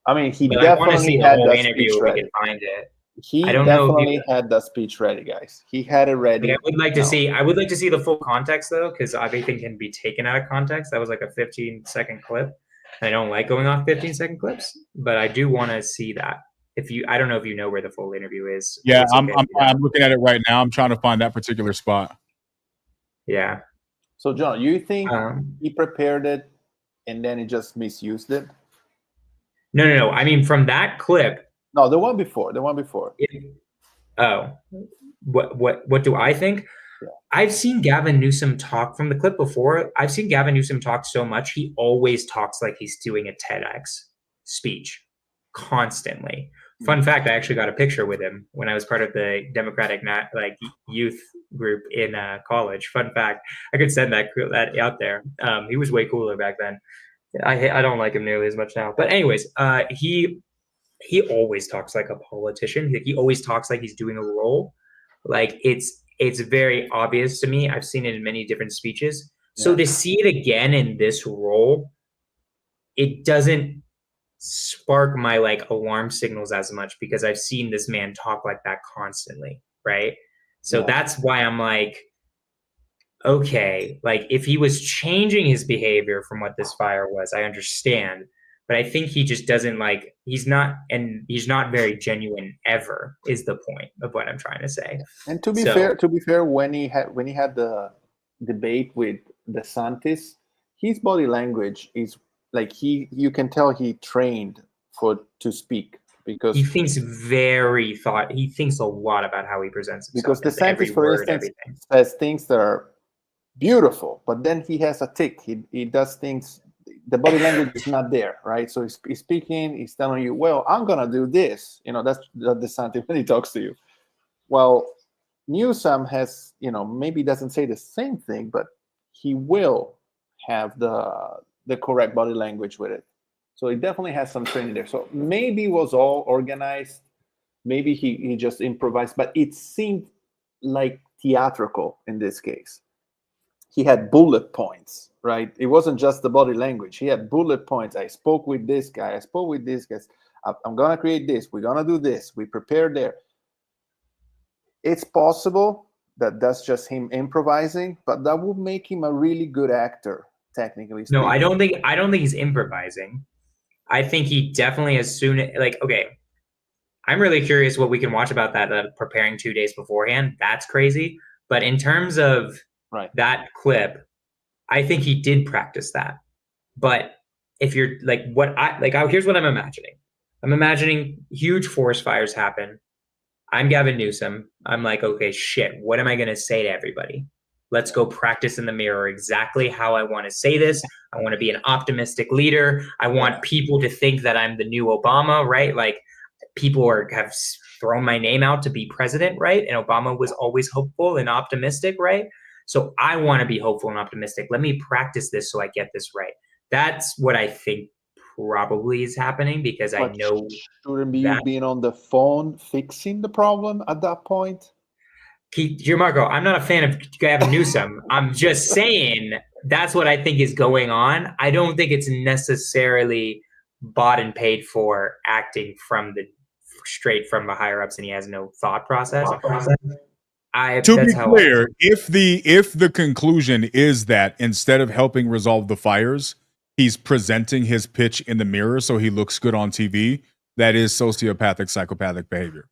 I mean, he but definitely had that interview speech if ready. we can find it. He definitely had that speech ready, guys. He had it ready. Like, I would like to see the full context though, because everything can be taken out of context. That was like a 15-second clip. I don't like going off 15-second clips, but I do want to see that. I don't know if you know where the full interview is. Yeah, I'm looking at it right now. I'm trying to find that particular spot. Yeah. So John, you think he prepared it and then he just misused it? No. I mean, from that clip. No, the one before. What do I think? Yeah. I've seen Gavin Newsom talk from the clip before. I've seen Gavin Newsom talk so much. He always talks like he's doing a TEDx speech constantly. Fun fact, I actually got a picture with him when I was part of the Democratic youth group in college. Fun fact, I could send that out there. He was way cooler back then. I don't like him nearly as much now. But anyways, he always talks like a politician. He always talks like he's doing a role. Like it's very obvious to me. I've seen it in many different speeches. Yeah. So to see it again in this role, it doesn't spark my alarm signals as much because I've seen this man talk like that constantly, right? So that's why I'm like, okay, like if he was changing his behavior from what this fire was, I understand. But I think he just doesn't he's not very genuine ever is the point of what I'm trying to say. And to be fair, when he had the debate with DeSantis, his body language is you can tell he trained to speak because he thinks he thinks a lot about how he presents himself. Because DeSantis, for instance, says things that are beautiful, but then he has a tick. He does things. The body language is not there, right? So he's speaking. He's telling you, "Well, I'm gonna do this." That's DeSantis when he talks to you. Well, Newsom has, maybe doesn't say the same thing, but he will have the correct body language with it. So he definitely has some training there. So maybe it was all organized. Maybe he just improvised, but it seemed like theatrical in this case. He had bullet points, right? It wasn't just the body language. He had bullet points. I spoke with this guy. I spoke with this guy. I'm going to create this. We're going to do this. We prepared there. It's possible that that's just him improvising, but that would make him a really good actor. Technically speaking. No, I don't think he's improvising. I think he definitely okay. I'm really curious what we can watch about that preparing 2 days beforehand. That's crazy. But in terms of that clip, I think he did practice that. But if you're here's what I'm imagining. I'm imagining huge forest fires happen. I'm Gavin Newsom. I'm like, okay, shit, what am I going to say to everybody? Let's go practice in the mirror exactly how I want to say this. I want to be an optimistic leader. I want people to think that I'm the new Obama, right? Like people have thrown my name out to be president, right? And Obama was always hopeful and optimistic, right? So I want to be hopeful and optimistic. Let me practice this so I get this right. That's what I think probably is happening, because I know shouldn't be you being on the phone fixing the problem at that point. Marco, I'm not a fan of Gavin Newsom. I'm just saying that's what I think is going on. I don't think it's necessarily bought and paid for acting straight from the higher ups, and he has no thought process. To be clear, if the conclusion is that instead of helping resolve the fires, he's presenting his pitch in the mirror so he looks good on TV, that is sociopathic, psychopathic behavior.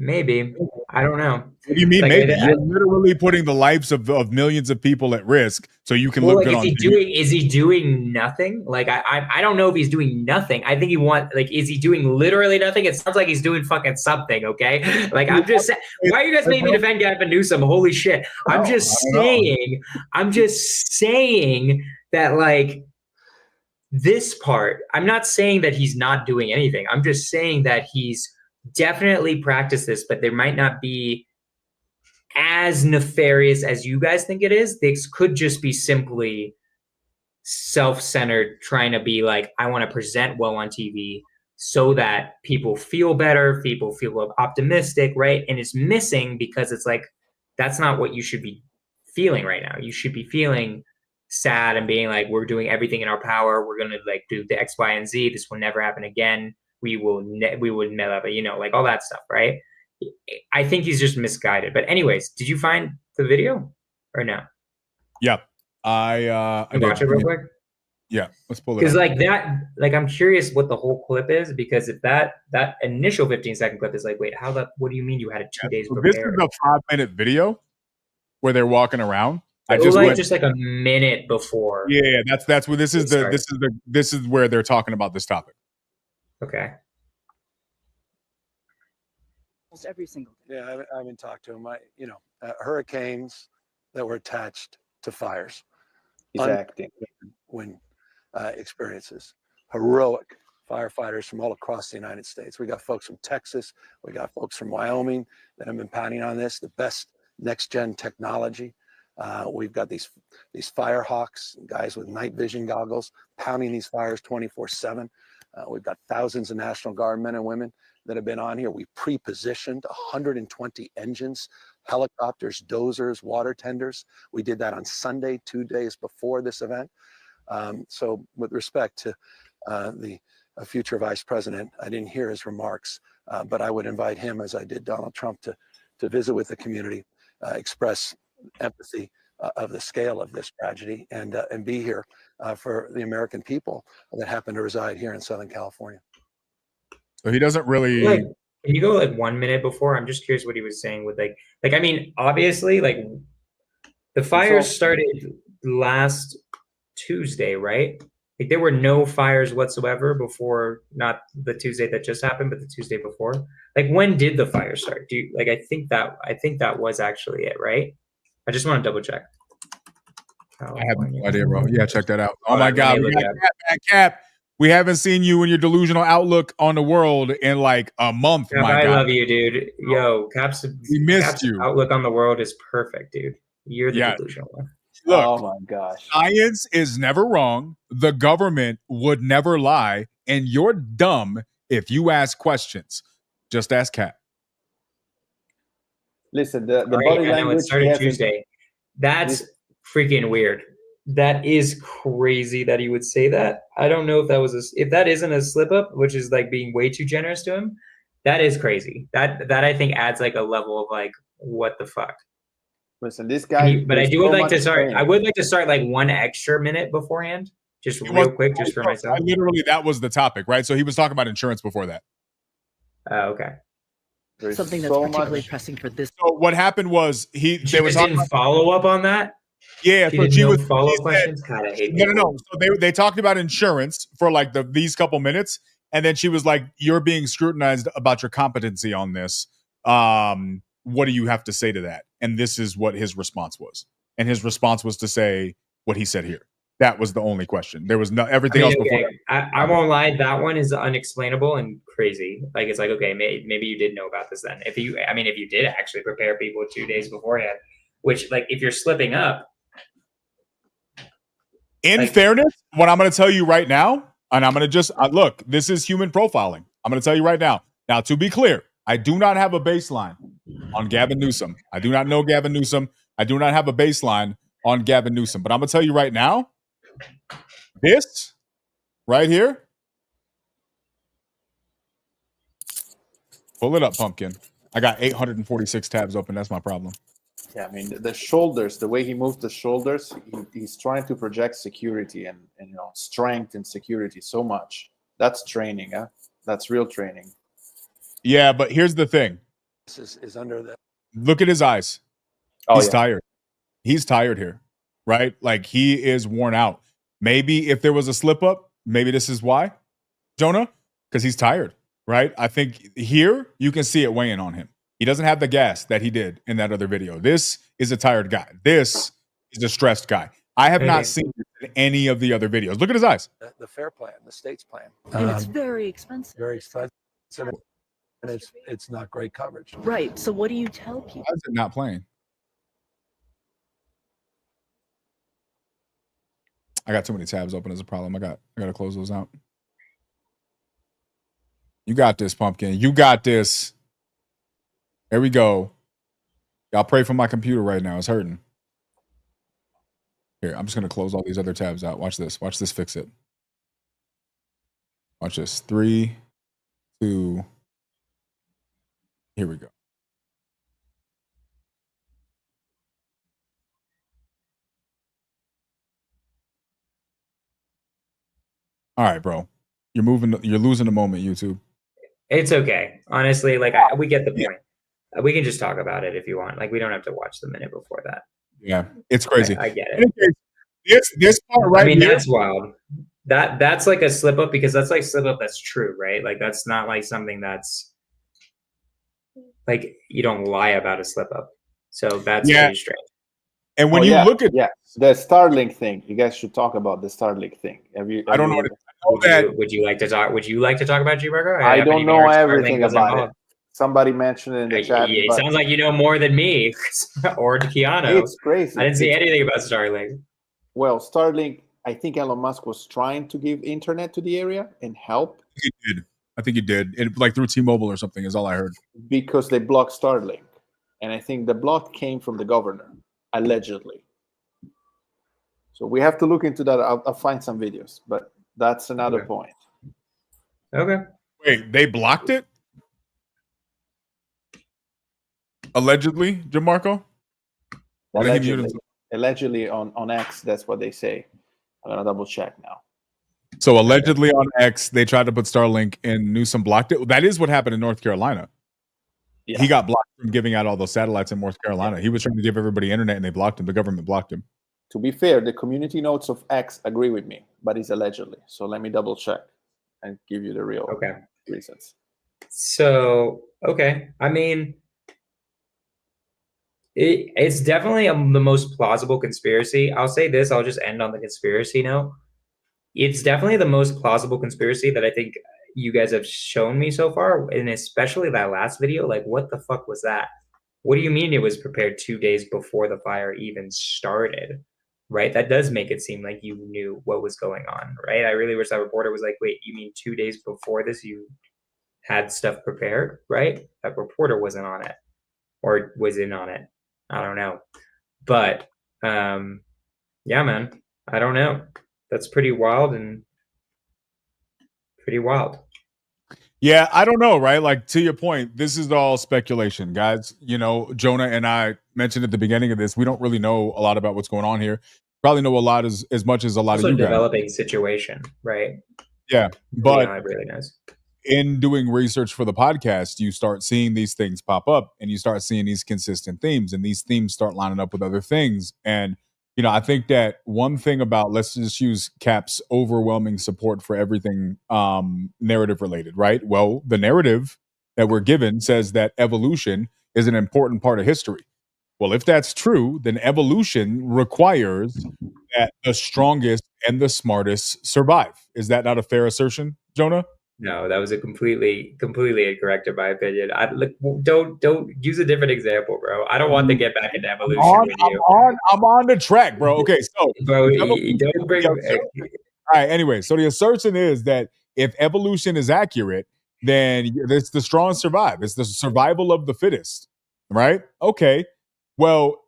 Maybe. I don't know. What do you mean? Maybe you're literally putting the lives of millions of people at risk so you can look good on TV. Is he doing nothing? Like I don't know if he's doing nothing. I think is he doing literally nothing? It sounds like he's doing fucking something, okay? Like I'm just saying, why are you guys making me defend Gavin Newsom? Holy shit. I'm just saying that, like, this part, I'm not saying that he's not doing anything. I'm just saying that he's definitely practiced this, but there might not be as nefarious as you guys think it is. This could just be simply self-centered, trying to be like, I want to present well on TV so that people feel better, people feel optimistic, right? And it's missing because it's like, that's not what you should be feeling right now. You should be feeling sad and being like, we're doing everything in our power. We're going to like do the X, Y, and Z. This will never happen again. We would never, you know, like all that stuff, right? I think he's just misguided. But anyways, did you find the video or no? Yeah, I watch it real quick. Yeah, let's pull it. Because like that, like I'm curious what the whole clip is, because if that initial 15-second clip is like, wait, what do you mean you had it 2 days prepared? This is a 5-minute video where they're walking around. Just like a minute before. Yeah, that's where this is where they're talking about this topic. Okay. Almost every single day. Yeah, I haven't talked to him. Hurricanes that were attached to fires. He's acting. When experiences. Heroic firefighters from all across the United States. We got folks from Texas. We got folks from Wyoming that have been pounding on this, the best next-gen technology. We've got these fire hawks, guys with night vision goggles, pounding these fires 24/7. We've got thousands of National Guard men and women that have been on here. We pre-positioned 120 engines, helicopters, dozers, water tenders. We did that on Sunday, 2 days before this event. So with respect to the future vice president, I didn't hear his remarks, but I would invite him, as I did Donald Trump, to visit with the community, express empathy of the scale of this tragedy, and be here for the American people that happen to reside here in Southern California. So he doesn't really. Can you go like 1 minute before? I'm just curious what he was saying with like I mean, obviously, like the fires started last Tuesday, right? Like there were no fires whatsoever before, not the Tuesday that just happened, but the Tuesday before. Like when did the fire start? I think that was actually it, right? I just want to double check. I have no idea, bro. Yeah, check that out. Oh my God, we got Cap. We haven't seen you and your delusional outlook on the world in like a month. Cap, I love you, dude. Yo, Cap's outlook on the world is perfect, dude. You're the delusional one. Look, oh my gosh. Science is never wrong. The government would never lie. And you're dumb if you ask questions. Just ask Cap. Listen, the body language. It started Tuesday. That's freaking weird. That is crazy that he would say that. I don't know if that was if that isn't a slip up, which is like being way too generous to him. That is crazy. That I think adds like a level of like, what the fuck. Listen, this guy. But I would like to start. I would like to start like 1 extra minute beforehand, just real quick, just for myself. Literally, that was the topic, right? So he was talking about insurance before that. Oh, okay. There's something that's particularly pressing for this. So what happened was they were talking didn't follow up on that. Yeah, so she was follow up questions. God, I hate no. So they talked about insurance for like these couple minutes, and then she was like, "You're being scrutinized about your competency on this. What do you have to say to that?" And this is what his response was. And his response was to say what he said here. That was the only question. There was no everything else before. I won't lie. That one is unexplainable and crazy. Like it's like, okay, maybe you did know about this then. If you did actually prepare people 2 days beforehand, which like if you're slipping up, In fairness, what I'm going to tell you right now, and I'm going to just look, this is human profiling. I'm going to tell you right now. Now, to be clear, I do not have a baseline on Gavin Newsom. I do not know Gavin Newsom. I do not have a baseline on Gavin Newsom. But I'm going to tell you right now, this right here, pull it up, Pumpkin. I got 846 tabs open. That's my problem. Yeah, I mean the shoulders, the way he moved the shoulders, he's trying to project security and strength and security so much. That's training, huh? That's real training. Yeah, but here's the thing. This is under the. Look at his eyes. Oh, He's tired. He's tired here, right? Like he is worn out. Maybe if there was a slip up, maybe this is why, Jonah, because he's tired, right? I think here you can see it weighing on him. He doesn't have the gas that he did in that other video. This is a tired guy. This is a stressed guy. I have not seen any of the other videos. Look at his eyes. The FAIR plan, the state's plan. And it's very expensive. Very expensive. And it's not great coverage. Right. So what do you tell people? Why is it not playing? I got too many tabs open as a problem. I got to close those out. You got this, Pumpkin. You got this. There we go. Y'all pray for my computer right now. It's hurting. Here, I'm just going to close all these other tabs out. Watch this. Watch this fix it. Watch this. 3, 2. Here we go. All right, bro. You're losing the moment, YouTube. It's okay. Honestly, we get the point. We can just talk about it if you want. Like, we don't have to watch the minute before that. Yeah, it's crazy. I get it. This part right here. That's wild. That's like a slip up because that's like slip up that's true, right? Like that's not like something that's like you don't lie about a slip up. So that's pretty strange. And when you look at the Starlink thing, you guys should talk about the Starlink thing. I don't know. Would you like to talk? Would you like to talk about G-Burger? I don't know everything about it. Somebody mentioned it in the chat. It sounds like you know more than me or Keanu. It's crazy. I didn't see anything about Starlink. Well, Starlink, I think Elon Musk was trying to give internet to the area and help. He did. I think he did. Like through T-Mobile or something is all I heard. Because they blocked Starlink. And I think the block came from the governor, allegedly. So we have to look into that. I'll find some videos, but that's another point. Okay. Wait, they blocked it? Allegedly, Jamarco? Allegedly on X, that's what they say. I'm gonna double check now. So allegedly on X, they tried to put Starlink and Newsom blocked it. That is what happened in North Carolina. Yeah. He got blocked from giving out all those satellites in North Carolina. He was trying to give everybody internet and they blocked him. The government blocked him. To be fair, the community notes of X agree with me, but it's allegedly. So let me double check and give you the real reasons. So, okay. I mean, it's definitely the most plausible conspiracy. I'll say this. I'll just end on the conspiracy note. It's definitely the most plausible conspiracy that I think you guys have shown me so far, and especially that last video. Like, what the fuck was that? What do you mean it was prepared 2 days before the fire even started? Right? That does make it seem like you knew what was going on, right? I really wish that reporter was like, wait, you mean 2 days before this you had stuff prepared, right? That reporter wasn't on it or was in on it. I don't know. But yeah, man, I don't know. That's pretty wild and pretty wild. Yeah, I don't know, right? Like, to your point, this is all speculation, guys. You know, Jonah and I mentioned at the beginning of this, we don't really know a lot about what's going on here. Probably know a lot as much as a lot also of you guys. Developing situation, right? Yeah, but it really knows. In doing research for the podcast, you start seeing these things pop up and you start seeing these consistent themes, and these themes start lining up with other things. And you know, I think that one thing about, let's just use Cap's overwhelming support for everything narrative related, right? Well, the narrative that we're given says that evolution is an important part of history. Well, if that's true, then evolution requires that the strongest and the smartest survive. Is that not a fair assertion, Jonah? No, that was a completely incorrect in my opinion. Don't use a different example, bro. I don't want to get back into evolution with you. I'm on the track, bro. Okay, so bro, don't bring. All right. Anyway, so the assertion is that if evolution is accurate, then it's the strong survive. It's the survival of the fittest, right? Okay. Well,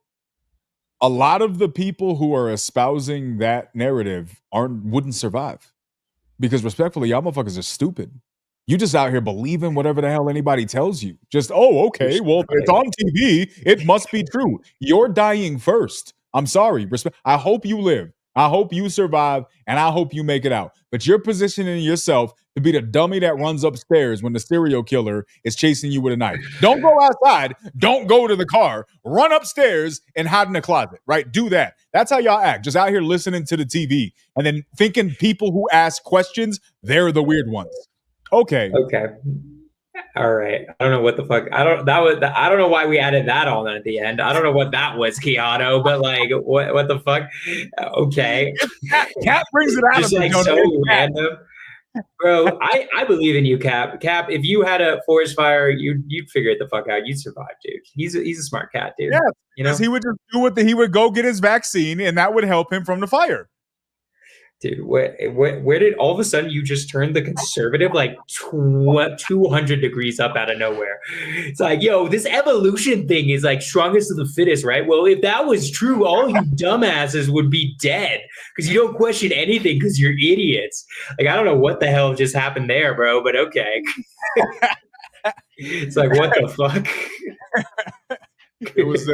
a lot of the people who are espousing that narrative wouldn't survive because, respectfully, y'all motherfuckers are stupid. You just out here believing whatever the hell anybody tells you. Just, okay, well, it's on TV. It must be true. You're dying first. I'm sorry. I hope you live. I hope you survive, and I hope you make it out. But you're positioning yourself to be the dummy that runs upstairs when the serial killer is chasing you with a knife. Don't go outside. Don't go to the car. Run upstairs and hide in the closet, right? Do that. That's how y'all act. Just out here listening to the TV and then thinking people who ask questions, they're the weird ones. Okay. All right. I don't know what the fuck. I don't know why we added that on at the end. I don't know what that was, Keanu, but like, what the fuck? Okay. Cap brings it out just of like so random. Bro, I believe in you, Cap. Cap, if you had a forest fire, you'd figure it the fuck out. You'd survive, dude. He's a smart cat, dude. Yeah, you know, he would just do he would go get his vaccine, and that would help him from the fire. Dude, where did all of a sudden you just turn the conservative like 200 degrees up out of nowhere? It's like, yo, this evolution thing is like strongest of the fittest, right? Well, if that was true, all you dumbasses would be dead because you don't question anything because you're idiots. Like, I don't know what the hell just happened there, bro, but okay. It's like, what the fuck? It was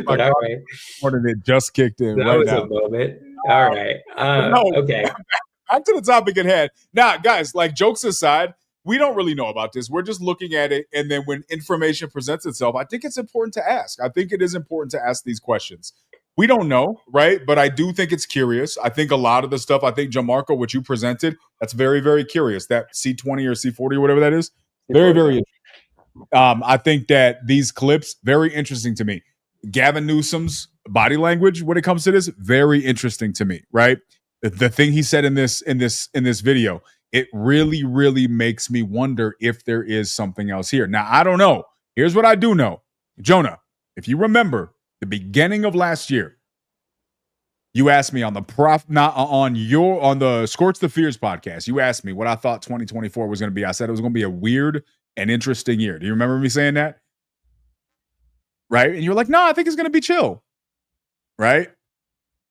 like right. Morning it just kicked in. That right was now. a moment. All right. Okay. Back to the topic at hand. Now, guys, like jokes aside, we don't really know about this. We're just looking at it. And then when information presents itself, I think it's important to ask. I think it is important to ask these questions. We don't know, right? But I do think it's curious. I think a lot of the stuff, Jamarco, what you presented, that's very, very curious. That C20 or C40 or whatever that is, very, very interesting. I think that these clips, very interesting to me. Gavin Newsom's body language when it comes to this, very interesting to me, right? The thing he said in this video, it really, really makes me wonder if there is something else here. Now, I don't know. Here's what I do know. Jonah, if you remember the beginning of last year, you asked me on the Scorch the Fears podcast, you asked me what I thought 2024 was going to be. I said it was going to be a weird and interesting year. Do you remember me saying that? Right? And you were like, no, I think it's going to be chill. Right?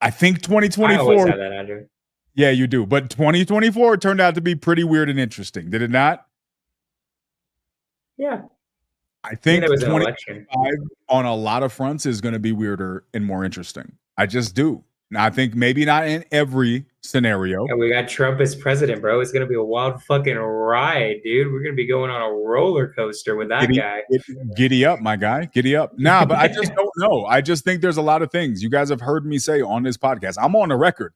I think 2024. I always have that, Andrew. Yeah, you do. But 2024 turned out to be pretty weird and interesting. Did it not? Yeah. I think 2025 on a lot of fronts is going to be weirder and more interesting. I just do. Now, I think maybe not in every scenario. And we got Trump as president, bro. It's going to be a wild fucking ride, dude. We're going to be going on a roller coaster with that guy. Giddy up, my guy. Giddy up. Nah, but I just don't know. I just think there's a lot of things you guys have heard me say on this podcast. I'm on the record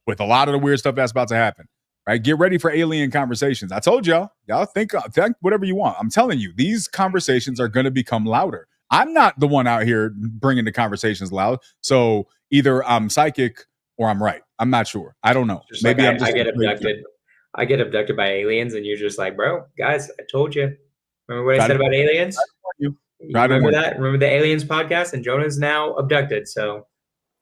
with a lot of the weird stuff that's about to happen. Right? Get ready for alien conversations. I told y'all think whatever you want. I'm telling you, these conversations are going to become louder. I'm not the one out here bringing the conversations loud. So either I'm psychic or I'm right. I'm not sure. I don't know. Just maybe I get abducted. I get abducted by aliens, and you're just like, bro, guys, I told you. Remember what I said about aliens? You remember that? Remember the aliens podcast? And Jonah's now abducted. So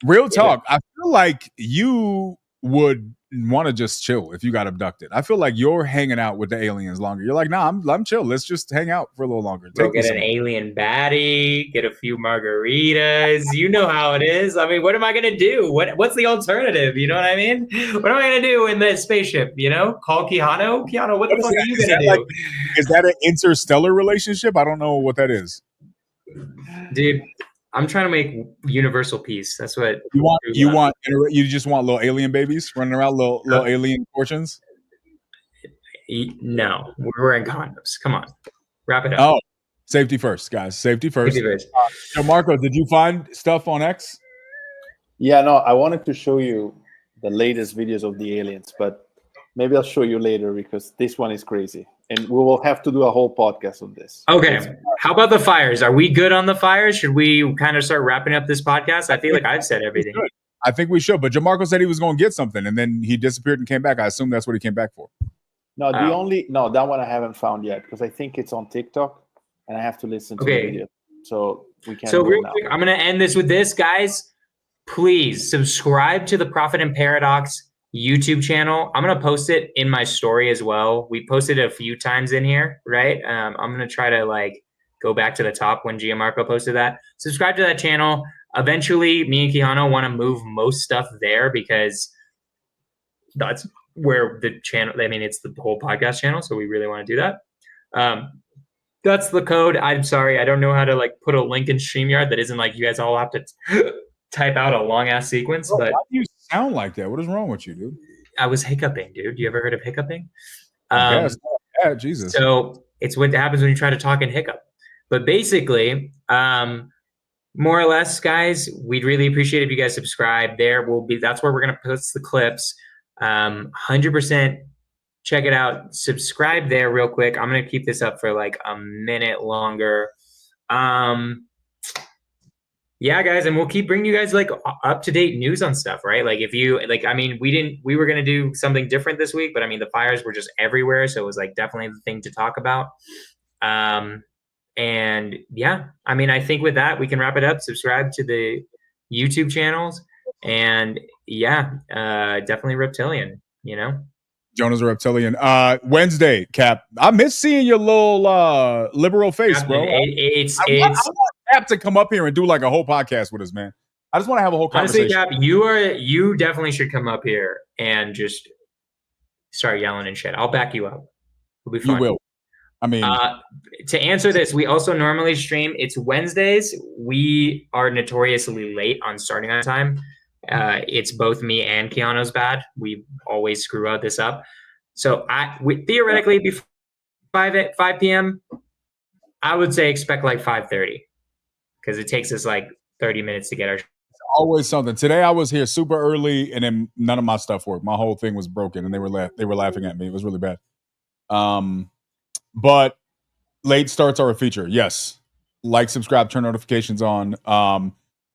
real talk. I feel like you would want to just chill if you got abducted. I feel like you're hanging out with the aliens longer. You're like, nah, I'm chill. Let's just hang out for a little longer. Go get an alien baddie, get a few margaritas. You know how it is. I mean, what am I gonna do? What's the alternative? You know what I mean? What am I gonna do in the spaceship? You know, call Keanu. Keanu, what the fuck are you gonna do? Is that an interstellar relationship? I don't know what that is. Dude, I'm trying to make universal peace. That's what you just want little alien babies running around, little alien fortunes. No, we're wearing condoms. Come on, wrap it up. Oh, safety first, guys. Safety first. So, Marco, did you find stuff on X? Yeah, no, I wanted to show you the latest videos of the aliens, but maybe I'll show you later because this one is crazy. And we will have to do a whole podcast on this. Okay. How about the fires? Are we good on the fires? Should we kind of start wrapping up this podcast? I feel like I've said everything. I think we should. But Jamarco said he was going to get something, and then he disappeared and came back. I assume that's what he came back for. No, that one I haven't found yet because I think it's on TikTok and I have to listen to the video. So we can't. So real quick, I'm going to end this with this, guys. Please subscribe to the Profit and Paradox YouTube channel. I'm going to post it in my story as well. We posted it a few times in here, right? I'm going to try to go back to the top when Gianmarco posted that. Subscribe to that channel. Eventually, me and Keanu want to move most stuff there because that's where the channel, it's the whole podcast channel. So we really want to do that. That's the code. I'm sorry. I don't know how to put a link in StreamYard that isn't you guys all have to type out a long ass sequence. But why do you sound like that? What is wrong with you, dude? I was hiccuping, dude. You ever heard of hiccuping? Jesus. So it's what happens when you try to talk and hiccup. But basically, more or less, guys, we'd really appreciate if you guys subscribe. That's where we're gonna post the clips. 100% check it out. Subscribe there real quick. I'm gonna keep this up for a minute longer. Yeah, guys, and we'll keep bringing you guys up-to-date news on stuff, right? If you we were gonna do something different this week, but the fires were just everywhere, so it was definitely the thing to talk about. And yeah, I think with that we can wrap it up. Subscribe to the YouTube channels, and yeah, definitely Reptilian. Jonah's a Reptilian. Wednesday, Cap. I miss seeing your little liberal face, bro. I want Cap to come up here and do a whole podcast with us, man. I just want to have a whole conversation. Honestly, Cap, you definitely should come up here and just start yelling and shit. I'll back you up. It'll be fun. You will. To answer this, we also normally stream. It's Wednesdays. We are notoriously late on starting on time. It's both me and Keanu's bad. We always screw this up. So theoretically before 5 p.m., I would say expect 5:30 because it takes us 30 minutes to get our. It's always something. Today I was here super early and then none of my stuff worked. My whole thing was broken and they were laughing at me. It was really bad. But late starts are a feature. Yes. Subscribe, turn notifications on.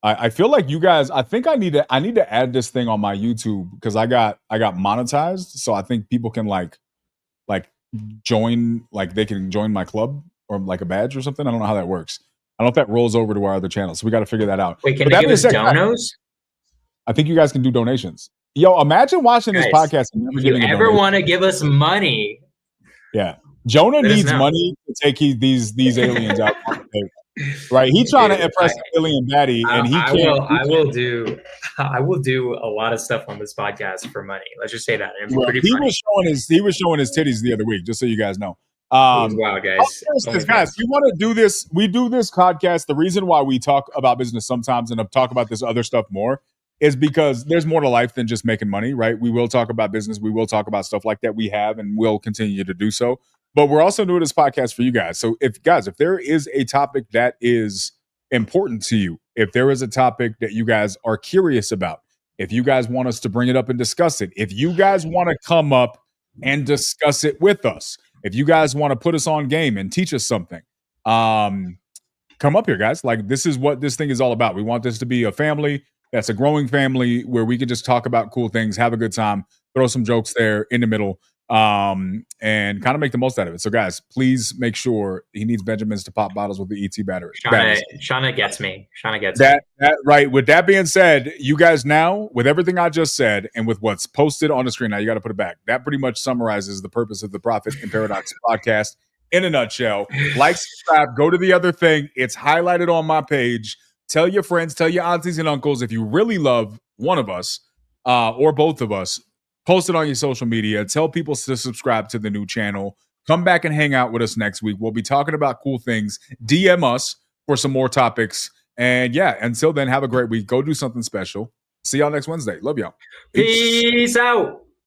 I feel like you guys, I think I need to add this thing on my YouTube because I got monetized. So I think people can join, they can join my club or a badge or something. I don't know how that works. I don't know if that rolls over to our other channels. So we got to figure that out. Wait, can they give us donos? I think you guys can do donations. Yo, imagine watching this podcast. And if you ever want to give us money. Yeah. Jonah needs money to take these aliens out. Right, he's trying to impress alien baddie, and he can't. I will do a lot of stuff on this podcast for money. Let's just say that. He was showing his titties the other week, just so you guys know. Wow, guys! Guys, we want to do this. We do this podcast. The reason why we talk about business sometimes and talk about this other stuff more is because there's more to life than just making money. Right? We will talk about business. We will talk about stuff like that. We have and will continue to do so. But we're also doing this podcast for you guys. So if there is a topic that is important to you, if there is a topic that you guys are curious about, if you guys want us to bring it up and discuss it, if you guys want to come up and discuss it with us, if you guys want to put us on game and teach us something, come up here, guys. This is what this thing is all about. We want this to be a family that's a growing family where we can just talk about cool things, have a good time, throw some jokes there in the middle. And kind of make the most out of it. So guys, please make sure he needs Benjamins to pop bottles with the ET battery. Shauna gets me. That right. With that being said, you guys now, with everything I just said and with what's posted on the screen, now you got to put it back. That pretty much summarizes the purpose of the Profit and Paradox podcast in a nutshell. Subscribe, go to the other thing. It's highlighted on my page. Tell your friends, tell your aunties and uncles if you really love one of us or both of us. Post it on your social media. Tell people to subscribe to the new channel. Come back and hang out with us next week. We'll be talking about cool things. DM us for some more topics. And yeah, until then, have a great week. Go do something special. See y'all next Wednesday. Love y'all. Peace out.